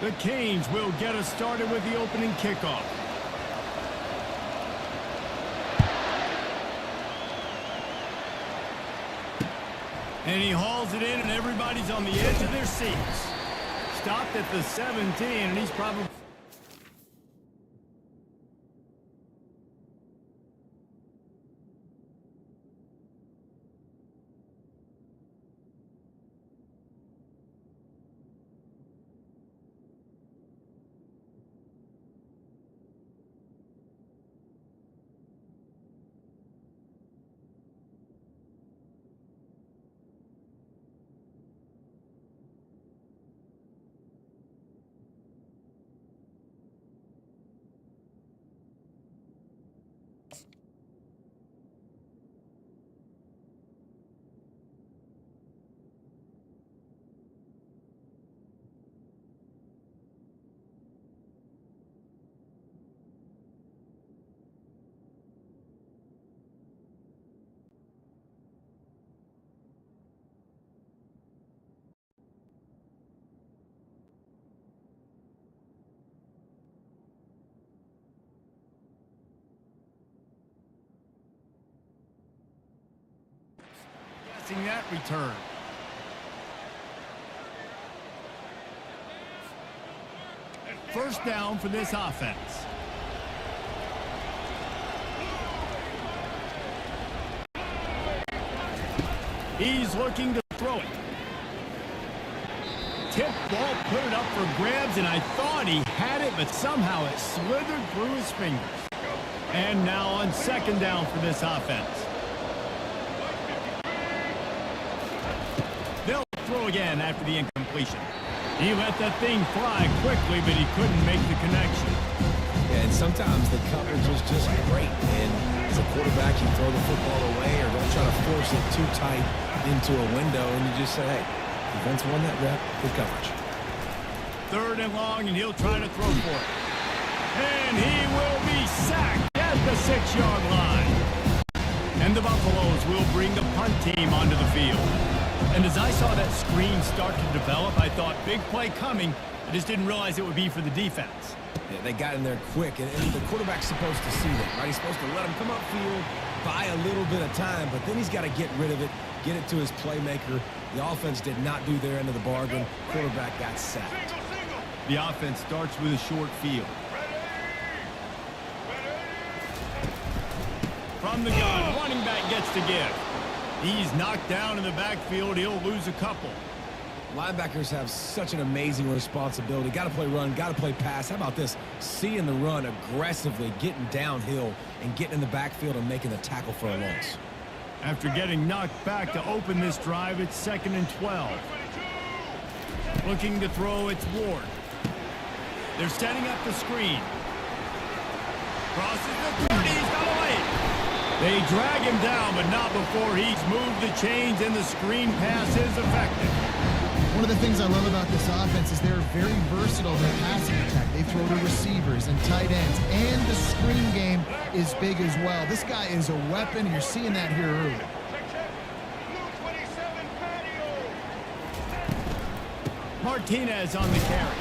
The Canes will get us started with the opening kickoff. And he hauls it in, and everybody's on the edge of their seats. Stopped at the 17, and he's probably... that return. First down for this offense. He's looking to throw it. tip ball, put it up for grabs, and I thought he had it, but somehow it slithered through his fingers. And now on second down for this offense. They'll throw again after the incompletion. He let that thing fly quickly, but he couldn't make the connection. Yeah, and sometimes the coverage is just great. And as a quarterback, you throw the football away or don't try to force it too tight into a window, and you just say, hey, defense won that rep, good coverage. Third and long, and he'll try to throw for it. And he will be sacked at the 6-yard line. And the Buffaloes will bring the punt team onto the field. And as I saw that screen start to develop, I thought, big play coming. I just didn't realize it would be for the defense. Yeah, they got in there quick, and the quarterback's supposed to see that, right? He's supposed to let him come upfield, buy a little bit of time, but then he's got to get rid of it, get it to his playmaker. The offense did not do their end of the bargain. Quarterback got sacked. The offense starts with a short field. From the gun, running back gets to give. He's knocked down in the backfield. He'll lose a couple. Linebackers have such an amazing responsibility. Got to play run, got to play pass. How about this? Seeing the run aggressively, getting downhill, and getting in the backfield and making the tackle for a loss. After getting knocked back to open this drive, it's 2nd and 12. Looking to throw, it's Ward. They're setting up the screen. Crosses the 30, he's got away. They drag him down, but not before he's moved the chains, and the screen pass is effective. One of the things I love about this offense is they're very versatile in their passing attack. They throw to receivers and tight ends, and the screen game is big as well. This guy is a weapon, and you're seeing that here early. Martinez on the carry.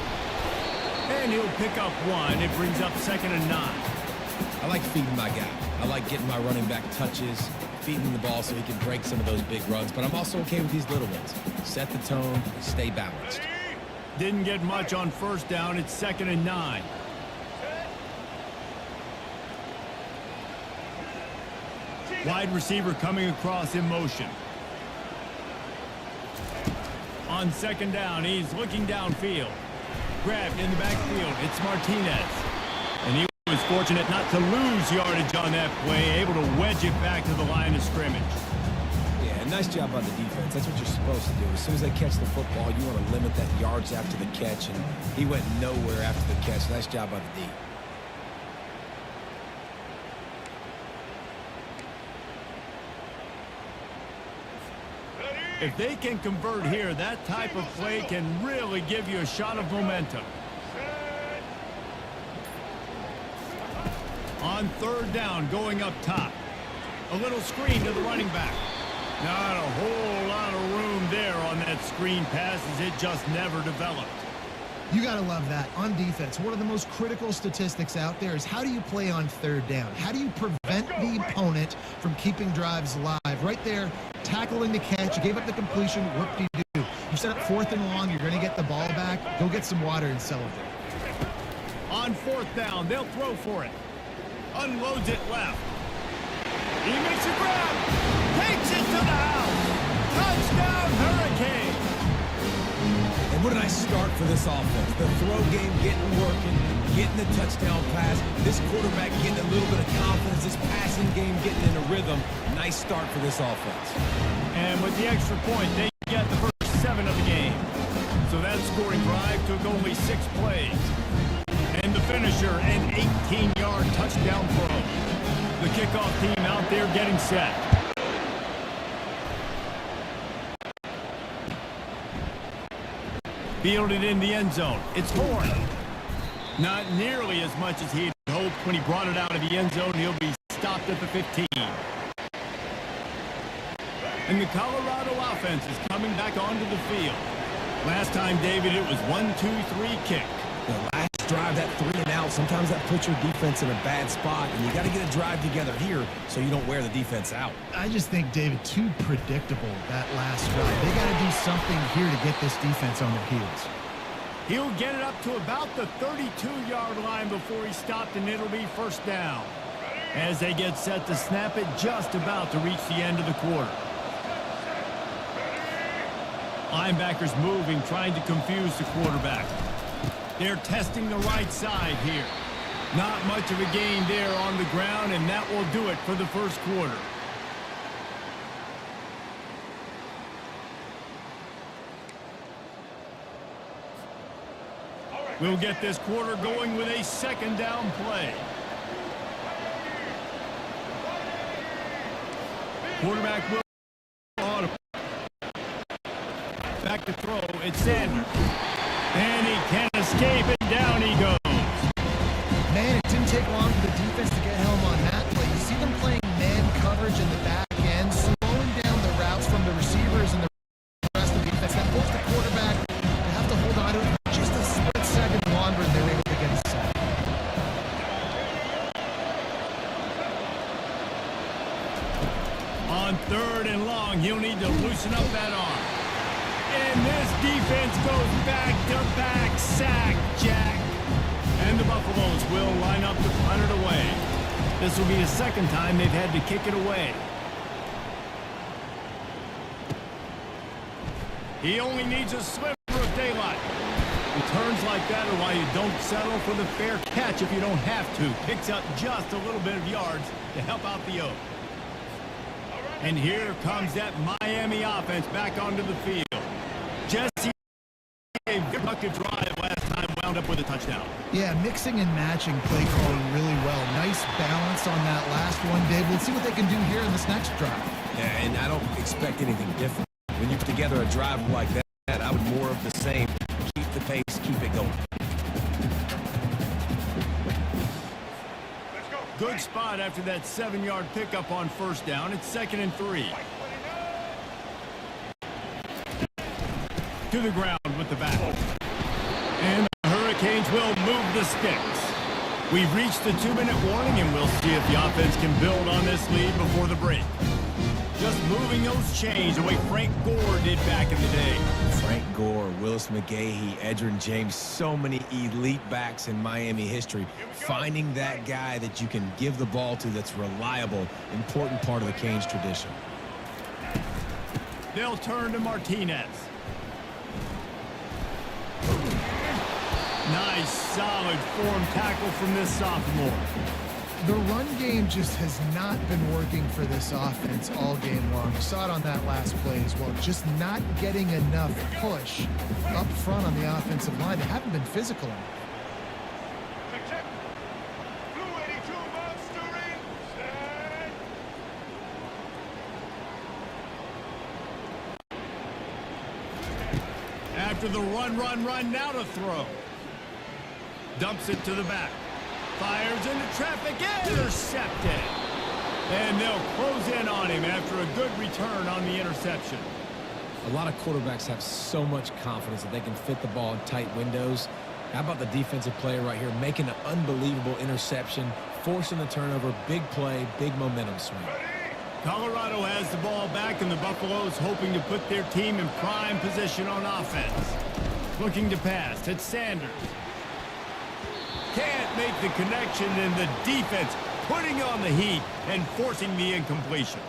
And he'll pick up one. It brings up 2nd and 9. I like feeding my guy. I like getting my running back touches, feeding the ball so he can break some of those big runs, but I'm also okay with these little ones. Set the tone, stay balanced. Didn't get much on first down. It's 2nd and 9. Wide receiver coming across in motion. On 2nd down, he's looking downfield. Grabbed in the backfield. It's Martinez. And he was fortunate not to lose yardage on that play, able to wedge it back to the line of scrimmage. Yeah, nice job by the defense. That's what you're supposed to do. As soon as they catch the football, you want to limit that yards after the catch, and he went nowhere after the catch. Nice job by the D. If they can convert here, that type of play can really give you a shot of momentum. On 3rd down, going up top. A little screen to the running back. Not a whole lot of room there on that screen pass, as it just never developed. You got to love that. On defense, one of the most critical statistics out there is how do you play on 3rd down? How do you prevent the opponent from keeping drives alive? Right there, tackling the catch. You gave up the completion. What do you do? You set up 4th and long. You're going to get the ball back. Go get some water and celebrate. On 4th down, they'll throw for it. Unloads it left. He makes a grab. Takes it to the house. Touchdown, Hurricane. And what a nice start for this offense. The throw game getting working, getting the touchdown pass. This quarterback getting a little bit of confidence. This passing game getting in a rhythm. Nice start for this offense. And with the extra point, they get the first 7 of the game. So that scoring drive took only 6 plays. And the finisher, an 18-yard touchdown throw. The kickoff team out there getting set. Fielded in the end zone. It's Horn. Not nearly as much as he had hoped when he brought it out of the end zone. He'll be stopped at the 15. And the Colorado offense is coming back onto the field. Last time, David, it was 1-2-3 kick. The last drive, that 3 and out, sometimes that puts your defense in a bad spot, and you got to get a drive together here so you don't wear the defense out. I just think, David, too predictable that last drive. They got to do something here to get this defense on their heels. He'll get it up to about the 32-yard line before he's stopped, and it'll be 1st down. As they get set to snap it, just about to reach the end of the quarter. Linebackers moving, trying to confuse the quarterback. They're testing the right side here. Not much of a gain there on the ground, and that will do it for the first quarter. We'll get this quarter going with a second down play. Quarterback will on. Back to throw. It's Sanders. And he can't escape it. Down he goes. Man, it didn't take long for the defense to get home on that play. You see them playing man coverage in the back end, slowing down the routes from the receivers and the rest of the defense. That forced the quarterback to have to hold on to it just a split second longer, and they were able to get a sack. On 3rd and long, he'll need to loosen up that arm. And this defense goes back-to-back sack, Jack. And the Buffaloes will line up to punt it away. This will be the second time they've had to kick it away. He only needs a sliver of daylight. Returns like that are why you don't settle for the fair catch if you don't have to. Picks up just a little bit of yards to help out the Oaks. And here comes that Miami offense back onto the field. Jesse, a productive drive last time, wound up with a touchdown. Yeah, mixing and matching play calling really well. Nice balance on that last one, Dave. Let's see what they can do here in this next drive. Yeah, and I don't expect anything different. When you put together a drive like that, I would more of the same. Keep the pace, keep it going. Good spot after that 7-yard pickup on first down. It's 2nd and 3. To the ground with the back. And the Hurricanes will move the sticks. We've reached the 2-minute warning, and we'll see if the offense can build on this lead before the break. Just moving those chains the way Frank Gore did back in the day. Frank Gore, Willis McGahee, Edgerrin James, so many elite backs in Miami history. Finding that guy that you can give the ball to that's reliable, important part of the Canes tradition. They'll turn to Martinez. Nice, solid form tackle from this sophomore. The run game just has not been working for this offense all game long. You saw it on that last play as well. Just not getting enough push up front on the offensive line. They haven't been physical enough. After the run, now to throw. Dumps it to the back. Fires into traffic, intercepted. And they'll close in on him after a good return on the interception. A lot of quarterbacks have so much confidence that they can fit the ball in tight windows. How about the defensive player right here making an unbelievable interception, forcing the turnover, big play, big momentum swing. Colorado has the ball back, and the Buffaloes hoping to put their team in prime position on offense. Looking to pass. It's Sanders. Can't make the connection, and the defense putting on the heat and forcing the incompletion.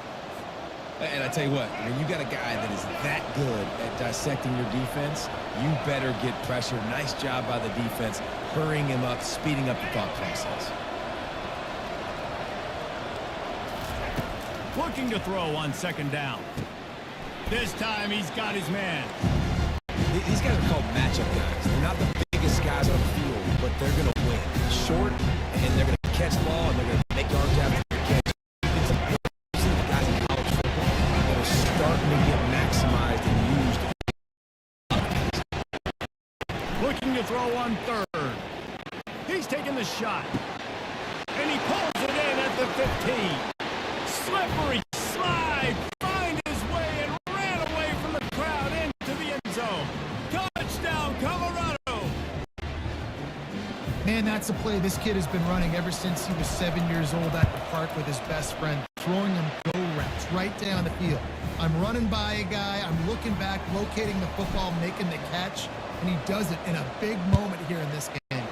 And I tell you what, when you got a guy that is that good at dissecting your defense, you better get pressure. Nice job by the defense, hurrying him up, speeding up the thought process. Looking to throw on 2nd down. This time he's got his man. These guys are called matchup guys. They're not the biggest guys on the field, but they're going to win. Short, and they're going to catch the ball, and they're going to make yards after the catch. It's the guys in college football that are starting to get maximized and used. Looking to throw on 3rd. He's taking the shot. And he pulls it in at the 15. Slippery slide. Find his way and ran away from the crowd into the end zone. Touchdown, Colorado. Man, that's a play this kid has been running ever since he was 7 years old at the park with his best friend, throwing him go routes right down the field. I'm running by a guy, I'm looking back, locating the football, making the catch, and he does it in a big moment here in this game.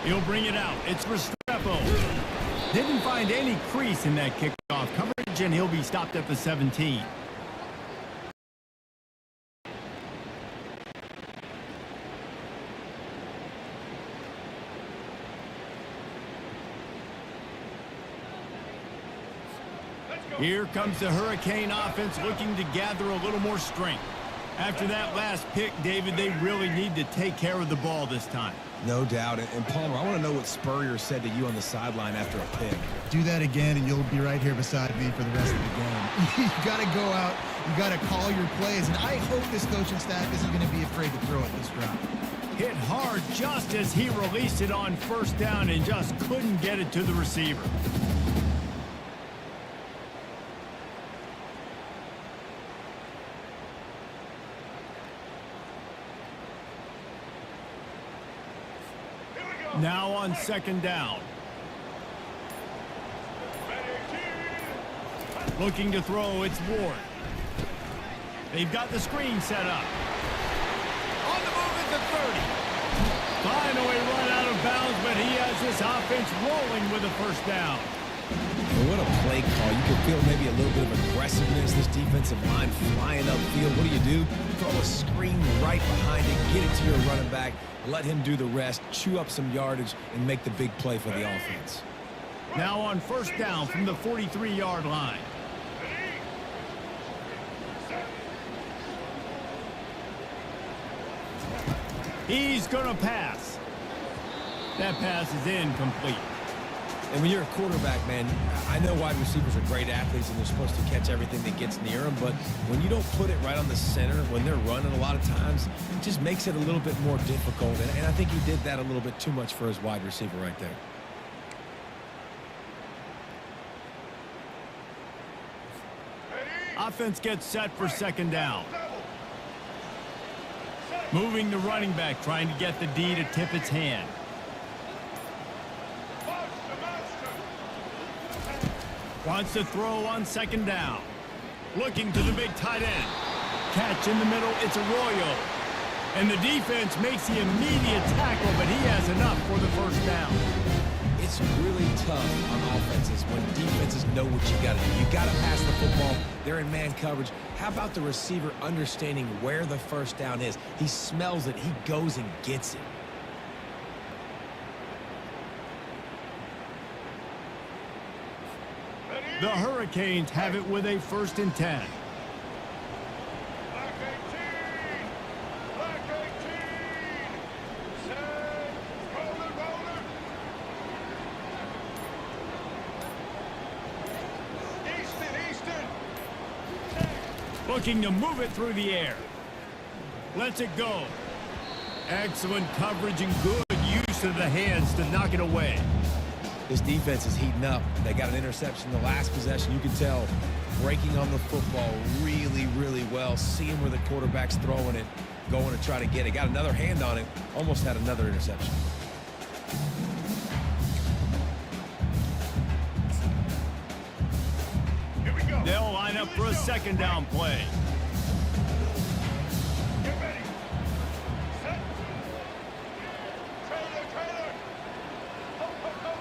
He'll bring it out. It's Restrepo. Didn't find any crease in that kickoff. Coverage coverage, and he'll be stopped at the 17. Here comes the Hurricane offense looking to gather a little more strength. After that last pick, David, they really need to take care of the ball this time. No doubt. And Palmer, I want to know what Spurrier said to you on the sideline after a pick. Do that again, and you'll be right here beside me for the rest of the game. You got to go out. You got to call your plays, and I hope this coaching staff isn't going to be afraid to throw it this route. Hit hard just as he released it on first down and just couldn't get it to the receiver. Now on second down. Looking to throw, it's Ward. They've got the screen set up. On the move at the 30. Finally run out of bounds, but he has this offense rolling with a first down. And what a play call. You can feel maybe a little bit of aggressiveness, this defensive line flying upfield. What do? Throw a screen right behind it, get it to your running back, let him do the rest, chew up some yardage, and make the big play for the offense. Now on first down from the 43-yard line. He's going to pass. That pass is incomplete. And when you're a quarterback, man, I know wide receivers are great athletes and they're supposed to catch everything that gets near them, but when you don't put it right on the center, when they're running a lot of times, it just makes it a little bit more difficult. And I think he did that a little bit too much for his wide receiver right there. Offense gets set for second down. Moving the running back, trying to get the D to tip its hand. Wants to throw on second down. Looking to the big tight end. Catch in the middle, it's Arroyo. And the defense makes the immediate tackle, but he has enough for the first down. It's really tough on offenses when defenses know what you got to do. You got to pass the football. They're in man coverage. How about the receiver understanding where the first down is? He smells it. He goes and gets it. The Hurricanes have it with a 1st and 10. Looking to move it through the air. Lets it go. Excellent coverage and good use of the hands to knock it away. This defense is heating up. They got an interception the last possession. You can tell breaking on the football really, really well. Seeing where the quarterback's throwing it, going to try to get it. Got another hand on it. Almost had another interception. Here we go. They'll line up for a second down play. Get ready. Set. Trailer. Ho. Time.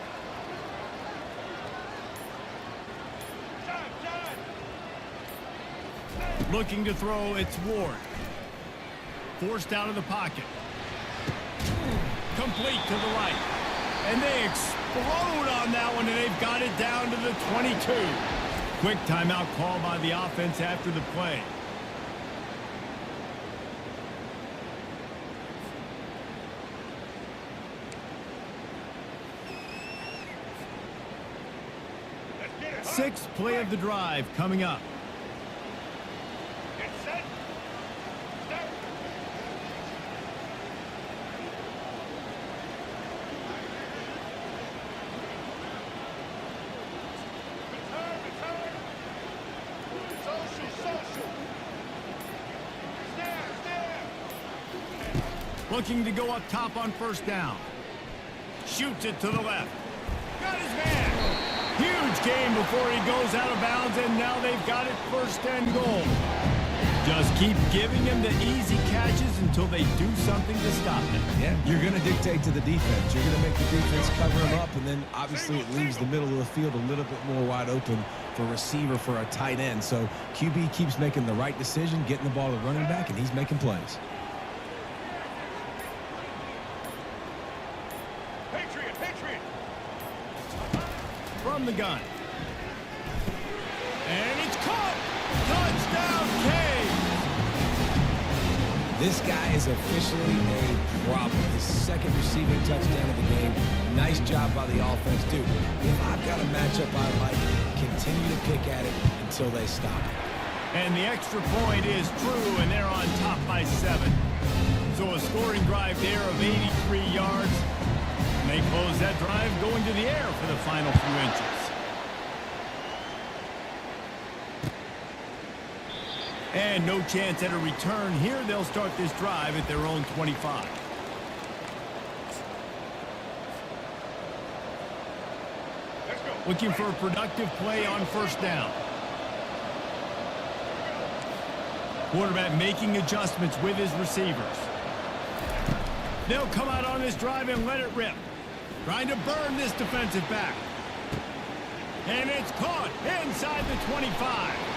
Looking to throw, it's Ward. Forced out of the pocket. Complete to the right. And they explode on that one, and they've got it down to the 22. Quick timeout call by the offense after the play. Sixth play of the drive coming up. Get set. Start. Return. Social. Stand. Looking to go up top on first down. Shoots it to the left. Got his man. Huge gain before he goes out of bounds, and now they've got it 1st and goal. Just keep giving him the easy catches until they do something to stop it. Yeah, you're going to dictate to the defense. You're going to make the defense cover him up, and then obviously it leaves the middle of the field a little bit more wide open for a receiver for a tight end. So QB keeps making the right decision, getting the ball to the running back, and he's making plays. Patriot. From the gun. And it's caught. Touchdown, Cavs. This guy is officially a problem. His second receiving touchdown of the game. Nice job by the offense, dude. If I've got a matchup I like, continue to pick at it until they stop it. And the extra point is true, and they're on top by 7. So a scoring drive there of 83 yards. And they close that drive going to the air for the final few inches. And no chance at a return here. They'll start this drive at their own 25. Let's go. Looking for a productive play on first down. Quarterback making adjustments with his receivers. They'll come out on this drive and let it rip. Trying to burn this defensive back. And it's caught inside the 25.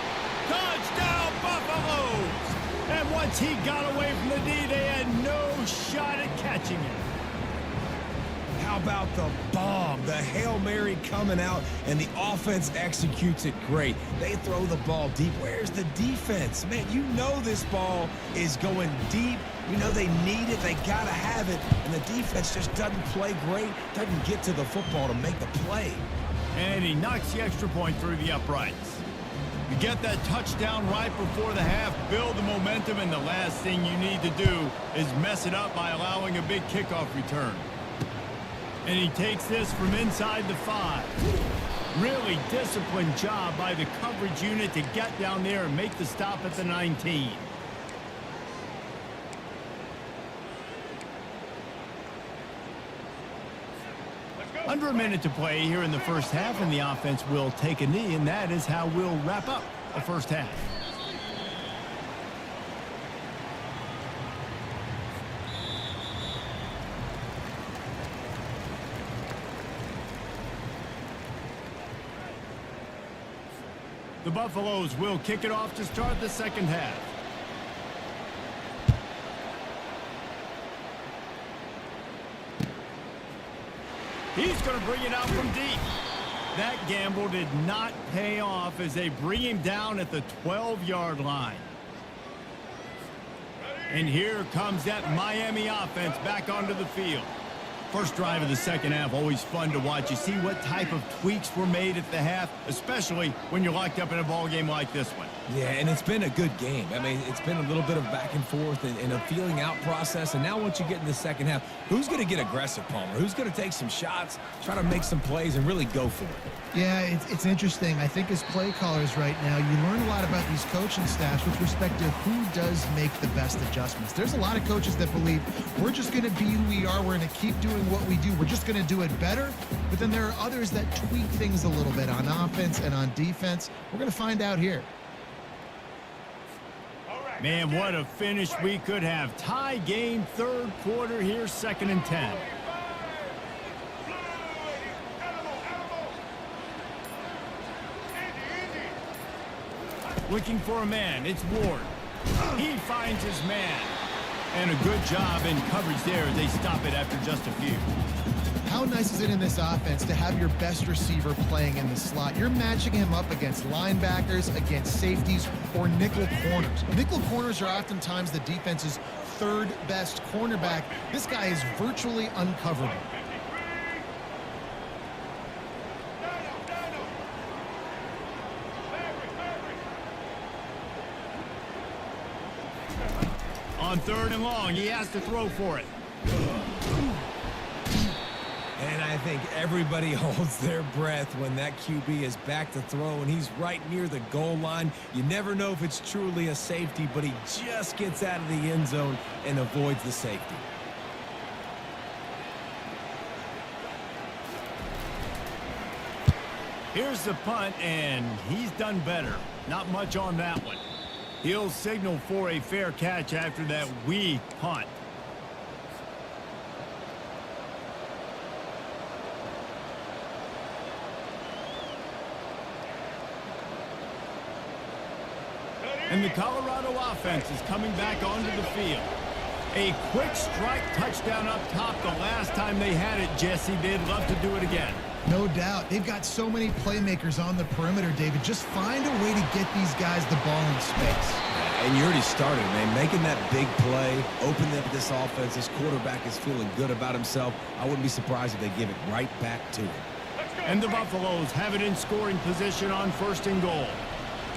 Touchdown, Buffaloes! And once he got away from the D, they had no shot at catching him. How about the bomb? The Hail Mary coming out, and the offense executes it great. They throw the ball deep. Where's the defense? Man, you know this ball is going deep. You know they need it. They got to have it. And the defense just doesn't play great, doesn't get to the football to make the play. And he knocks the extra point through the uprights. You get that touchdown right before the half, build the momentum, and the last thing you need to do is mess it up by allowing a big kickoff return. And he takes this from inside the 5. Really disciplined job by the coverage unit to get down there and make the stop at the 19. Under a minute to play here in the first half, and the offense will take a knee, and that is how we'll wrap up the first half. The Buffaloes will kick it off to start the second half. He's going to bring it out from deep. That gamble did not pay off as they bring him down at the 12-yard line. And here comes that Miami offense back onto the field. First drive of the second half, always fun to watch. You see what type of tweaks were made at the half, especially when you're locked up in a ball game like this one. Yeah, and it's been a good game. I mean, it's been a little bit of back and forth and a feeling out process. And now once you get in the second half, who's going to get aggressive, Palmer? Who's going to take some shots, try to make some plays, and really go for it? Yeah, it's interesting. I think as play callers right now, you learn a lot about these coaching staffs with respect to who does make the best adjustments. There's a lot of coaches that believe we're just going to be who we are. We're going to keep doing what we do. We're just going to do it better. But then there are others that tweak things a little bit on offense and on defense. We're going to find out here. Man, what a finish we could have. Tie game, third quarter here, 2nd and 10. Looking for a man. It's Ward. He finds his man. And a good job in coverage there as they stop it after just a few. How nice is it in this offense to have your best receiver playing in the slot? You're matching him up against linebackers, against safeties, or nickel corners. Nickel corners are oftentimes the defense's third best cornerback. This guy is virtually uncoverable. On 3rd and long, he has to throw for it. And I think everybody holds their breath when that QB is back to throw and he's right near the goal line. You never know if it's truly a safety, but he just gets out of the end zone and avoids the safety. Here's the punt, and he's done better. Not much on that one. He'll signal for a fair catch after that weak punt. And the Colorado offense is coming back onto the field. A quick strike touchdown up top the last time they had it, Jesse. They'd love to do it again. No doubt. They've got so many playmakers on the perimeter, David. Just find a way to get these guys the ball in space. And you already started, man. Making that big play, opening up this offense. This quarterback is feeling good about himself. I wouldn't be surprised if they give it right back to him. And the Buffaloes have it in scoring position on 1st and goal.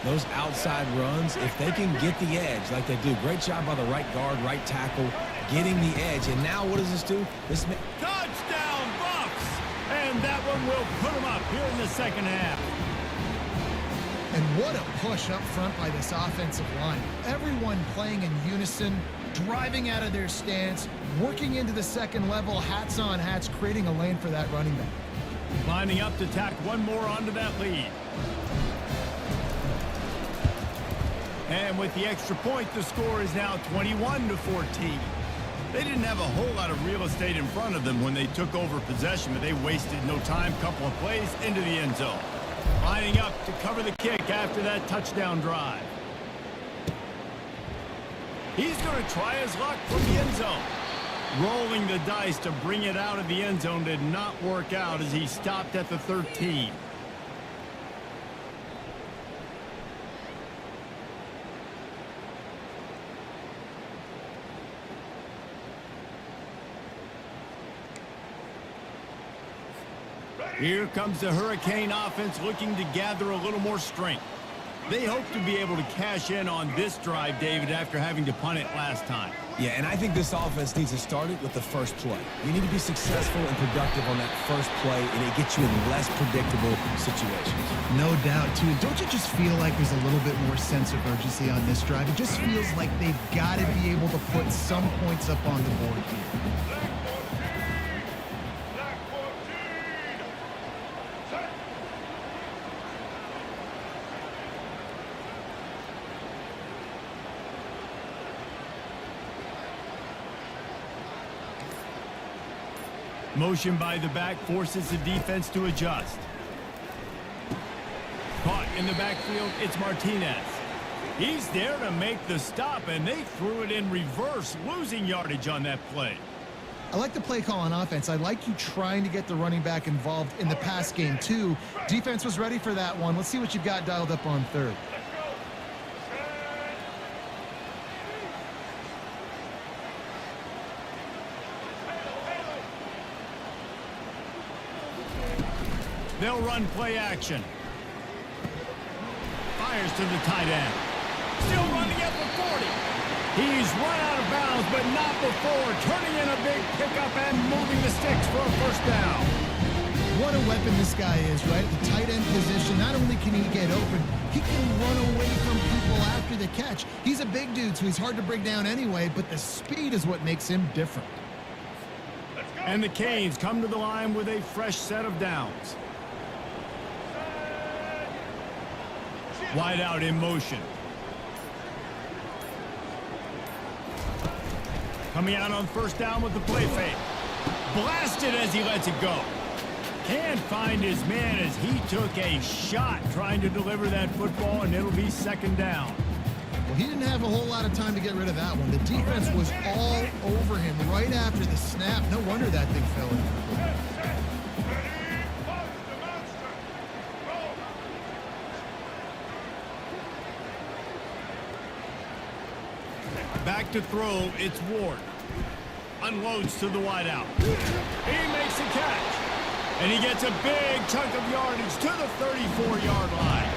Those outside runs, if they can get the edge like they do, great job by the right guard, right tackle, getting the edge. And now what does this do? Touchdown, Bucks! And that one will put them up here in the second half. And what a push up front by this offensive line. Everyone playing in unison, driving out of their stance, working into the second level, hats on hats, creating a lane for that running back. Lining up to tack one more onto that lead. And with the extra point, the score is now 21-14. They didn't have a whole lot of real estate in front of them when they took over possession, but they wasted no time. Couple of plays into the end zone. Lining up to cover the kick after that touchdown drive. He's going to try his luck from the end zone. Rolling the dice to bring it out of the end zone did not work out as he stopped at the 13. Here comes the Hurricane offense looking to gather a little more strength. They hope to be able to cash in on this drive, David, after having to punt it last time. Yeah, and I think this offense needs to start it with the first play. You need to be successful and productive on that first play, and it gets you in less predictable situations. No doubt, too. Don't you just feel like there's a little bit more sense of urgency on this drive? It just feels like they've got to be able to put some points up on the board here. Motion by the back forces the defense to adjust. Caught in the backfield, it's Martinez. He's there to make the stop, and they threw it in reverse, losing yardage on that play. I like the play call on offense. I like you trying to get the running back involved in the pass game, too. Defense was ready for that one. Let's see what you've got dialed up on third. They'll run play action. Fires to the tight end. Still running at the 40. He's run out of bounds, but not before turning in a big pickup and moving the sticks for a first down. What a weapon this guy is, right? The tight end position, not only can he get open, he can run away from people after the catch. He's a big dude, so he's hard to bring down anyway, but the speed is what makes him different. And the Canes come to the line with a fresh set of downs. Wide out in motion. Coming out on first down with the play fake. Blasted as he lets it go. Can't find his man as he took a shot trying to deliver that football, and it'll be second down. Well, he didn't have a whole lot of time to get rid of that one. The defense was all over him right after the snap. No wonder that thing fell in. Back to throw, it's Ward. Unloads to the wideout. He makes a catch. And he gets a big chunk of yardage to the 34-yard line.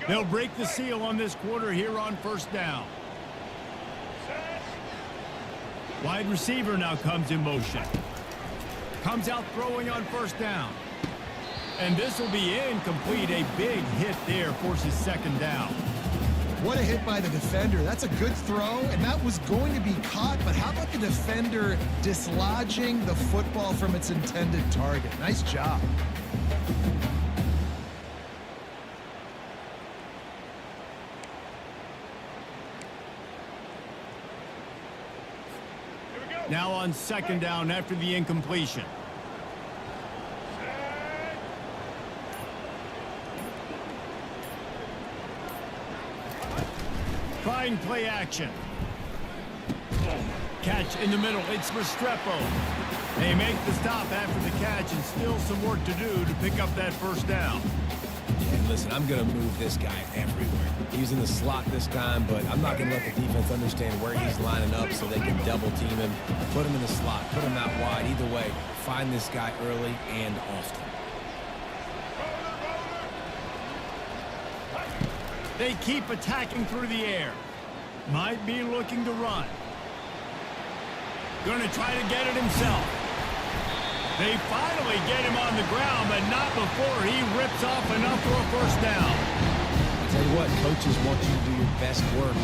They'll break the seal on this quarter here on first down. Wide receiver now comes in motion. Comes out throwing on first down. And this will be incomplete. A big hit there forces second down. What a hit by the defender. That's a good throw, and that was going to be caught, but how about the defender dislodging the football from its intended target? Nice job. Now on second down after the incompletion. Trying play action. Catch in the middle. It's Restrepo. They make the stop after the catch and still some work to do to pick up that first down. Yeah, and listen, I'm going to move this guy everywhere. He's in the slot this time, but I'm not going to let the defense understand where he's lining up so they can double team him. Put him in the slot, put him out wide. Either way, find this guy early and often. They keep attacking through the air. Might be looking to run. Going to try to get it himself. They finally get him on the ground, but not before he rips off enough for a first down. I tell you what, coaches want you to do your best work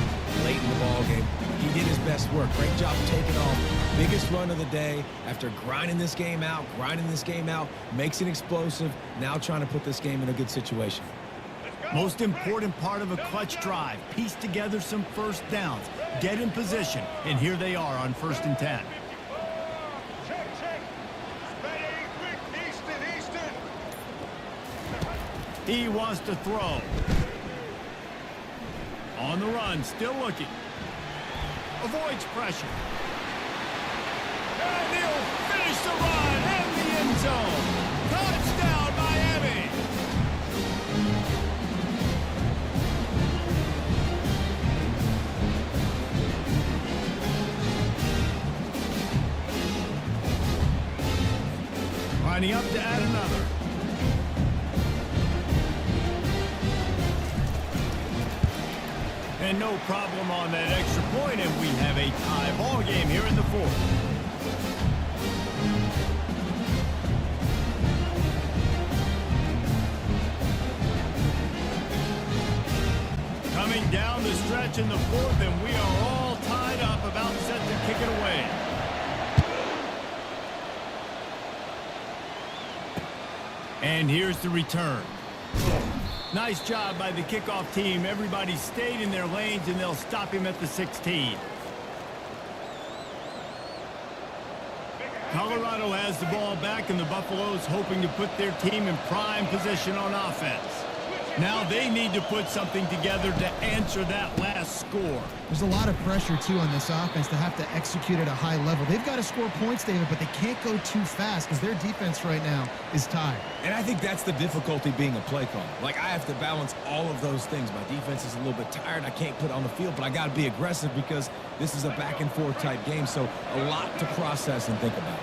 late in the ball game. He did his best work. Great job taking off. Biggest run of the day after grinding this game out, makes it explosive. Now trying to put this game in a good situation. Most important part of a clutch drive. Piece together some first downs. Get in position. And here they are on 1st and 10. Check. Ready, quick, Easton. He wants to throw. On the run, still looking. Avoids pressure. And he'll finish the run in the end zone. Touchdown, Miami. Lining up to add another. And no problem on that extra point, and we have a tie ball game here in the 4th. Coming down the stretch in the 4th, and we are all tied up, about set to kick it away. And here's the return. Nice job by the kickoff team. Everybody stayed in their lanes, and they'll stop him at the 16. Colorado has the ball back, and the Buffaloes hoping to put their team in prime position on offense. Now they need to put something together to answer that last score. There's a lot of pressure, too, on this offense to have to execute at a high level. They've got to score points, David, but they can't go too fast because their defense right now is tired. And I think that's the difficulty being a play caller. Like, I have to balance all of those things. My defense is a little bit tired. I can't put it on the field, but I got to be aggressive because this is a back-and-forth type game, so a lot to process and think about.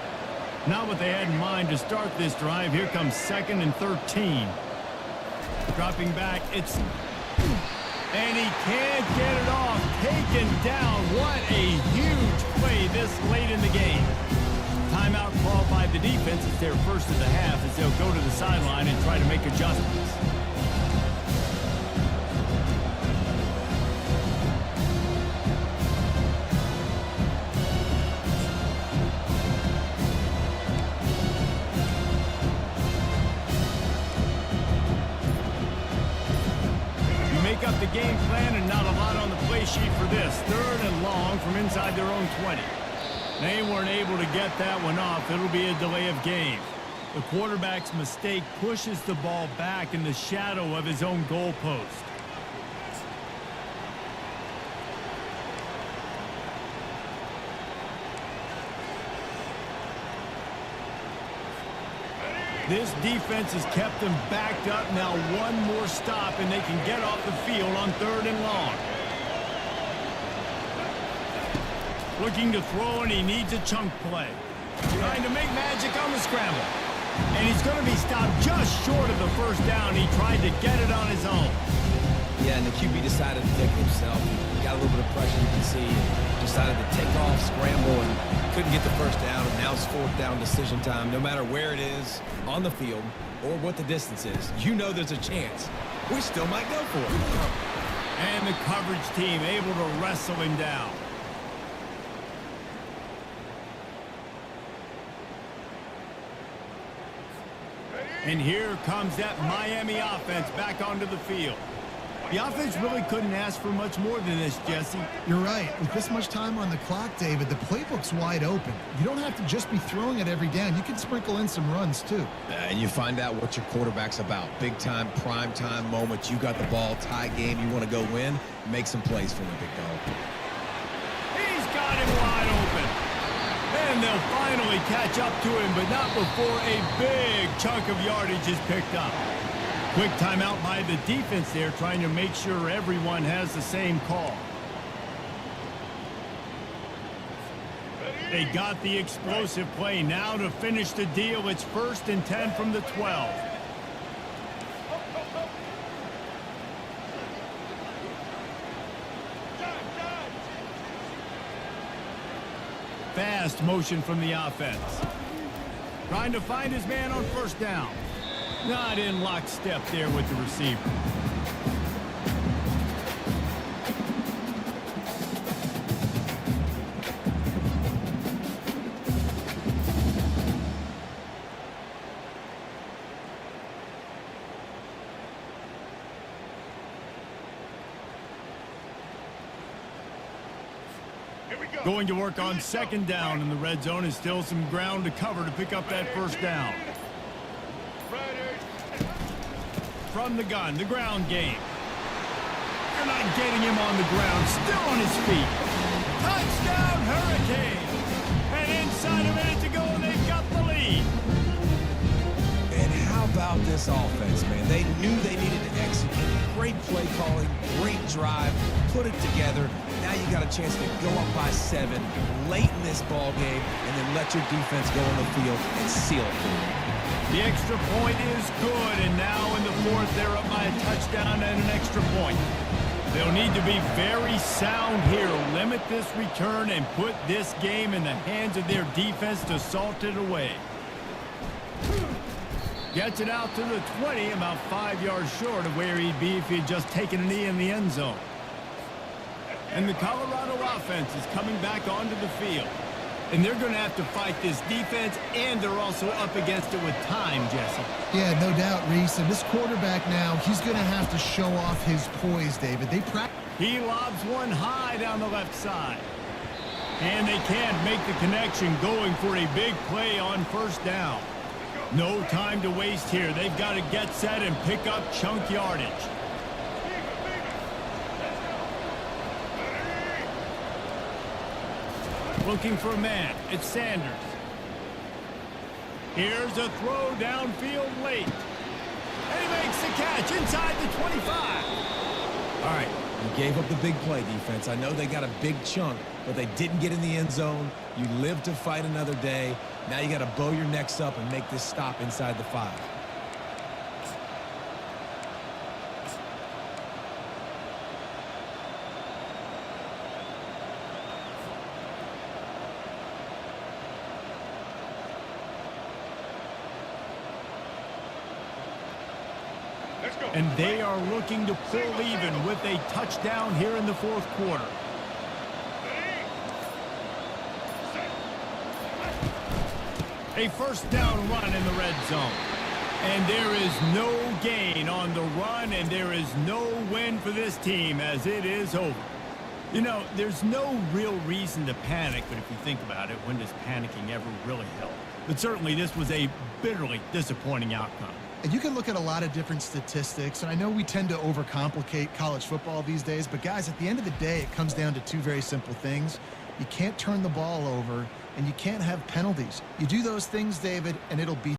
Not what they had in mind to start this drive. Here comes 2nd and 13. Dropping back, and he can't get it off. Taken down. What a huge play this late in the game. Timeout called by the defense. It's their first of the half as they'll go to the sideline and try to make adjustments. Up the game plan and not a lot on the play sheet for this. 3rd and long from inside their own 20. They weren't able to get that one off. It'll be a delay of game. The quarterback's mistake pushes the ball back in the shadow of his own goalpost. This defense has kept them backed up. Now one more stop, and they can get off the field on 3rd and long. Looking to throw, and he needs a chunk play. Trying to make magic on the scramble. And he's going to be stopped just short of the first down. He tried to get it on his own. Yeah, and the QB decided to take it himself. He got a little bit of pressure, you can see. Just decided to take off, scramble, and couldn't get the first down. And now it's fourth down decision time. No matter where it is on the field or what the distance is, you know there's a chance we still might go for it. And the coverage team able to wrestle him down. And here comes that Miami offense back onto the field. The offense really couldn't ask for much more than this, Jesse. You're right. With this much time on the clock, David, the playbook's wide open. You don't have to just be throwing it every down. You can sprinkle in some runs, too. And you find out what your quarterback's about. Big-time, prime-time moments. You got the ball, tie game, you want to go win, make some plays for the big dog. He's got him wide open. And they'll finally catch up to him, but not before a big chunk of yardage is picked up. Quick timeout by the defense there, trying to make sure everyone has the same call. They got the explosive play. Now to finish the deal, it's 1st and 10 from the 12. Fast motion from the offense. Trying to find his man on first down. Not in lockstep there with the receiver. Going to work on second down in the red zone, and still some ground to cover to pick up that first down. From the gun, the ground game. They're not getting him on the ground, still on his feet. Touchdown, Hurricane! And inside a minute to go, and they've got the lead. And how about this offense, man? They knew they needed to execute. Great play calling, great drive, put it together. Now you got a chance to go up by 7 late in this ball game and then let your defense go on the field and seal it for you. The extra point is good, and now in the 4th, they're up by a touchdown and an extra point. They'll need to be very sound here, limit this return, and put this game in the hands of their defense to salt it away. Gets it out to the 20, about 5 yards short of where he'd be if he'd just taken a knee in the end zone. And the Colorado offense is coming back onto the field. And they're going to have to fight this defense, and they're also up against it with time, Jesse. Yeah, no doubt, Reese. And this quarterback now, he's going to have to show off his poise, David. He lobs one high down the left side. And they can't make the connection, going for a big play on first down. No time to waste here. They've got to get set and pick up chunk yardage. Looking for a man. It's Sanders. Here's a throw downfield late. And he makes the catch inside the 25. All right, you gave up the big play, defense. I know they got a big chunk, but they didn't get in the end zone. You live to fight another day. Now you got to bow your necks up and make this stop inside the 5. And they are looking to pull even with a touchdown here in the 4th quarter. A first down run in the red zone. And there is no gain on the run, and there is no win for this team as it is over. You know, there's no real reason to panic, but if you think about it, when does panicking ever really help? But certainly this was a bitterly disappointing outcome. And you can look at a lot of different statistics, and I know we tend to overcomplicate college football these days, but guys, at the end of the day, it comes down to 2 very simple things. You can't turn the ball over, and you can't have penalties. You do those things, David, and it'll be